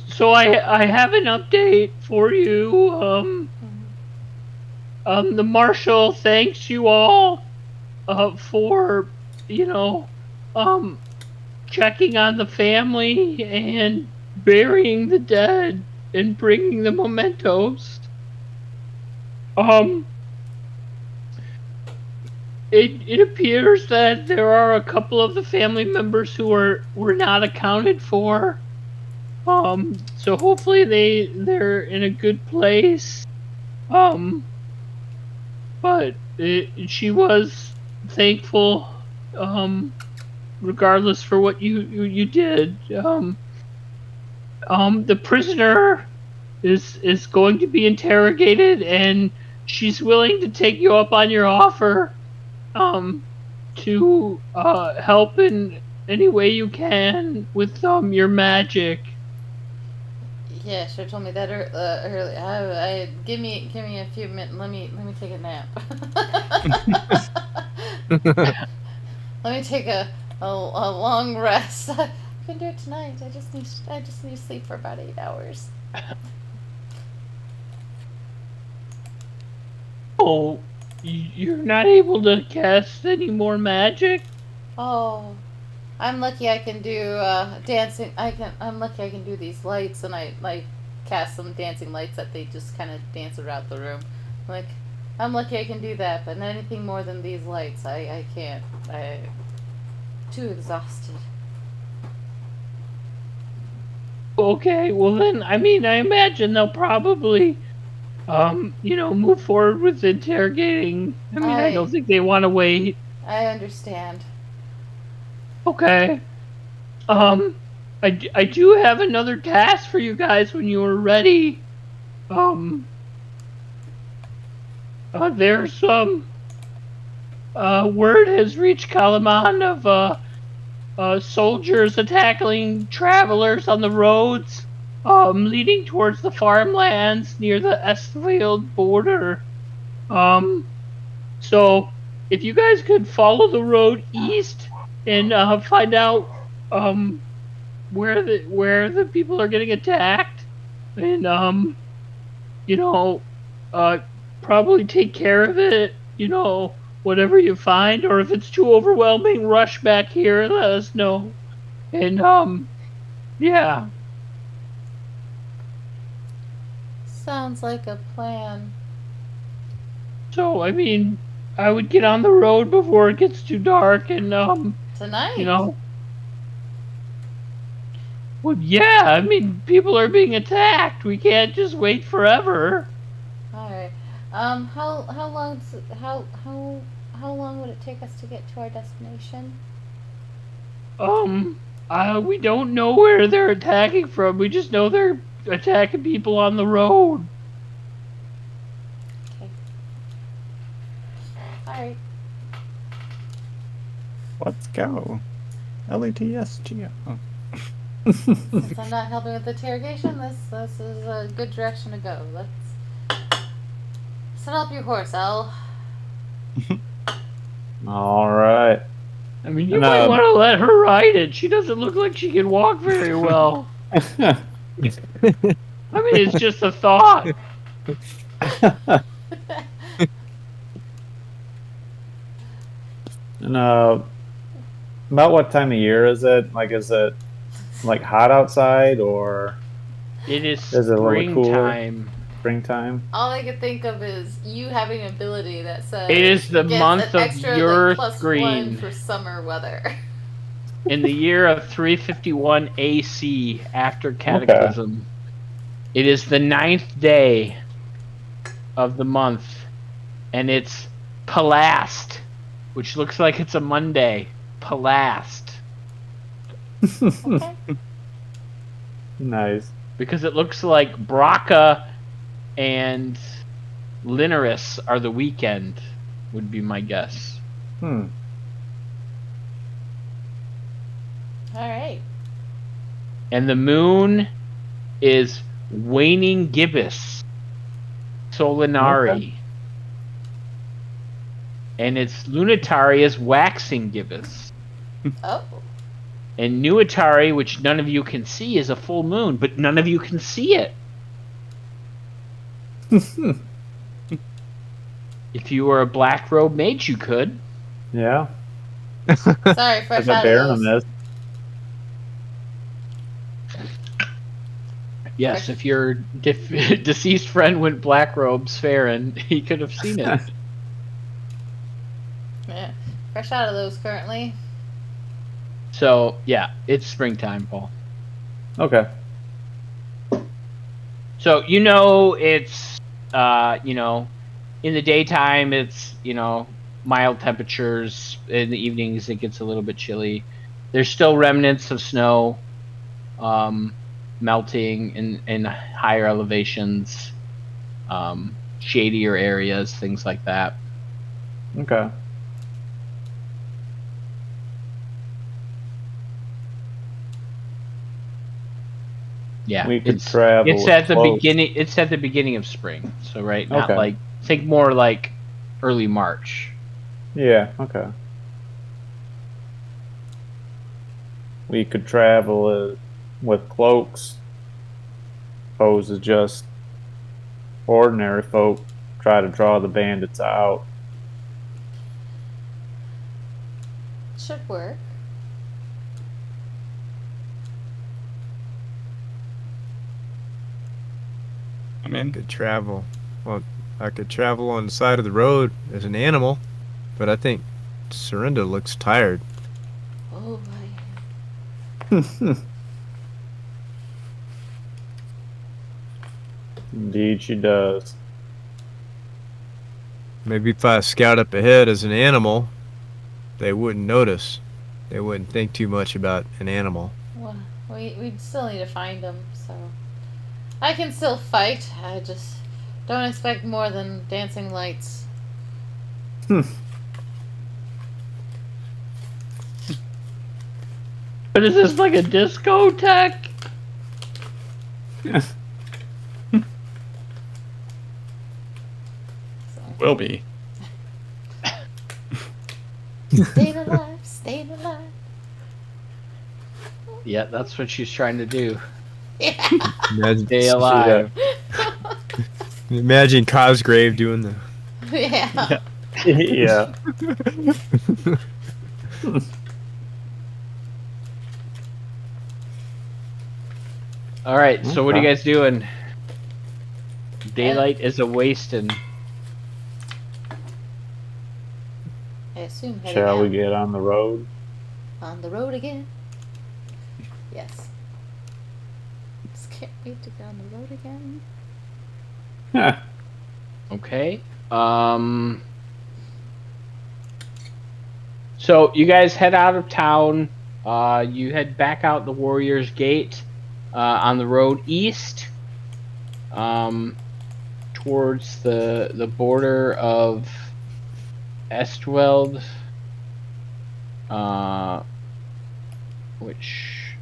So I have an update for you. the marshal thanks you all for, checking on the family and burying the dead and bringing the mementos. It appears that there are a couple of the family members who were not accounted for. So hopefully they're in a good place. But she was thankful, regardless for what you did. The prisoner is going to be interrogated, and she's willing to take you up on your offer, to help in any way you can with your magic. Yeah, should have told me that earlier. Give me a few minutes. Let me take a nap. Let me take a long rest. I can do it tonight. I just need to sleep for about 8 hours. Oh, you're not able to cast any more magic? Oh, I'm lucky I can do dancing. I'm lucky I can do these lights, and I like cast some dancing lights that they just kind of dance around the room. Like, I'm lucky I can do that, but anything more than these lights, I can't. I'm too exhausted. Okay, well then, I imagine they'll probably, move forward with interrogating. I don't think they want to wait. I understand. Okay. I do have another task for you guys when you are ready. There's some word has reached Kalaman of soldiers attacking travelers on the roads, leading towards the farmlands near the Estfield border. So if you guys could follow the road east and find out where the people are getting attacked, and probably take care of it, whatever you find, or if it's too overwhelming, rush back here and let us know. And yeah. Sounds like a plan. So I would get on the road before it gets too dark, and Tonight? Well, yeah, people are being attacked. We can't just wait forever. All right. How long would it take us to get to our destination? We don't know where they're attacking from. We just know they're attacking people on the road. Okay. All right. Let's go. LETSGO. Oh. Since I'm not helping with the interrogation, this is a good direction to go. Let's set up your horse, Elle. All right. You might want to let her ride it. She doesn't look like she can walk very well. It's just a thought. And about what time of year is it? Like, is it like hot outside, or It is Is it a little cooler? springtime. springtime? All I could think of is you having an ability that says It is the gets month an of extra, your +1 green. for summer weather. In the year of 351 AC, after Cataclysm. It is the 9th day of the month, and it's Palast, which looks like it's a Monday. Palast. Okay. Nice. Because it looks like Braca and Linaris are the weekend, would be my guess. All right. And the moon is waning gibbous, Solinari. Okay. And its lunatary is waxing gibbous. Oh. And Nuatari, which none of you can see, is a full moon, but none of you can see it. If you were a black robe mage, you could. Yeah. Sorry, fresh Has a out bear of in a those. mist. Yes, if your deceased friend went black robes faring, he could have seen it. Yeah, fresh out of those currently. So yeah, it's springtime, Paul. Okay. So it's in the daytime it's mild temperatures. In the evenings it gets a little bit chilly. There's still remnants of snow melting in higher elevations, shadier areas, things like that. Okay. Yeah, We could travel it's with at the cloaks. beginning. It's at the beginning of spring. So not Okay. like think more like early March. Yeah, okay. We could travel with cloaks. Suppose it's just ordinary folk try to draw the bandits out. Should work. I'm in. Could travel. Well, I could travel on the side of the road as an animal, but I think Serinda looks tired. Oh Indeed, she does. Maybe if I scout up ahead as an animal, they wouldn't notice. They wouldn't think too much about an animal. well, we still need to find them, so I can still fight. I just don't expect more than dancing lights. But is this like a discotheque? So Will be. staying alive, staying alive. Yeah, that's what she's trying to do. Yeah. Imagine, Stay alive. imagine Cosgrave doing the. Yeah. Yeah. All right, so what are you Okay. guys doing? Daylight is a wasting. I assume heading Shall we out. get on the road? On the road again. Yes. Just can't wait to get on the road again. Okay. So you guys head out of town. You head back out the Warrior's Gate on the road east, towards the border of Estweld, which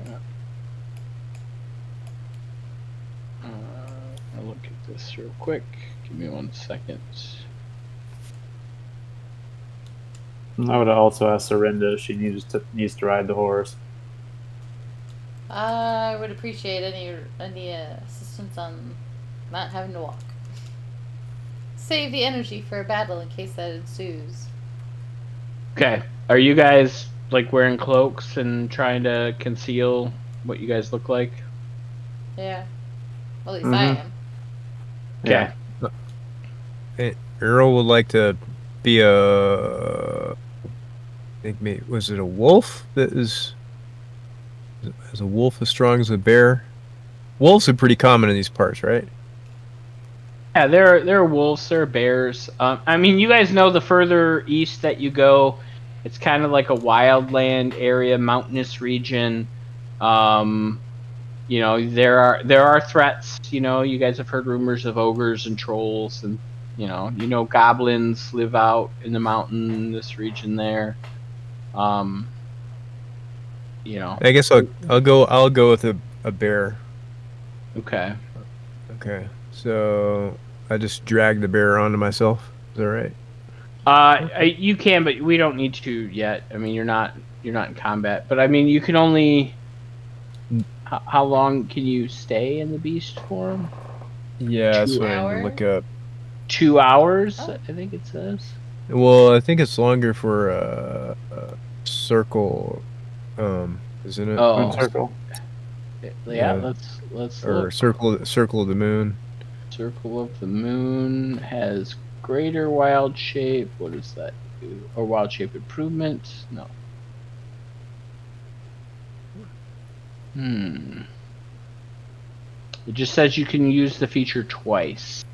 I'll look at this real quick. Give me 1 second. I would also ask Serinda if she needs to ride the horse. I would appreciate any assistance on not having to walk. Save the energy for a battle in case that ensues. Okay. Are you guys like wearing cloaks and trying to conceal what you guys look like? Yeah. Well, at least I Mhm. am. Okay. Earl would like to be a. I think maybe was it a wolf that is a wolf as strong as a bear? Wolves are pretty common in these parts, right? Yeah, there are wolves, there are bears. I mean, you guys know the further east that you go, it's kind of like a wildland area, mountainous region. There are threats. You guys have heard rumors of ogres and trolls, and goblins live out in the mountain, this region there. I guess I'll go with a bear. Okay. Okay, so I just drag the bear onto myself. Is that right? You can, but we don't need to yet. I mean, you're not in combat, but I mean, you can only. How long can you stay in the beast form? Yeah, that's 2 what I need to look up. 2 hours, Oh. I think it says. Well, I think it's longer for circle, isn't it? Oh. Moon circle. Yeah, Yeah. let's Or look. circle of the moon. Circle of the Moon has greater wild shape. What does that do? Or wild shape improvement? No. It just says you can use the feature twice.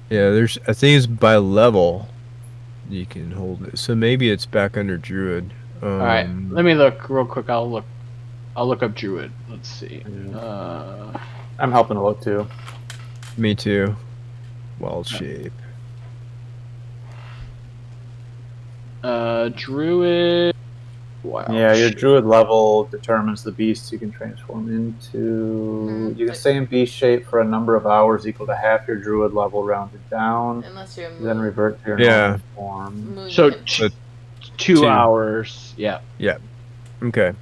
Yeah, I think it's by level. You can hold it. So maybe it's back under Druid. All right, let me look real quick. I'll look up Druid. Let's see. I'm helping to look too. Me too. Wild shape. Druid. Wild Yeah, your shape. druid level determines the beast you can transform into. You can stay in beast shape for a number of hours equal to half your druid level rounded down, Unless you're a moon. then revert to your Yeah. normal form. Moon So can- So 2 two. hours. Yeah. Okay.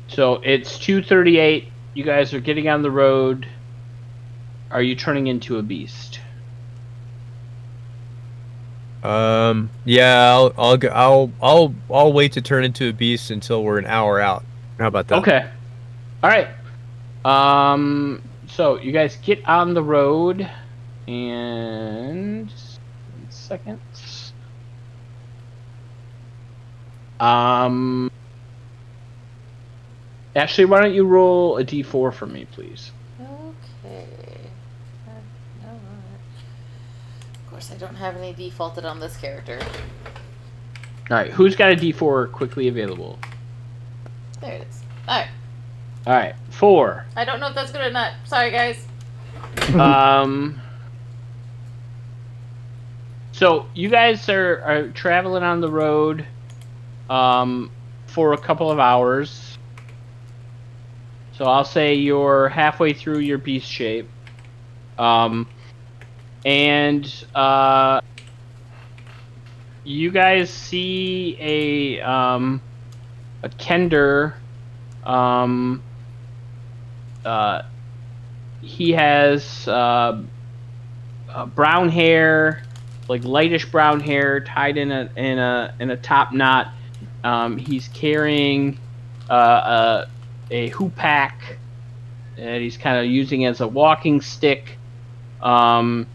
So it's 2:38. You guys are getting on the road. Are you turning into a beast? Yeah, I'll wait to turn into a beast until we're an hour out. How about that? Okay. All right. So you guys get on the road, and just 1 second. Ashley, why don't you roll a d4 for me, please? Okay. Of course, I don't have any defaulted on this character. All right. Who's got a d4 quickly available? There it is. Alright. All right. 4. I don't know if that's good or not. Sorry, guys. So you guys are traveling on the road for a couple of hours. So I'll say you're halfway through your beast shape. And you guys see a Kender. He has brown hair, like lightish brown hair, tied in a top knot. He's carrying a hoopak that he's kind of using as a walking stick. And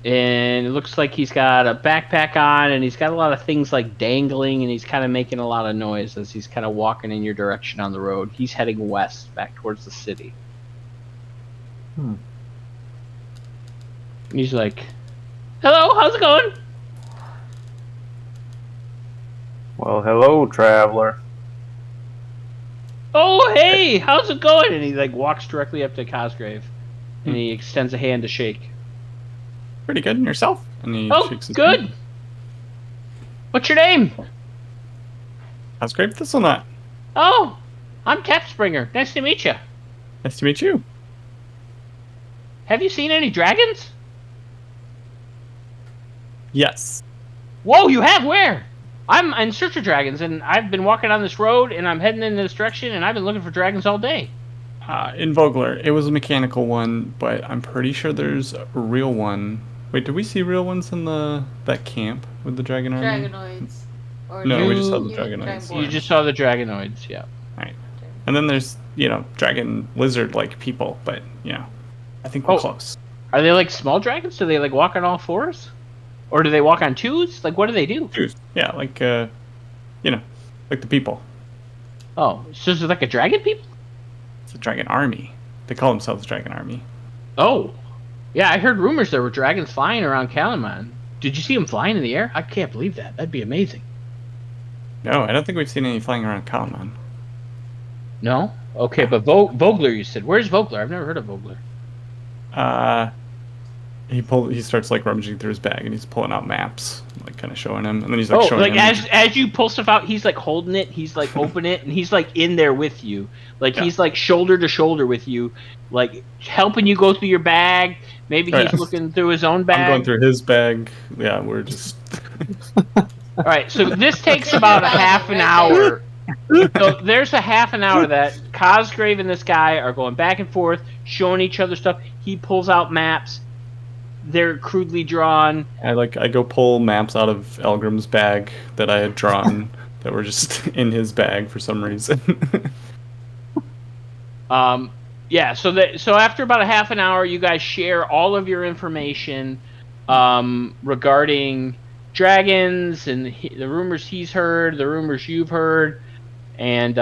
it looks like he's got a backpack on, and he's got a lot of things like dangling, and he's kind of making a lot of noise as he's kind of walking in your direction on the road. He's heading west, back towards the city. And he's like, "Hello, how's it going?" Well, hello, traveler. "Oh, hey, how's it going?" And he like walks directly up to Cosgrave, and he extends a hand to shake. Pretty good in yourself. And he "Oh, shakes his good. hand. What's your name?" How's great Thistlenut? "Oh, I'm Tapspringer. Nice to meet you. Nice to meet you. Have you seen any dragons?" Yes. "Whoa, you have? Where?" "I'm in search of dragons, and I've been walking on this road, and I'm heading in this direction, and I've been looking for dragons all day." In Vogler, it was a mechanical one, but I'm pretty sure there's a real one. Wait, did we see real ones in that camp with the dragon army? Dragonoids. Or No, we just saw the you- Dragonoids. You just saw the dragonoids, yeah. And then there's, dragon lizard-like people, but, I think we're Oh. close. Are they like small dragons? Do they like walk on all fours? Or do they walk on twos? Like, what do they do? Yeah, like the people. Oh, so is it like a dragon people? It's a dragon army. They call themselves Dragon Army. Oh. Yeah, I heard rumors there were dragons flying around Kalaman. Did you see them flying in the air? I can't believe that. That'd be amazing. No, I don't think we've seen any flying around Kalaman. No? Okay, but Vogler, you said. Where's Vogler? I've never heard of Vogler. He starts like rummaging through his bag and he's pulling out maps, like kind of showing him, and then he's like Oh, showing like him. as you pull stuff out, he's like holding it, he's like open it, and he's like in there with you. Like Yeah. he's like shoulder to shoulder with you, like helping you go through your bag. Maybe Oh, he's yeah. looking through his own bag. I'm going through his bag. Yeah, we're just. All right, so this takes about a half an hour. So there's a half an hour that Cosgrave and this guy are going back and forth, showing each other stuff. He pulls out maps. they're crudely drawn. I go pull maps out of Elgrim's bag that I had drawn that were just in his bag for some reason. Yeah, so after about a half an hour, you guys share all of your information regarding dragons and the rumors he's heard, the rumors you've heard, and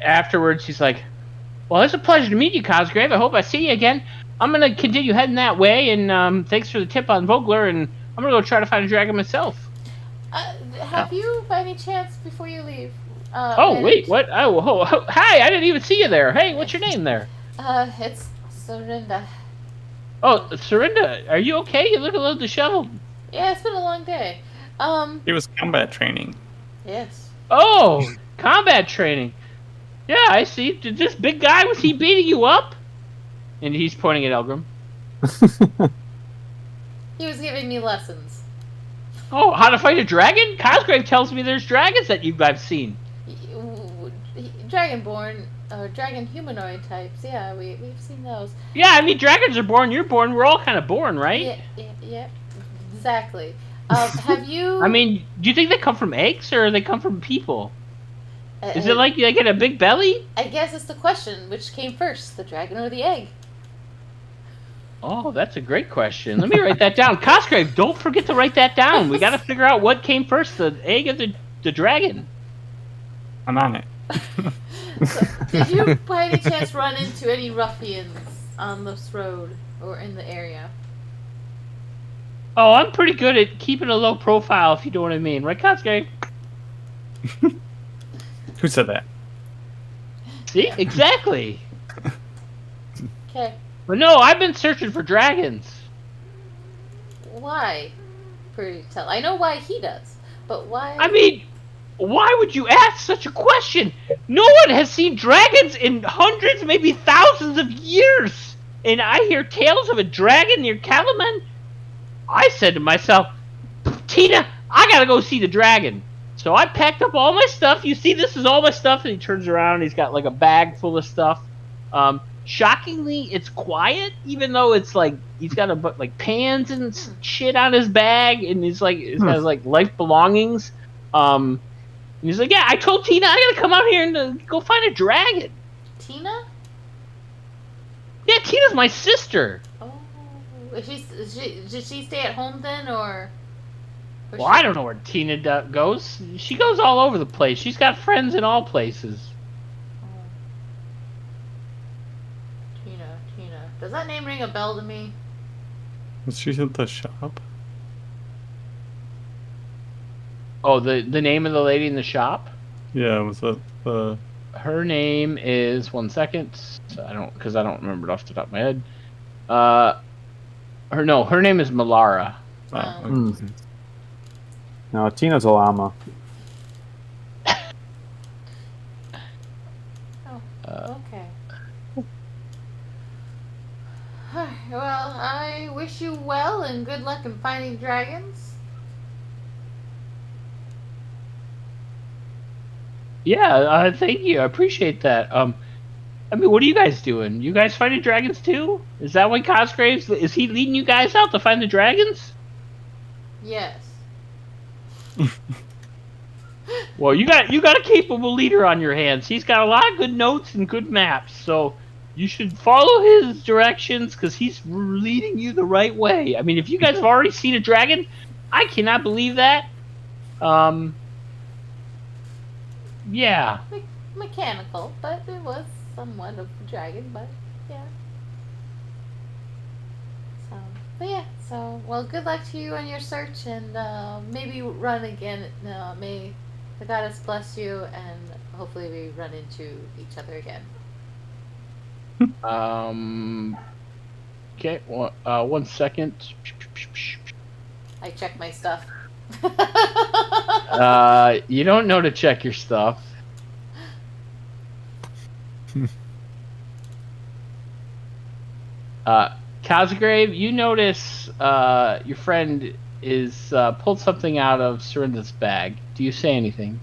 afterwards he's like, "Well, it's a pleasure to meet you, Cosgrave. I hope I see you again. I'm gonna continue heading that way, and thanks for the tip on Vogler, and I'm gonna go try to find a dragon myself." Have you, by any chance, before you leave? Wait, what? Oh, hi! I didn't even see you there. Hey, what's your name there? It's Sorinda. Oh, Sorinda, are you okay? You look a little disheveled. Yeah, it's been a long day. It was combat training. Yes. Oh, combat training. Yeah, I see. Did this big guy, was he beating you up? And he's pointing at Elgrim. He was giving me lessons. Oh, how to fight a dragon? Cosgrave tells me there's dragons that I've seen. Dragonborn, or dragon humanoid types. Yeah, we've seen those. Yeah, I mean, dragons are born, you're born, we're all kind of born, right? Yeah, exactly. Have you... I mean, do you think they come from eggs, or they come from people? Is it like they get a big belly? I guess it's the question, which came first, the dragon or the egg? Oh, that's a great question. Let me write that down. Cosgrave, don't forget to write that down. We gotta figure out what came first, the egg or the dragon. I'm on it. So, did you by any chance run into any ruffians on this road or in the area? Oh, I'm pretty good at keeping a low profile, if you know what I mean. Right, Cosgrave? Who said that? See? Exactly. Okay. But no, I've been searching for dragons. Why? Pretty tell. I know why he does, but why? I mean, why would you ask such a question? No one has seen dragons in hundreds, maybe thousands of years. And I hear tales of a dragon near Kalaman. I said to myself, Tina, I gotta go see the dragon. So I packed up all my stuff. You see, this is all my stuff. And he turns around and he's got like a bag full of stuff. Shockingly, it's quiet, even though it's like he's got like pans and shit on his bag, and he's got his like life belongings. And he's like, "Yeah, I told Tina I gotta come out here and go find a dragon." Tina? Yeah, Tina's my sister. Oh, did she stay at home then, or? Well, I don't know where Tina goes. She goes all over the place. She's got friends in all places. Tina. Does that name ring a bell to me? Was she at the shop? Oh, the name of the lady in the shop? Yeah, was that the... Her name is, one second. I don't remember it off the top of my head. Her name is Malara. Oh, Mm. No, Tina's a llama. Okay. Well, I wish you well and good luck in finding dragons. Yeah, thank you. I appreciate that. I mean, what are you guys doing? You guys fighting dragons too? Is that why Cosgraves, is he leading you guys out to find the dragons? Yes. Well, you got a capable leader on your hands. He's got a lot of good notes and good maps, so you should follow his directions because he's leading you the right way. I mean, if you guys have already seen a dragon, I cannot believe that. Yeah. Mechanical, but it was somewhat of a dragon, but yeah. So, well, good luck to you on your search, and maybe run again. May the goddess bless you, and hopefully we run into each other again. Okay, one second. I check my stuff. You don't know to check your stuff. Cosgrave, you notice your friend is pulled something out of Sorinda's bag. Do you say anything?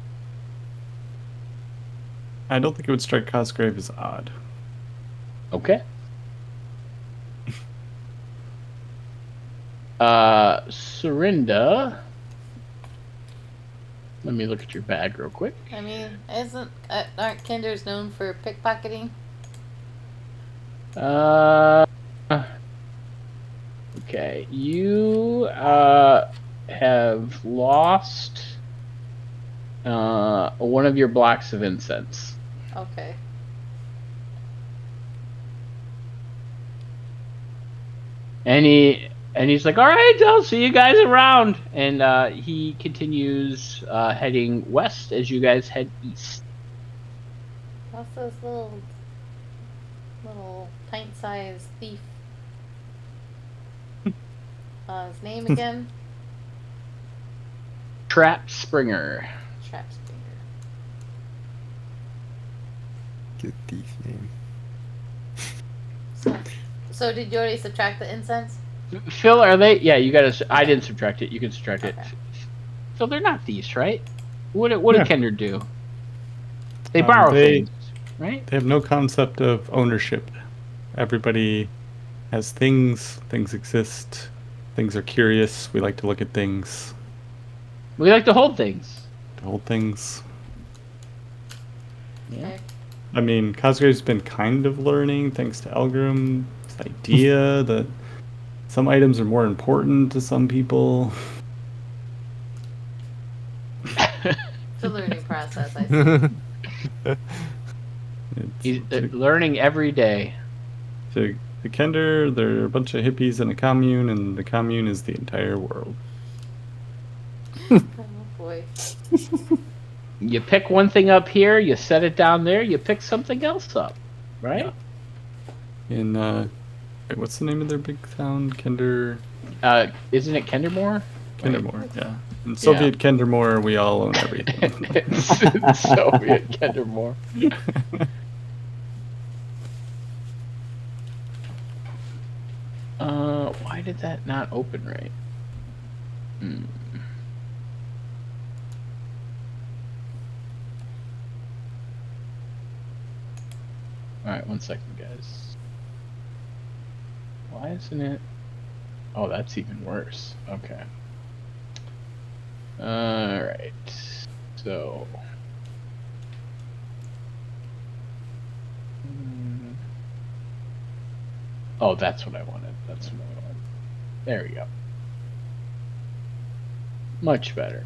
I don't think it would strike Cosgrave as odd. Okay. Serinda. Let me look at your bag real quick. I mean, aren't Kinders known for pickpocketing? Okay, you have lost one of your blocks of incense. Okay. And he's like, all right, I'll see you guys around. And he continues heading west as you guys head east. What's this little pint-sized thief? His name again? Trap Springer. Trap Stinger. Good thief name. So did you already subtract the incense? Phil, are they? Yeah, you gotta. I didn't subtract it. You can subtract it. Okay. So they're not thieves, right? What Yeah. did Kendra do? They borrow things, right? They have no concept of ownership. Everybody has things. Things exist. Things are curious. We like to look at things. We like to hold things. To hold things. Yeah. Okay. I mean, Cosgrave's been kind of learning, thanks to Elgrim's idea that some items are more important to some people. It's a learning process, I see. He's learning every day. To the Kender, they're a bunch of hippies in a commune, and the commune is the entire world. Oh boy. You pick one thing up here, you set it down there, you pick something else up, right? In wait, what's the name of their big town? Kender. Isn't it Kendermore? Kendermore, yeah. In Soviet Kendermore, we all own everything. It's Soviet Kendermore. Why did that not open right? Alright, 1 second, guys. Why isn't it? Oh, that's even worse. Okay. Alright. So. Oh, that's what I wanted. That's what I wanted. There we go. Much better.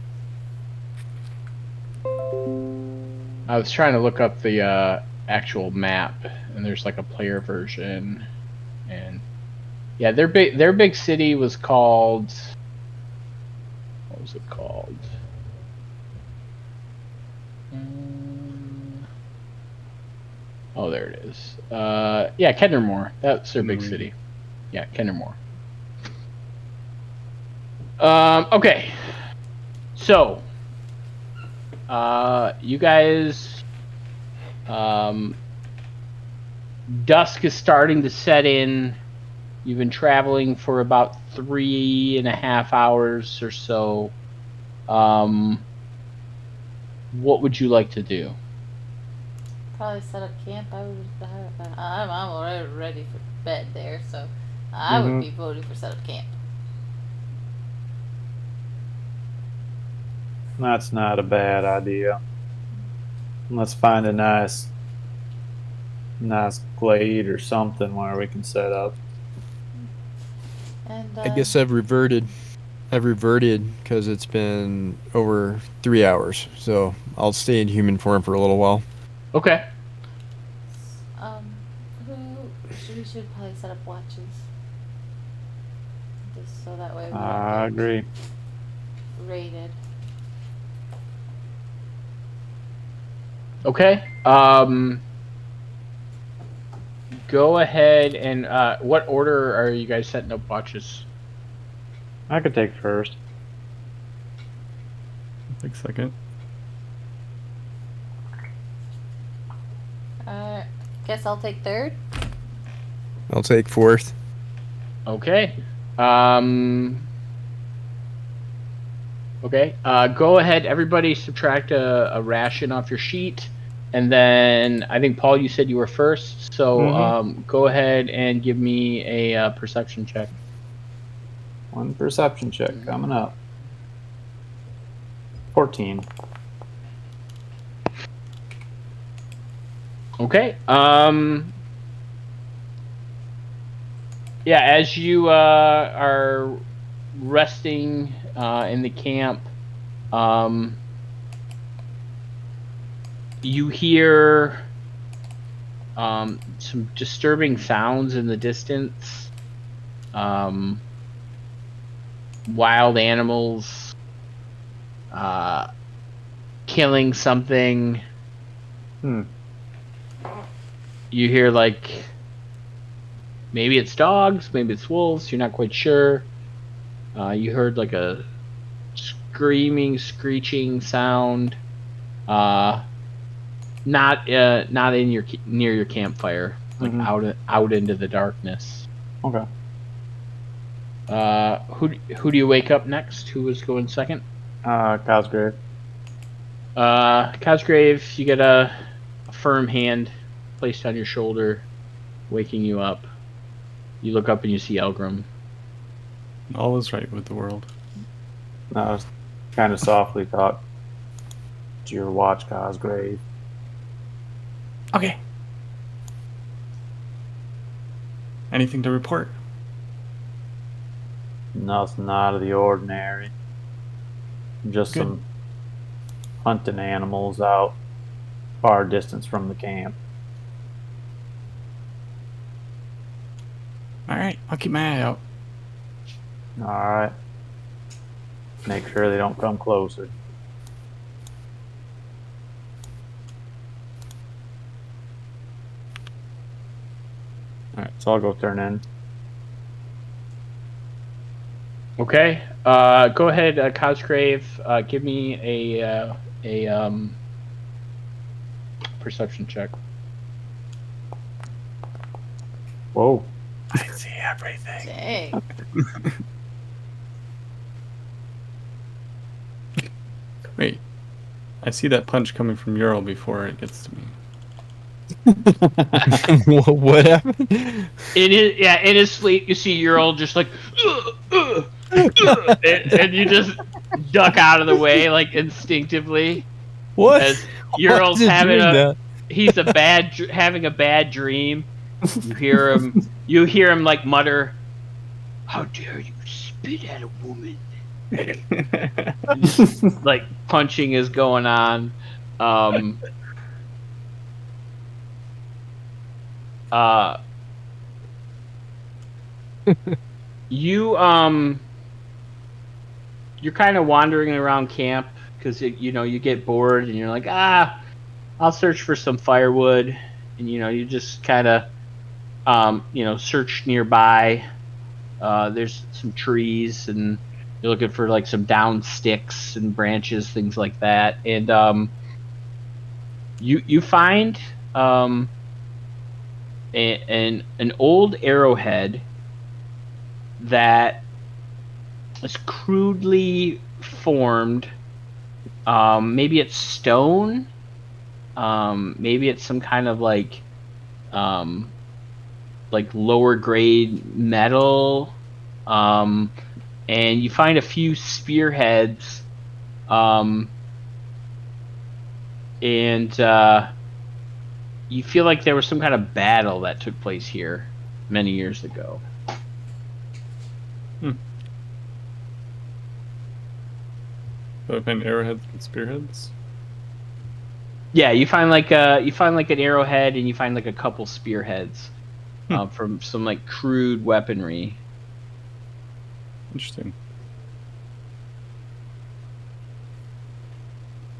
I was trying to look up the actual map, and there's like a player version, and yeah, their big city was called. What was it called? Oh, there it is. Yeah, Kendermore. That's their big city. Yeah, Kendermore. Okay. So, you guys, dusk is starting to set in. You've been traveling for about 3.5 hours or so. What would you like to do? Probably set up camp. I'm already ready for bed there, so I would be voting for set up camp. That's not a bad idea. Let's find a nice glade or something where we can set up. And I guess I've reverted because it's been over 3 hours, so I'll stay in human form for a little while. Okay. We should probably set up watches, just so that way we I don't get agree. raided. Okay. Go ahead and what order are you guys setting up watches? I could take first. Like second. Guess I'll take third. I'll take fourth. Okay. Okay. Go ahead, everybody. Subtract a ration off your sheet, and then I think Paul, you said you were first. So go ahead and give me a perception check. One perception check coming up. 14. Okay. Yeah, as you are resting in the camp, you hear some disturbing sounds in the distance. Wild animals killing something. You hear like maybe it's dogs, maybe it's wolves. You're not quite sure. You heard like a screaming, screeching sound. Not in your near your campfire, like out into the darkness. Okay. Who do you wake up next? Who was going second? Cosgrave. Cosgrave, you get a firm hand placed on your shoulder, waking you up. You look up and you see Elgrim. All is right with the world. I was kind of softly thought, "It's your watch, Cosgrave." Okay. Anything to report? Nothing out of the ordinary. Just Good. some hunting animals out far distance from the camp. All right, I'll keep my eye out. All right. Make sure they don't come closer. All right, so I'll go turn in. Okay. Go ahead, Cosgrave. Give me a perception check. Whoa. I see everything. Dang. Wait, I see that punch coming from Ural before it gets to me. What happened? In his sleep, you see Ural just like, and you just duck out of the way like instinctively. What? As Why Ural's is it having doing a having a bad dream. You hear him like mutter, "How dare you spit at a woman?" Like punching is going on. You're kind of wandering around camp because you get bored and you're like, I'll search for some firewood, and you just kind of search nearby. There's some trees, and you're looking for like some downed sticks and branches, things like that, and you find an old arrowhead that is crudely formed. Maybe it's stone. Maybe it's some kind of like lower grade metal. And you find a few spearheads. And you feel like there was some kind of battle that took place here many years ago. So I find arrowheads and spearheads. Yeah, you find like an arrowhead, and you find like a couple spearheads from some like crude weaponry. Interesting.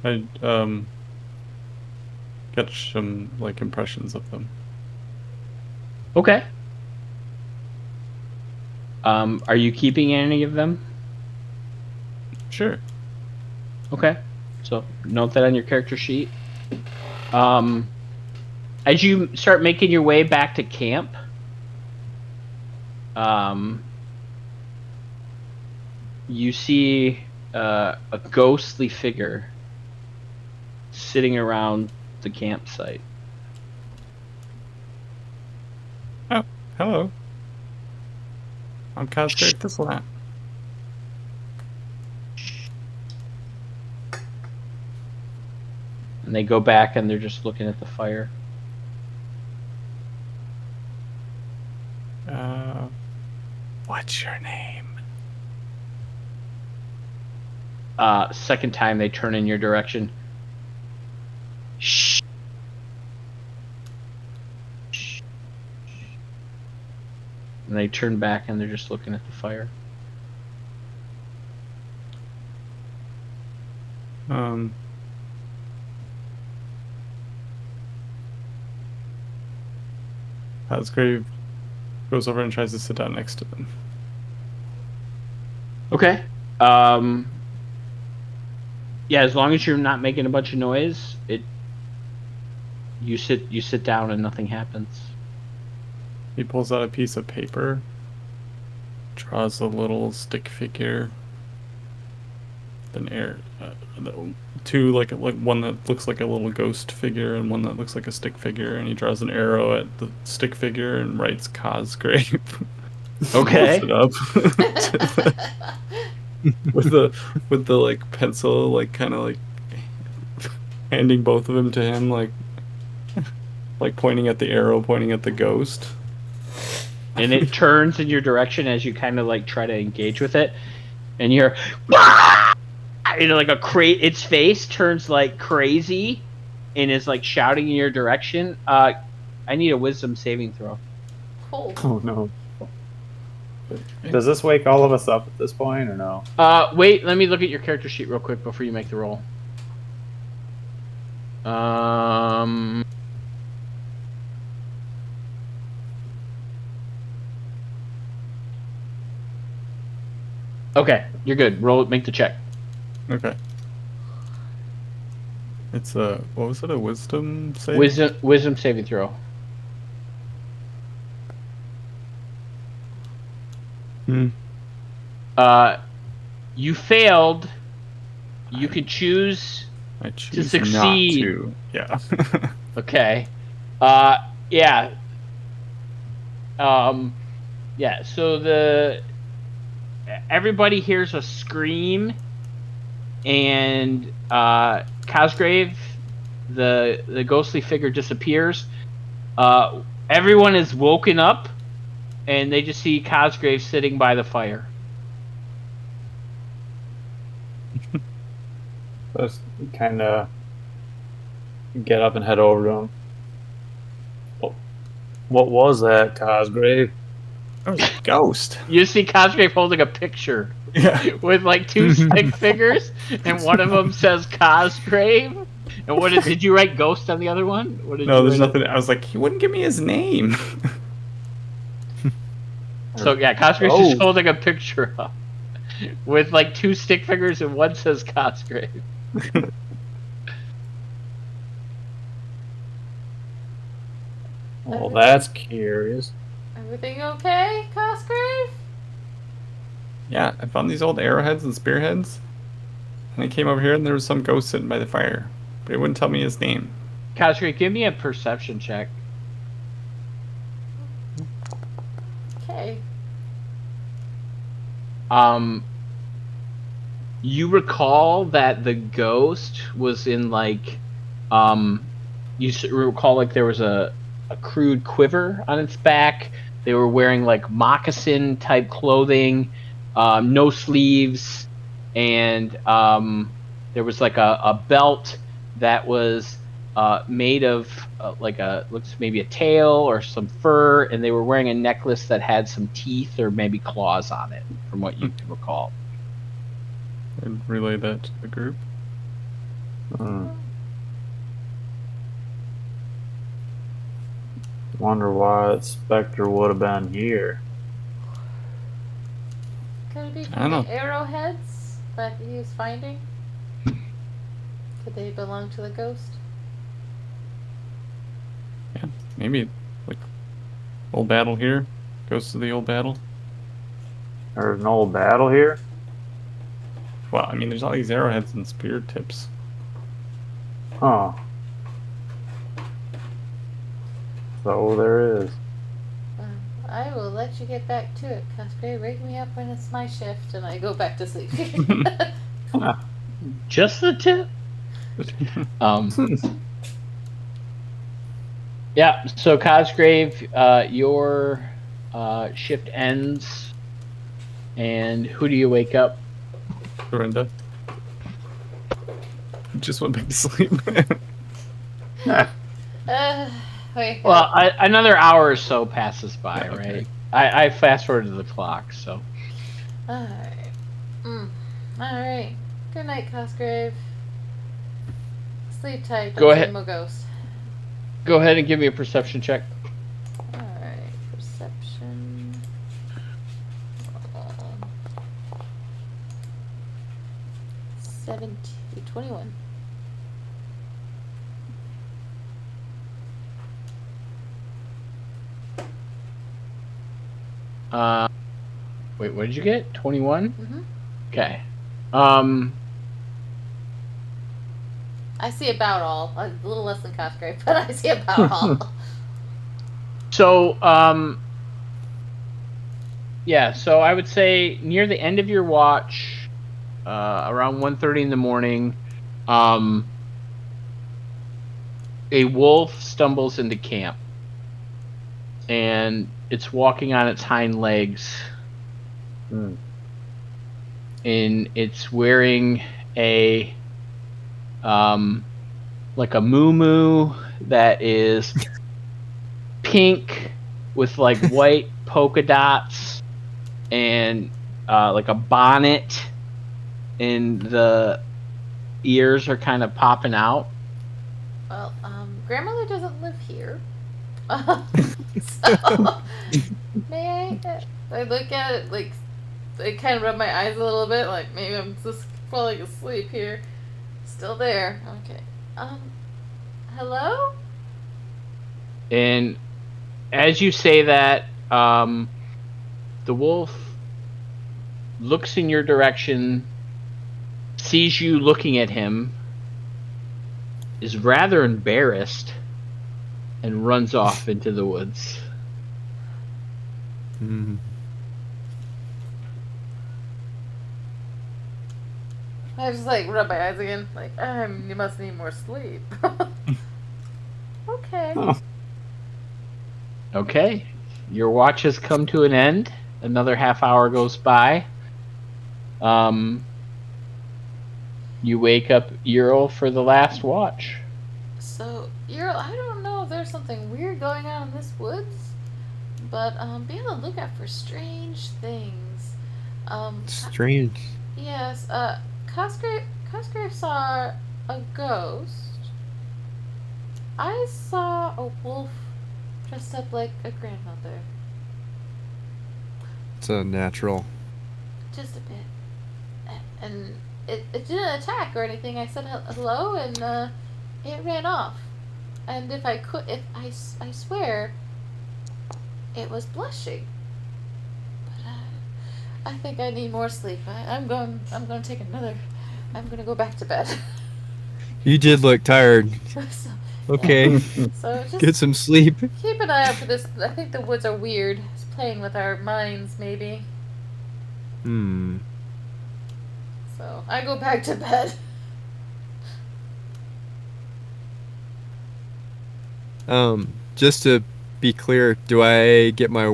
I get some like impressions of them. Okay. Are you keeping any of them? Sure. Okay. So note that on your character sheet. As you start making your way back to camp, you see a ghostly figure sitting around the campsite. Oh, hello. I'm Cosgrave Thistlehat. And they go back and they're just looking at the fire. What's your name? Second time they turn in your direction. Shh. And they turn back and they're just looking at the fire. Cosgrave goes over and tries to sit down next to them. Okay. Yeah, as long as you're not making a bunch of noise, you sit down and nothing happens. He pulls out a piece of paper, draws a little stick figure, two like one that looks like a little ghost figure and one that looks like a stick figure, and he draws an arrow at the stick figure and writes Cosgrave. Okay. Holds it up with the like pencil, like kind of like handing both of them to him, like pointing at the arrow, pointing at the ghost. And it turns in your direction as you kind of like try to engage with it, and you're, you know, like its face turns like crazy, and is like shouting in your direction. I need a wisdom saving throw. Cool. Oh no. Does this wake all of us up at this point, or no? Wait, let me look at your character sheet real quick before you make the roll. Okay, you're good. Make the check. Okay. It's a, what was it, a wisdom save? Wisdom saving throw. You failed. You could choose I choose to succeed. Not to. Yeah. Okay. Yeah. Yeah, so everybody hears a scream, and Cosgrave, the ghostly figure, disappears. Everyone is woken up, and they just see Cosgrave sitting by the fire. Let's kind of get up and head over to him. What was that, Cosgrave? That was a ghost. You see Cosgrave holding a picture Yeah. with like two stick figures, and one of them says Cosgrave. And did you write ghost on the other one? No, there's nothing. I was like, he wouldn't give me his name. So yeah, Cosgrave's just holding a picture up with like two stick figures, and one says Cosgrave. Well, that's curious. Everything okay, Cosgrave? Yeah, I found these old arrowheads and spearheads, and I came over here and there was some ghost sitting by the fire, but he wouldn't tell me his name. Cosgrave, give me a perception check. Okay. You recall that the ghost was in like, you recall like there was a crude quiver on its back. They were wearing like moccasin type clothing, no sleeves, and there was like a belt that was made of looks maybe a tail or some fur, and they were wearing a necklace that had some teeth or maybe claws on it, from what you can recall. I'd relay that to the group. Wonder why that specter would have been here. Could it be I from don't the arrowheads that he was finding? Could they belong to the ghost? Yeah, maybe like old battle here. Goes to the old battle. There's an old battle here. Well, I mean, there's all these arrowheads and spear tips. Huh. So there is. I will let you get back to it, Cosgrave. Wake me up when it's my shift, and I go back to sleep. Just the tip? Yeah. So Cosgrave, your shift ends, and who do you wake up? Dorinda. Just went back to sleep. Wait. Well, another hour or so passes by, Yeah, okay. right? I fast forwarded the clock, so. Alright. Alright. Good night, Cosgrave. Sleep tight, Go don't ahead. see no ghost. Go ahead and give me a perception check. Alright, perception. 21. Wait, what did you get? 21? Mm-hmm. Okay. I see about all. A little less than Cosgrave, but I see about all. So, yeah, so I would say near the end of your watch, around 1:30 in the morning, a wolf stumbles into camp. And it's walking on its hind legs. And it's wearing a like a muumuu that is pink with like white polka dots and like a bonnet, and the ears are kind of popping out. Well, grandmother doesn't live here. So, may I look at it, like, I kind of rub my eyes a little bit, like, maybe I'm just falling asleep here. Still there. Okay. Hello? And as you say that, the wolf looks in your direction, sees you looking at him, is rather embarrassed, and runs off into the woods. I just, like, rub my eyes again, like, you must need more sleep. Okay. Oh. Okay. Your watch has come to an end. Another half hour goes by. You wake up Earl for the last watch. So, I don't know if there's something weird going on in this woods, but be on the lookout for strange things. Strange. Yes, Cosgrave saw a ghost. I saw a wolf dressed up like a grandmother. It's a natural. Just a bit. And it didn't attack or anything. I said hello and it ran off. And if I swear, it was blushing. But I think I need more sleep. I'm going to take another. I'm going to go back to bed. You did look tired. So, Okay, so just get some sleep. keep an eye out for this. I think the woods are weird. It's playing with our minds, maybe. So I go back to bed. Just to be clear, do I get my?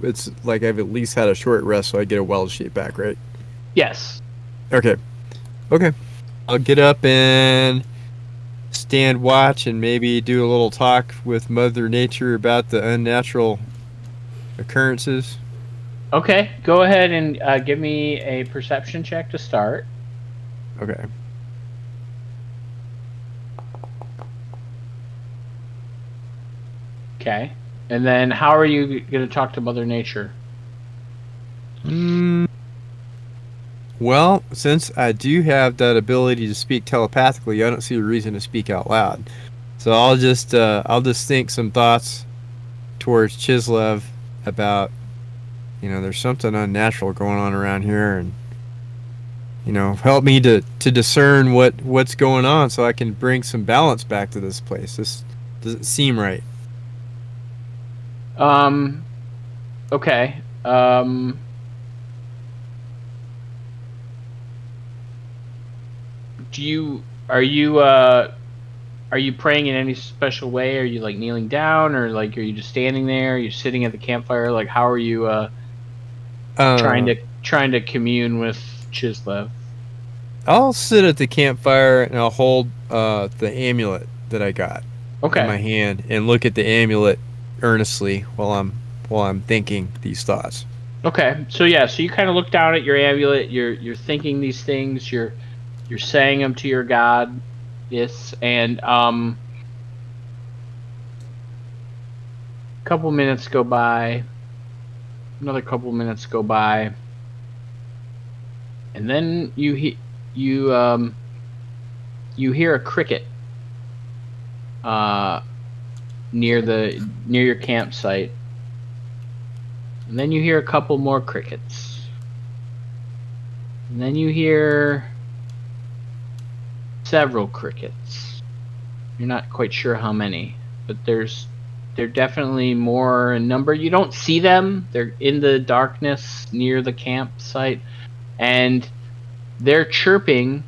It's like I've at least had a short rest, so I get a well sheet back, right? Yes. Okay. I'll get up and stand watch and maybe do a little talk with Mother Nature about the unnatural occurrences. Okay. Go ahead and give me a perception check to start. Okay. Okay. And then how are you going to talk to Mother Nature? Well, since I do have that ability to speak telepathically, I don't see a reason to speak out loud. So I'll just think some thoughts towards Chislev about, there's something unnatural going on around here, and help me to discern what's going on so I can bring some balance back to this place. This doesn't seem right. Okay. are you praying in any special way? Are you like kneeling down, or like are you just standing there? Are you sitting at the campfire? Like how are you trying to commune with Chislev? I'll sit at the campfire and I'll hold the amulet that I got in my Okay. hand and look at the amulet earnestly while I'm thinking these thoughts. Okay. So yeah, so you kind of look down at your amulet, you're thinking these things, you're saying them to your god. Yes, and couple minutes go by. Another couple minutes go by. And then you hear a cricket near your campsite. And then you hear a couple more crickets. And then you hear several crickets. You're not quite sure how many, but they're definitely more in number. You don't see them. They're in the darkness near the campsite, and they're chirping.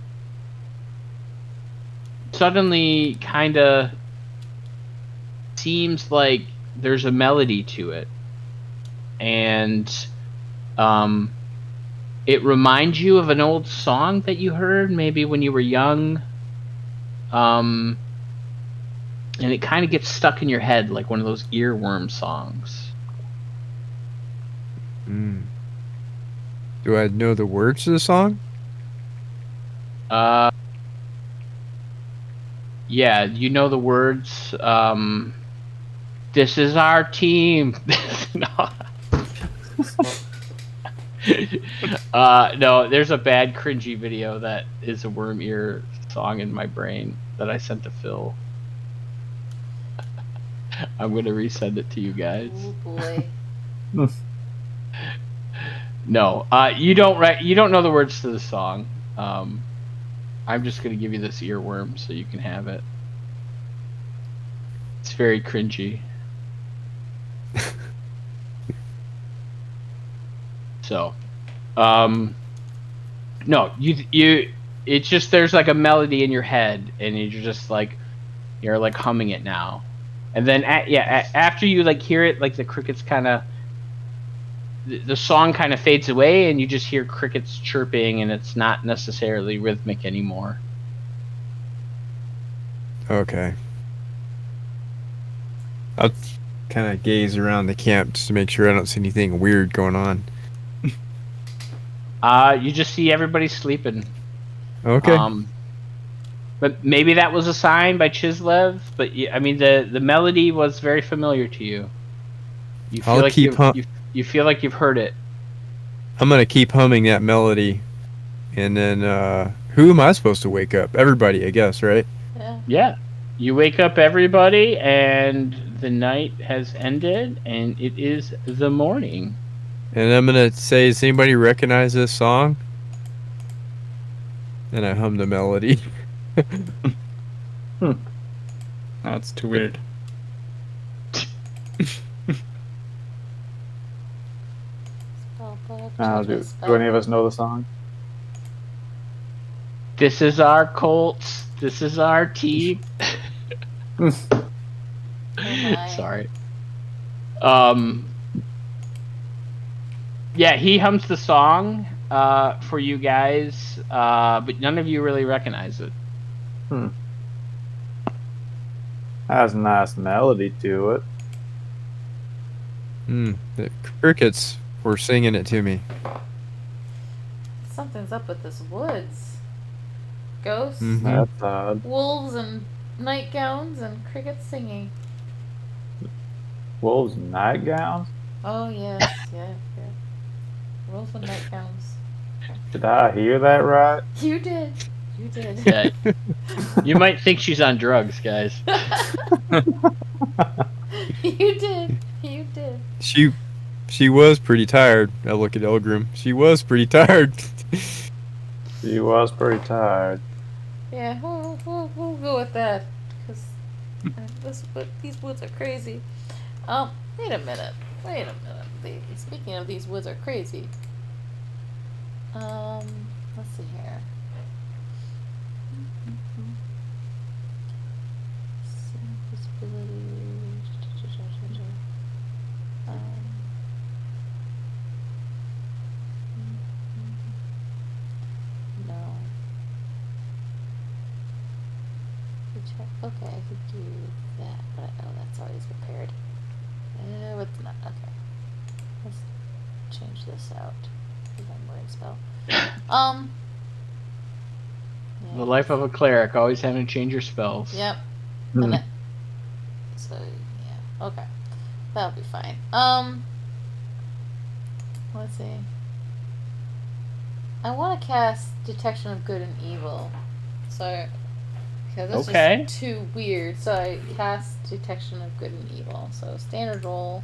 Suddenly, kind of seems like there's a melody to it, and it reminds you of an old song that you heard maybe when you were young. And it kind of gets stuck in your head like one of those earworm songs. Mm. Do I know the words to the song? Yeah, you know the words. This is our team. No. No, there's a bad cringy video that is a worm ear song in my brain that I sent to Phil. I'm gonna resend it to you guys. Oh boy. No, you don't know the words to the song. I'm just gonna give you this earworm so you can have it. It's very cringy. So, no, it's just there's like a melody in your head, and you're like humming it now, and then after you like hear it, like the crickets kind of, the song kind of fades away, and you just hear crickets chirping, and it's not necessarily rhythmic anymore. Okay. I'll kind of gaze around the camp just to make sure I don't see anything weird going on. You just see everybody sleeping. Okay. But maybe that was a sign by Chislev. But I mean, the melody was very familiar to you. You feel you feel like you've heard it. I'm gonna keep humming that melody, and then who am I supposed to wake up? Everybody, I guess, right? Yeah. Yeah. You wake up everybody, and the night has ended, and it is the morning. And I'm gonna say, does anybody recognize this song? And I hum the melody. That's too weird. Do any of us know the song? This is our Colts. This is our team. Oh my. Sorry. Yeah, he hums the song for you guys, but none of you really recognize it. Has a nice melody to it. The crickets were singing it to me. Something's up with this woods. Ghosts, Mhm. That's odd. wolves, and nightgowns, and crickets singing. Wolves in nightgowns? Oh yes, yeah. Wolves and nightgowns. Did I hear that right? You did. You did. Yeah, you might think she's on drugs, guys. You did. You did. She was pretty tired. I look at Elgrim. She was pretty tired. She was pretty tired. Yeah, we'll go with that because these woods are crazy. Wait a minute. Speaking of these woods are crazy. Let's see here. Okay, I could do that, but that's always repaired. What's not? Okay. Let's change this out. Remembering spell. The life of a cleric, always having to change your spells. Yep. Hmm. And so yeah, okay, that'll be fine. Let's see. I want to cast Detection of Good and Evil, so because that's Okay. just too weird. So I cast Detection of Good and Evil. So standard roll,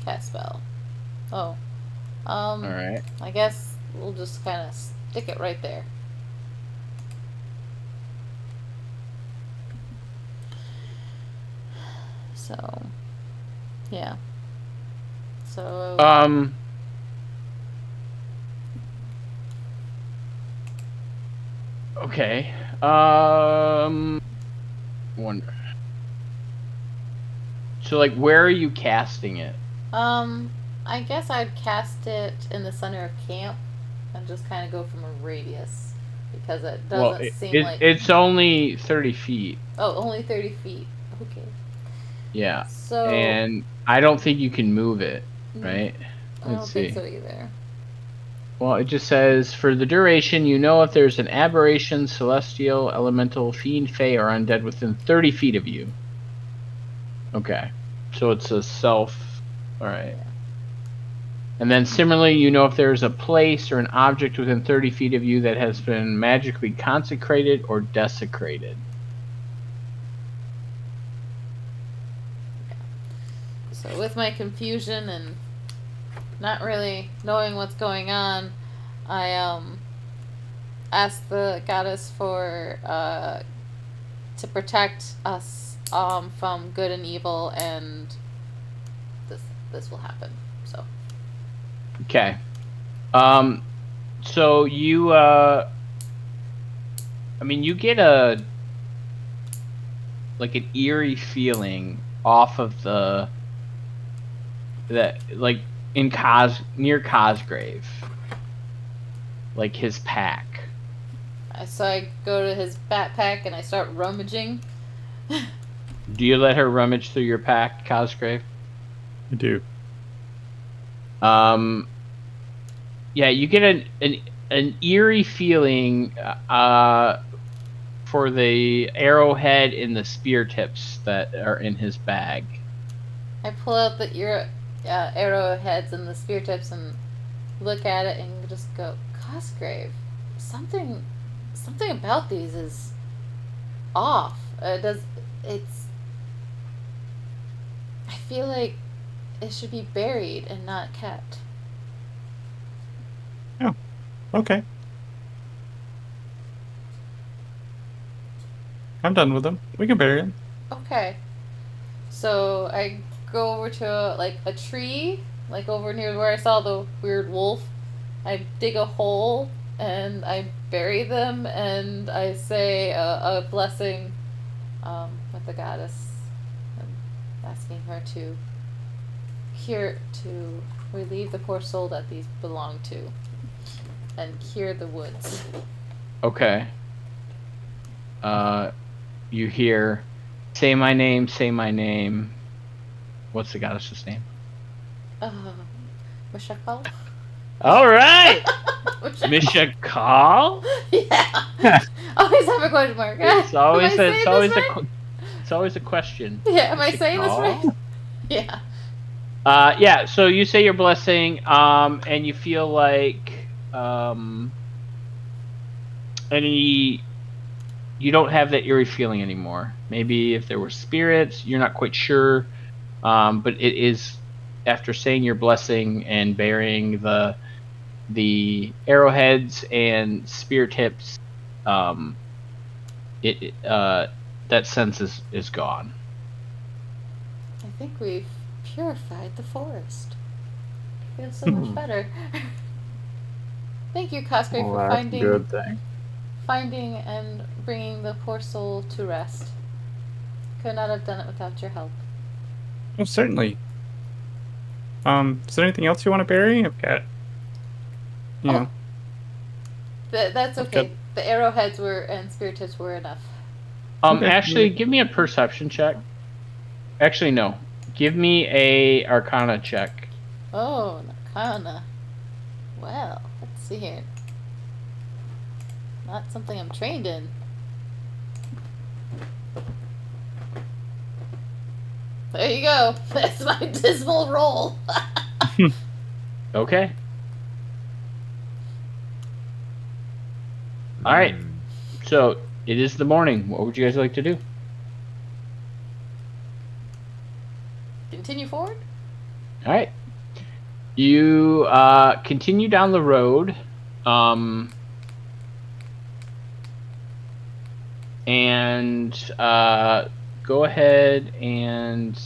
cast spell. Oh, All right. I guess we'll just kind of stick it right there. So, yeah. So. Okay. Wonder. So, like, where are you casting it? I guess I'd cast it in the center of camp and just kind of go from a radius because it doesn't seem like it's only 30 feet. Oh, only 30 feet. Okay. Yeah. So And I don't think you can move it, right? I don't think so either. Well, it just says, for the duration, you know if there's an aberration, celestial, elemental, fiend, fey, or undead within 30 feet of you. Okay. So it's a self... Alright. And then similarly, you know if there's a place or an object within 30 feet of you that has been magically consecrated or desecrated. So with my confusion and not really knowing what's going on, I asked the goddess for to protect us from good and evil, and this will happen. So. Okay. So you I mean, you get an eerie feeling off of like in near Cosgrave, like his pack. So I go to his backpack and I start rummaging. Do you let her rummage through your pack, Cosgrave? I do. Yeah, you get an eerie feeling for the arrowhead and the spear tips that are in his bag. I pull out the arrowheads and the spear tips and look at it and just go, Cosgrave, something about these is off. I feel like it should be buried and not kept. Oh, okay. I'm done with them. We can bury them. Okay. So I go over to a tree, like over near where I saw the weird wolf. I dig a hole and I bury them, and I say a blessing with the goddess, and asking her to relieve the poor soul that these belong to, and cure the woods. Okay. You hear, say my name, say my name. What's the goddess's name? Mishakal? All right! Mishakal? Mishakal? Yeah. Always have a question mark. It's always Am I saying this right? it's always a question. Yeah, am I saying this Mishakal? right? Yeah. Yeah, so you say your blessing, and you feel like, you don't have that eerie feeling anymore. Maybe if there were spirits, you're not quite sure, but it is, after saying your blessing and burying the arrowheads and spear tips, that sense is gone. I think we've purified the forest. I feel so much better. Thank you, Cosgrave, Well, for that's a good thing. finding and bringing the poor soul to rest. Could not have done it without your help. Oh, certainly. Is there anything else you want to bury? I've got, you know. That's okay. Okay. The arrowheads and spear tips were enough. Okay. Actually, give me a perception check. Actually, no. Give me a Arcana check. Oh, Nakana. Well, let's see here. Not something I'm trained in. There you go. That's my dismal roll. Okay. All right. So it is the morning. What would you guys like to do? Continue forward. All right. You continue down the road, and go ahead and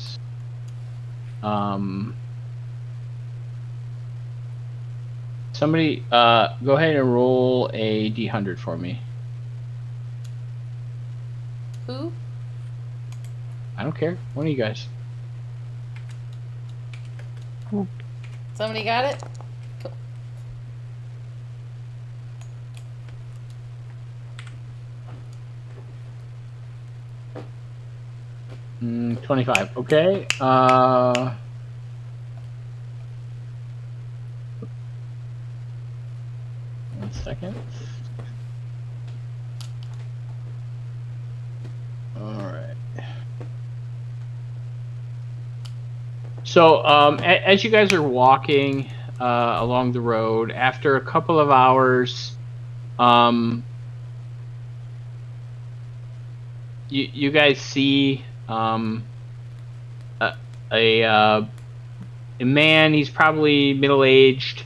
somebody go ahead and roll a d100 for me. Who? I don't care. One of you guys. Somebody got it? Cool. Mm, 25. Okay. One second. All right. So, as you guys are walking along the road, after a couple of hours, you guys see a man. He's probably middle-aged.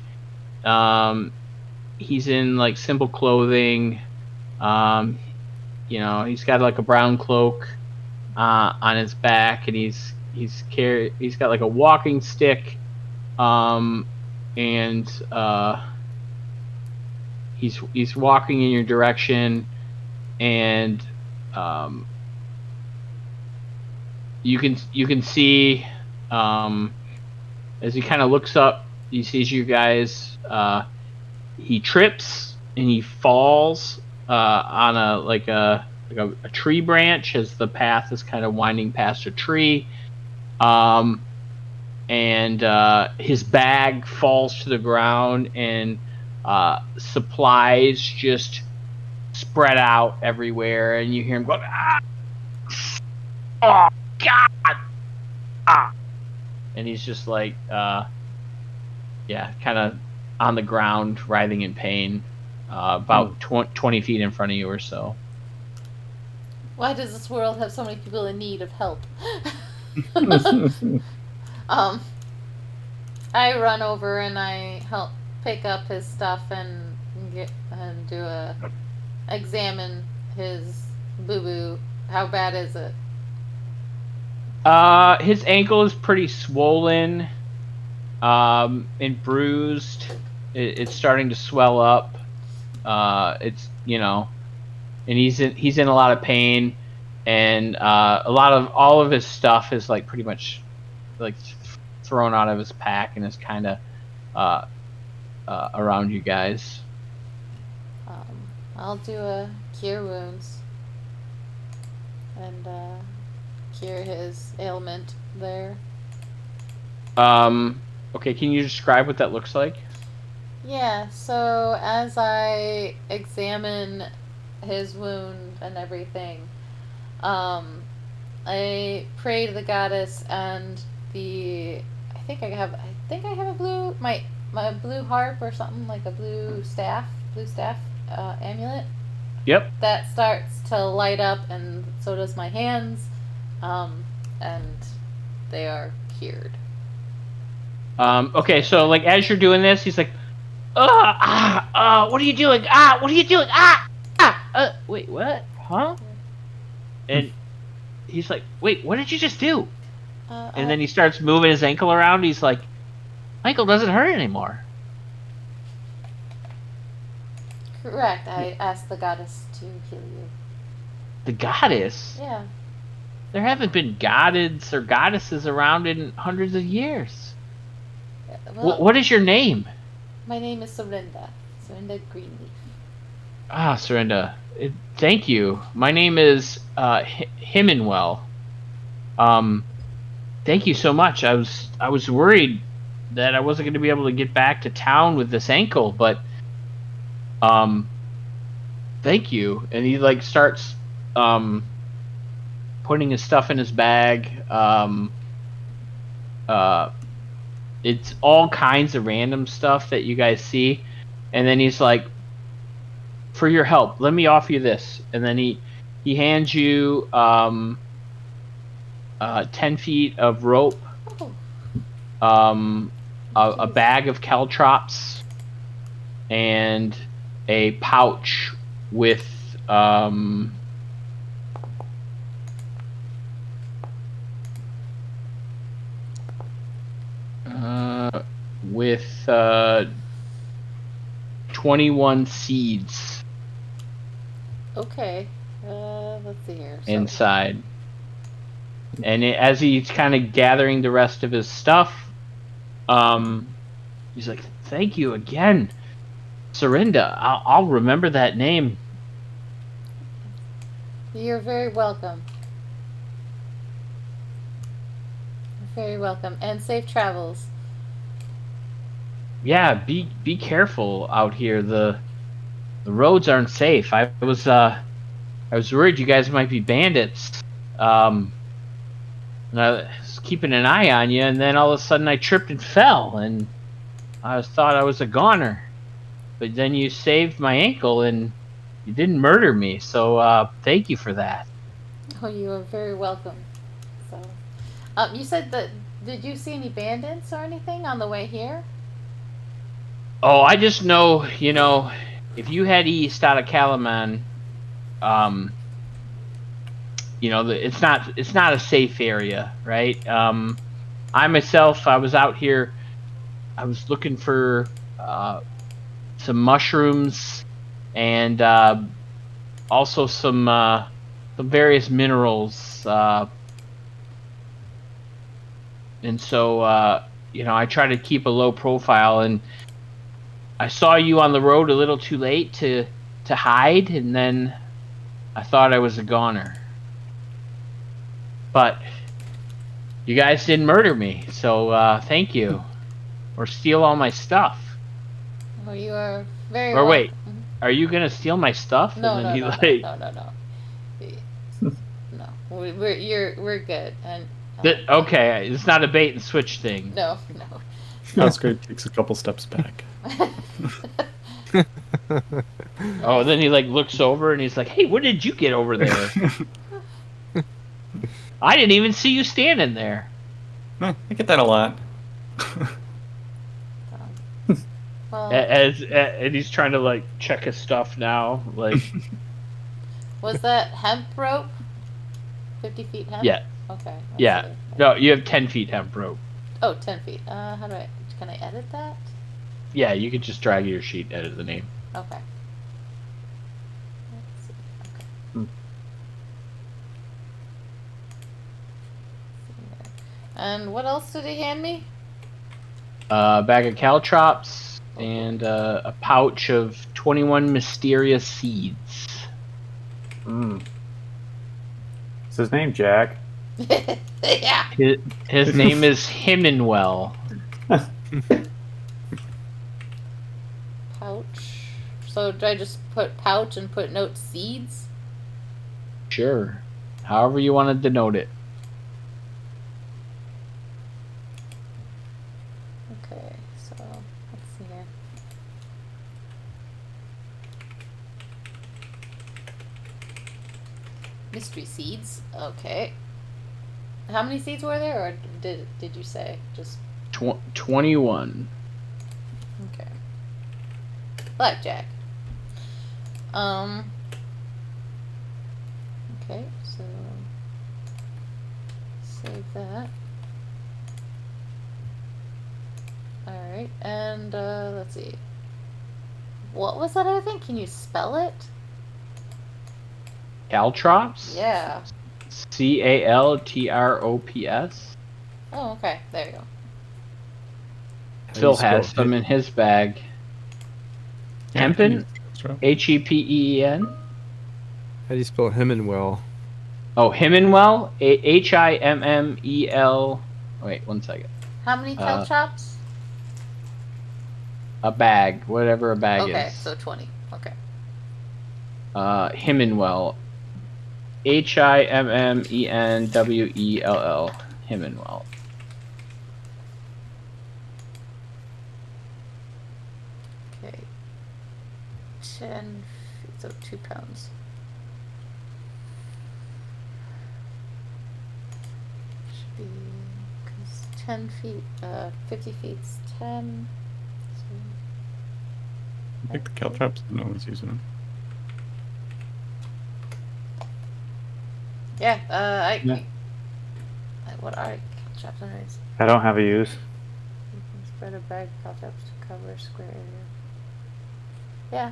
He's in like simple clothing. He's got like a brown cloak on his back, and he's got like a walking stick, and he's walking in your direction, and you can see as he kind of looks up, he sees you guys. He trips and he falls on a tree branch as the path is kind of winding past a tree, and his bag falls to the ground, and supplies just spread out everywhere, and you hear him go, "Ah! Oh God!" And he's just like, kind of on the ground, writhing in pain, about 20 feet in front of you or so. Why does this world have so many people in need of help? I run over and I help pick up his stuff and examine his boo-boo. How bad is it? His ankle is pretty swollen, and bruised. It's starting to swell up. And he's in a lot of pain, and all of his stuff is like pretty much like thrown out of his pack and is kind of around you guys. I'll do a cure wounds and cure his ailment there. Okay, can you describe what that looks like? Yeah, so as I examine his wound and everything, I pray to the goddess, and I think I have a blue my blue harp or something, like a blue staff amulet. Yep. That starts to light up, and so does my hands, and they are cured. Okay, so like as you're doing this, he's like, what are you doing? What are you doing? Wait, what? Huh? And he's like, wait, what did you just do? And then he starts moving his ankle around. He's like, my ankle doesn't hurt anymore. Correct. I asked the goddess to heal you. The goddess? Yeah. There haven't been gods or goddesses around in hundreds of years. Well, What is your name? my name is Serinda. Serinda Greenleaf. Serinda. thank you. My name is Himmenwell. Thank you so much. I was worried that I wasn't going to be able to get back to town with this ankle, but thank you. And he like starts putting his stuff in his bag. It's all kinds of random stuff that you guys see, and then he's like, for your help, let me offer you this. And then he hands you 10 feet of rope, Oh, a bag of caltrops, and a pouch with with 21 seeds okay. Let's see here. So, inside. And as he's kind of gathering the rest of his stuff, he's like, "Thank you again, Serinda. I'll remember that name." you're very welcome. You're very welcome, and safe travels. Yeah, be careful out here. The roads aren't safe. I was worried you guys might be bandits. And I was keeping an eye on you, and then all of a sudden I tripped and fell, and I thought I was a goner. But then you saved my ankle, and you didn't murder me. So thank you for that. Oh, you are very welcome. So, you said that. Did you see any bandits or anything on the way here? Oh, I just know, if you head east out of Kalaman, it's not a safe area, right? I myself, I was out here, I was looking for some mushrooms and also some various minerals, and so I try to keep a low profile, and I saw you on the road a little too late to hide, and then I thought I was a goner. But you guys didn't murder me, so thank you. Or steal all my stuff. Oh, you are very. Or wait, welcome. are you gonna steal my stuff? No, And no, then no, he no, no, no, no. We're good, and. Okay, it's not a bait and switch thing. No. Oscar takes a couple steps back. Oh, then he like looks over and he's like, "Hey, what did you get over there? I didn't even see you standing there." I get that a lot. Well, And he's trying to like check his stuff now, like. was that hemp rope? 50 feet hemp? Yeah. Okay. let's Yeah. see. No, you have 10 feet hemp rope. Oh, 10 feet. Can I edit that? Yeah, you could just drag your sheet, edit the name. Okay. Let's see. Okay. Hmm. See here. And what else did he hand me? A bag of caltrops and a pouch of 21 mysterious seeds. Mm. Is his name Jack? Yeah. His name is Himmenwell. Pouch. So do I just put pouch and put note seeds? Sure. However you want to denote it. Okay, so let's see here. Mystery seeds. Okay. How many seeds were there, or did you say just 21. okay? Blackjack. Okay, so save that. All right, and let's see. What was that other thing? Can you spell it? Caltrops? Yeah. Caltrops. Oh, okay. There you go. Phil has some in his bag. Hempen? Hepen? How do you spell Himmenwell? Oh, Himmel. Himmel. Wait, 1 second. How many caltrops? A bag, whatever a bag Okay, is. so 20. Okay. Himmenwell. Himmennwell. Himmenwell. Okay. 10 feet, so 2 pounds. Should be, because 10 feet, 50 feet's 10. So I think the caltrops, no one's using them. yeah, Yeah. What are caltrops anyways? I don't have a use. You can spread a bag of caltrops to cover a square area. Yeah.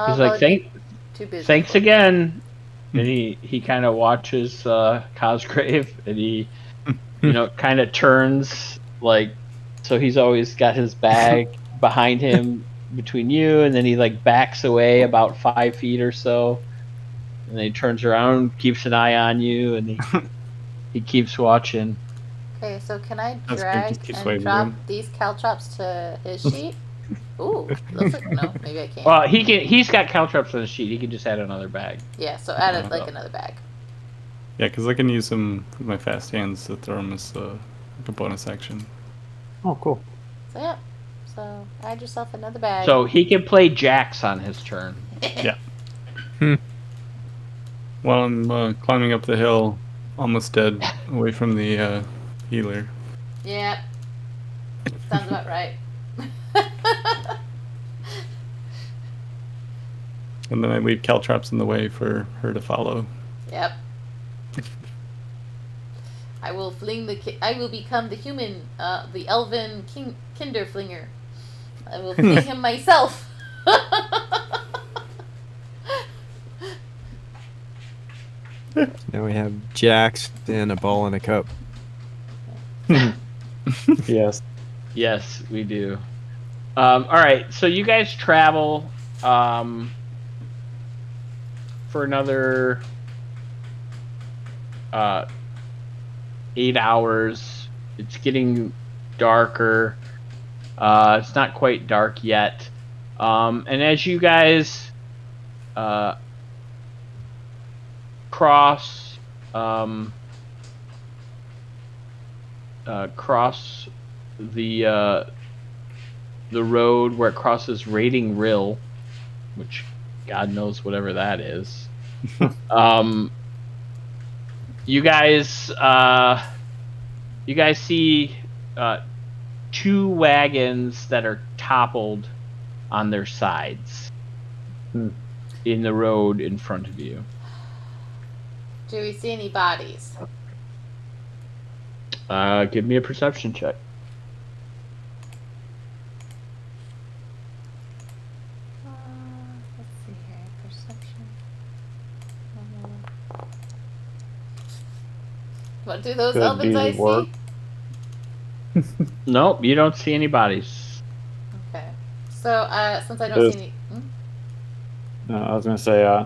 He's like, Too busy. thanks again. And he kind of watches Cosgrave, and he, kind of turns, like, so he's always got his bag behind him between you, and then he, like, backs away about 5 feet or so, and then he turns around, keeps an eye on you, and he keeps watching. Okay, so can I That's good, drag just keeps and waving drop around. these caltrops to his sheet? Ooh, looks like no, maybe I can't. Well, he's got caltrops on his sheet. He can just add another bag. Yeah, so add it like another bag. Yeah, because I can use them with my fast hands to throw them as like a bonus action. Oh, cool. So yeah, so add yourself another bag. So he can play jacks on his turn. Yeah. While I'm climbing up the hill, almost dead, away from the healer. Yeah, sounds about right. And then I leave caltrops in the way for her to follow. Yep. I will become the human, the elven kinderflinger. I will fling him myself. Now we have jacks and a ball and a cup. Yes. Yes, we do. All right, so you guys travel for another 8 hours. It's getting darker. It's not quite dark yet. And as you guys cross the road where it crosses Raiding Rill, which God knows whatever that is. You guys see 2 wagons that are toppled on their sides in the road in front of you. Do we see any bodies? Give me a perception check. Let's see here. Perception. What do those Could elven be dice work. see? Nope, you don't see any bodies. Okay. So, since I don't Does- see any. No, I was gonna say,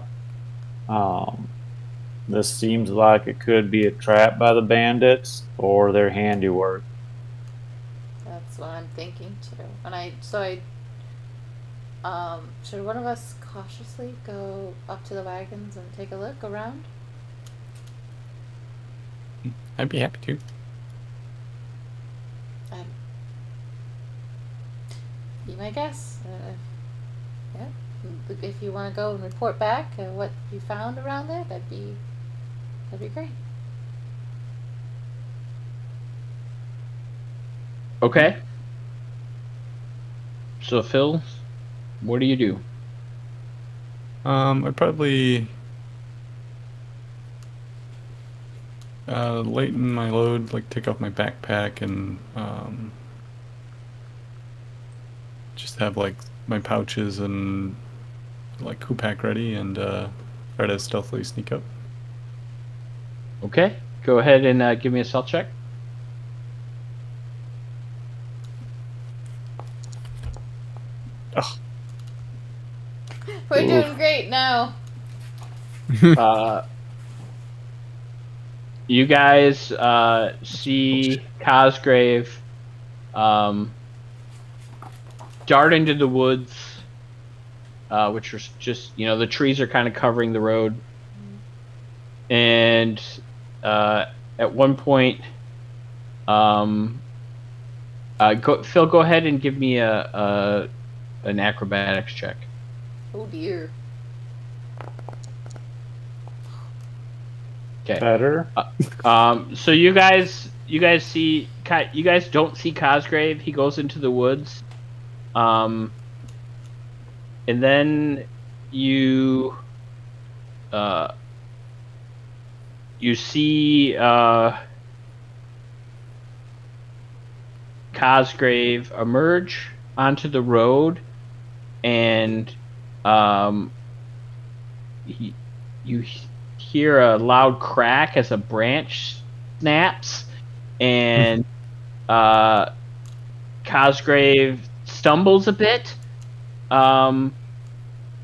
this seems like it could be a trap by the bandits or their handiwork. That's what I'm thinking too. Should one of us cautiously go up to the wagons and take a look around? I'd be happy to. Be my guess. Yeah. If you want to go and report back what you found around there, that'd be great. Okay. So Phil, what do you do? I'd probably lighten my load, like take off my backpack and just have like my pouches and like Kupak ready and try to stealthily sneak up. Okay. Go ahead and give me a stealth check. Ugh. We're Oof. doing great now. You guys see Cosgrave dart into the woods, which are just, the trees are kind of covering the road. And at one point, Phil, go ahead and give me an acrobatics check. Oh dear. Okay. Better. So you guys don't see Cosgrave. He goes into the woods. And then you see Cosgrave emerge onto the road, and you hear a loud crack as a branch snaps, and Cosgrave stumbles a bit, and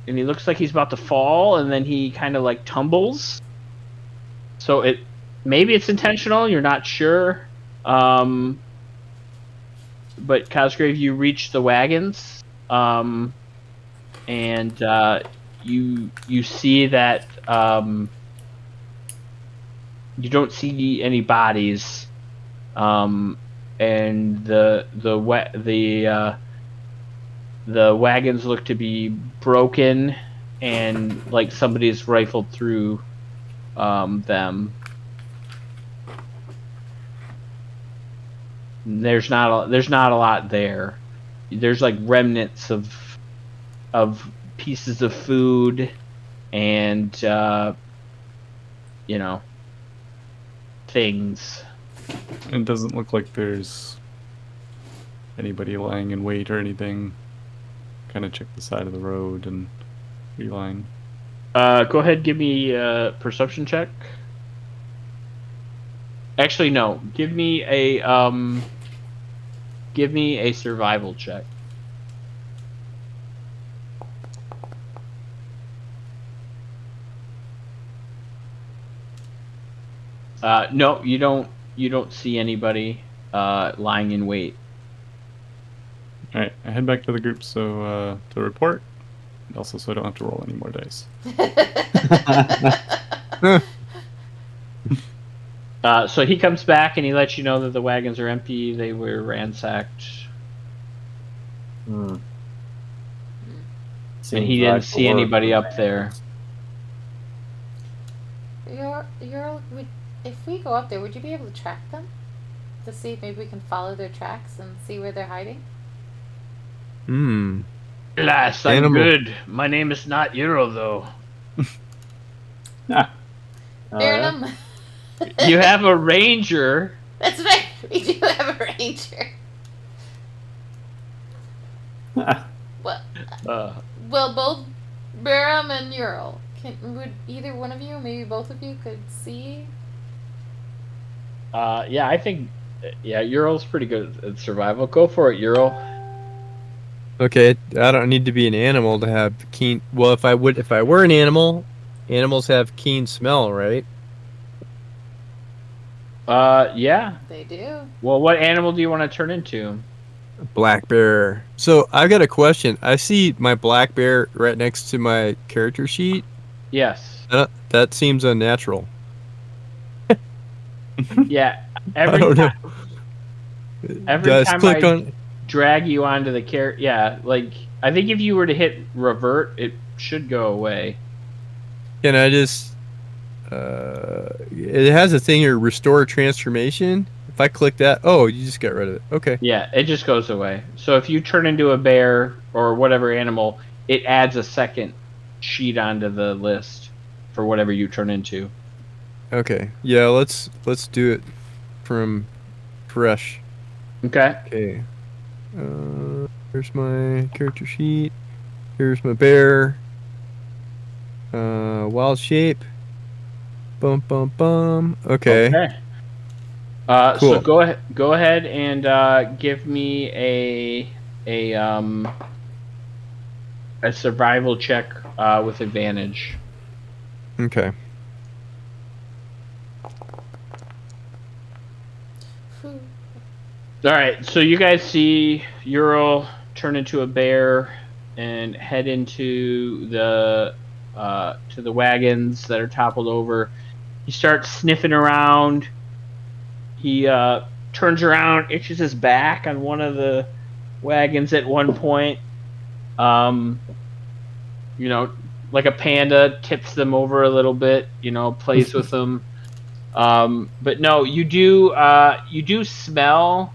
he looks like he's about to fall, and then he kind of like tumbles. So maybe it's intentional, you're not sure. But Cosgrave, you reach the wagons, and you see that you don't see any bodies, and the wagons look to be broken, and like somebody's rifled through them. There's not a lot there. There's like remnants of pieces of food, and things. It doesn't look like there's anybody lying in wait or anything. Kind of check the side of the road and reline. Go ahead, give me a perception check. Actually, no. Give me a survival check. No, you don't see anybody lying in wait. All right, I head back to the group to report, and also so I don't have to roll any more dice. So he comes back and he lets you know that the wagons are empty. They were ransacked. And he didn't see anybody up there. If we go up there, would you be able to track them? To see if maybe we can follow their tracks and see where they're hiding? Alas, I'm Animal. good. My name is not Euro, though. Baronum. You have a ranger. That's right. We do have a ranger. Well, both Barum and Ural. Would either one of you, maybe both of you, could see? Yeah, I think Ural's pretty good at survival. Go for it, Ural. Okay, I don't need to be an animal to have keen. Well, if I were an animal, animals have keen smell, right? Yeah. They do. Well, what animal do you want to turn into? Black bear. So I've got a question. I see my black bear right next to my character sheet. Yes. That seems unnatural. Yeah. I don't know. Every Just time click I on. drag you onto the character, yeah, like I think if you were to hit revert, it should go away. Can I just? It has a thing here, restore transformation. If I click that, oh, you just got rid of it. Okay. Yeah, it just goes away. So if you turn into a bear or whatever animal, it adds a second sheet onto the list for whatever you turn into. Okay. Yeah. Let's do it from fresh. Okay. Okay. Here's my character sheet. Here's my bear. Wild shape. Bum bum bum. Okay. So Cool. go ahead and give me a survival check with advantage. Okay. Phew. All right, so you guys see Ural turn into a bear and head into the to the wagons that are toppled over. He starts sniffing around. He turns around, itches his back on one of the wagons at one point. You know, like a panda, tips them over a little bit. You know, plays with them. But no, you do smell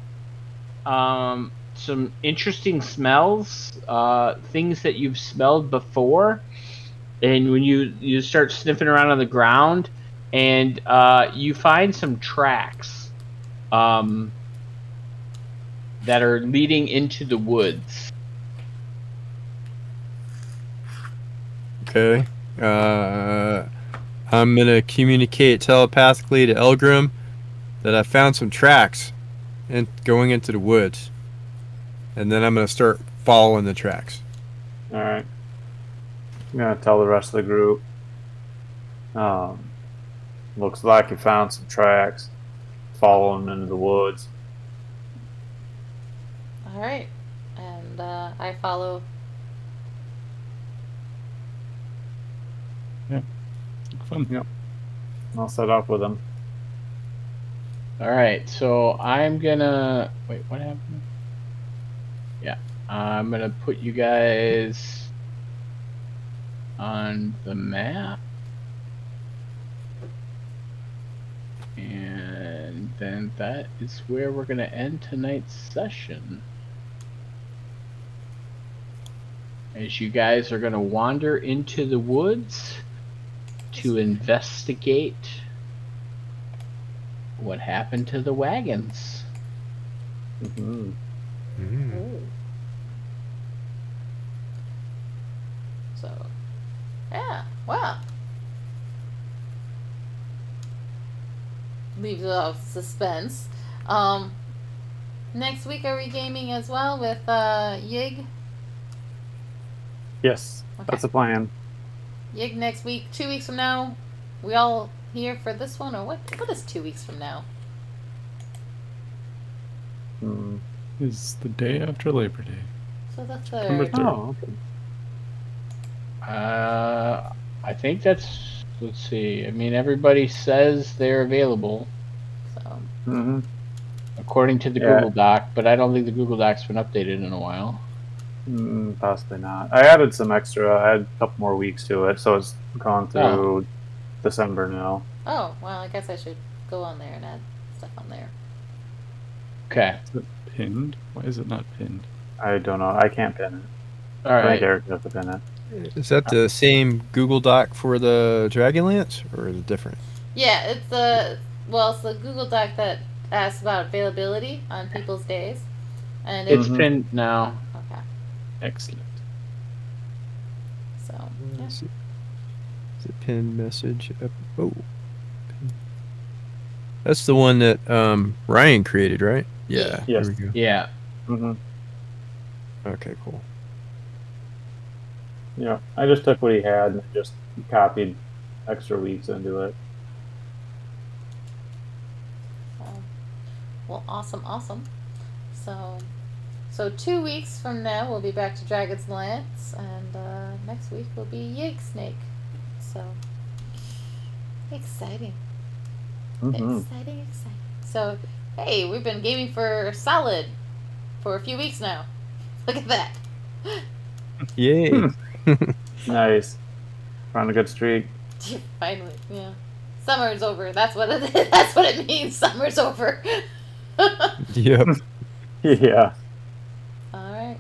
some interesting smells, things that you've smelled before. And when you start sniffing around on the ground, and you find some tracks that are leading into the woods. Okay. I'm gonna communicate telepathically to Elgrim that I found some tracks and going into the woods, and then I'm gonna start following the tracks. All right. I'm gonna tell the rest of the group. Looks like you found some tracks. Follow them into the woods. All right, and I follow. Fun. I'll set off with them. All right, so I'm gonna wait. What happened? Yeah, I'm gonna put you guys on the map, and then that is where we're gonna end tonight's session. As you guys are gonna wander into the woods to investigate what happened to the wagons. Mm-hmm. Ooh. So, yeah, wow. Leaves it off suspense. Next week are we gaming as well with Yig? Yes, that's the plan. Yig next week. 2 weeks from now, we all here for this one, or what? What is 2 weeks from now? Mm. Is the day after Labor Day. So the September 3rd. 3rd. Oh, okay. I think that's. Let's see. I mean, everybody says they're available So, Mm-hmm. according to the Yeah. Google Doc, but I don't think the Google Doc's been updated in a while. Possibly not. I added some extra. I had a couple more weeks to it, so it's gone through December now. oh, well, I guess I should go on there and add stuff on there. Okay. Is it pinned? Why is it not pinned? I don't know. I can't pin it. All I think right. Eric has to pin it. Is that the same Google Doc for the Dragonlance, or is it different? Yeah, it's the Google Doc that asks about availability on people's days, and It's Mhm. pinned now. okay. Excellent. So yeah. Is it pin message? Oh, that's the one that Ryan created, right? Yeah. Yes. There we go. Yeah. Mm-hmm. Okay, cool. Yeah, I just took what he had and just copied extra weeks into it. Well, awesome. So 2 weeks from now we'll be back to Dragonlance, and next week will be Yig Snake. So exciting. Mm-hmm. Exciting. So, hey, we've been gaming for solid for a few weeks now. Look at that. Yay. Nice. Found a good streak. Finally, yeah. Summer's over. That's what it is. That's what it means. Summer's over. Yep. Yeah. Alright.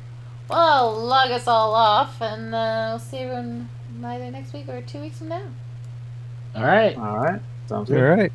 Well, I'll log us all off, and we'll see everyone either next week or 2 weeks from now. All right. All right. Sounds All good. right.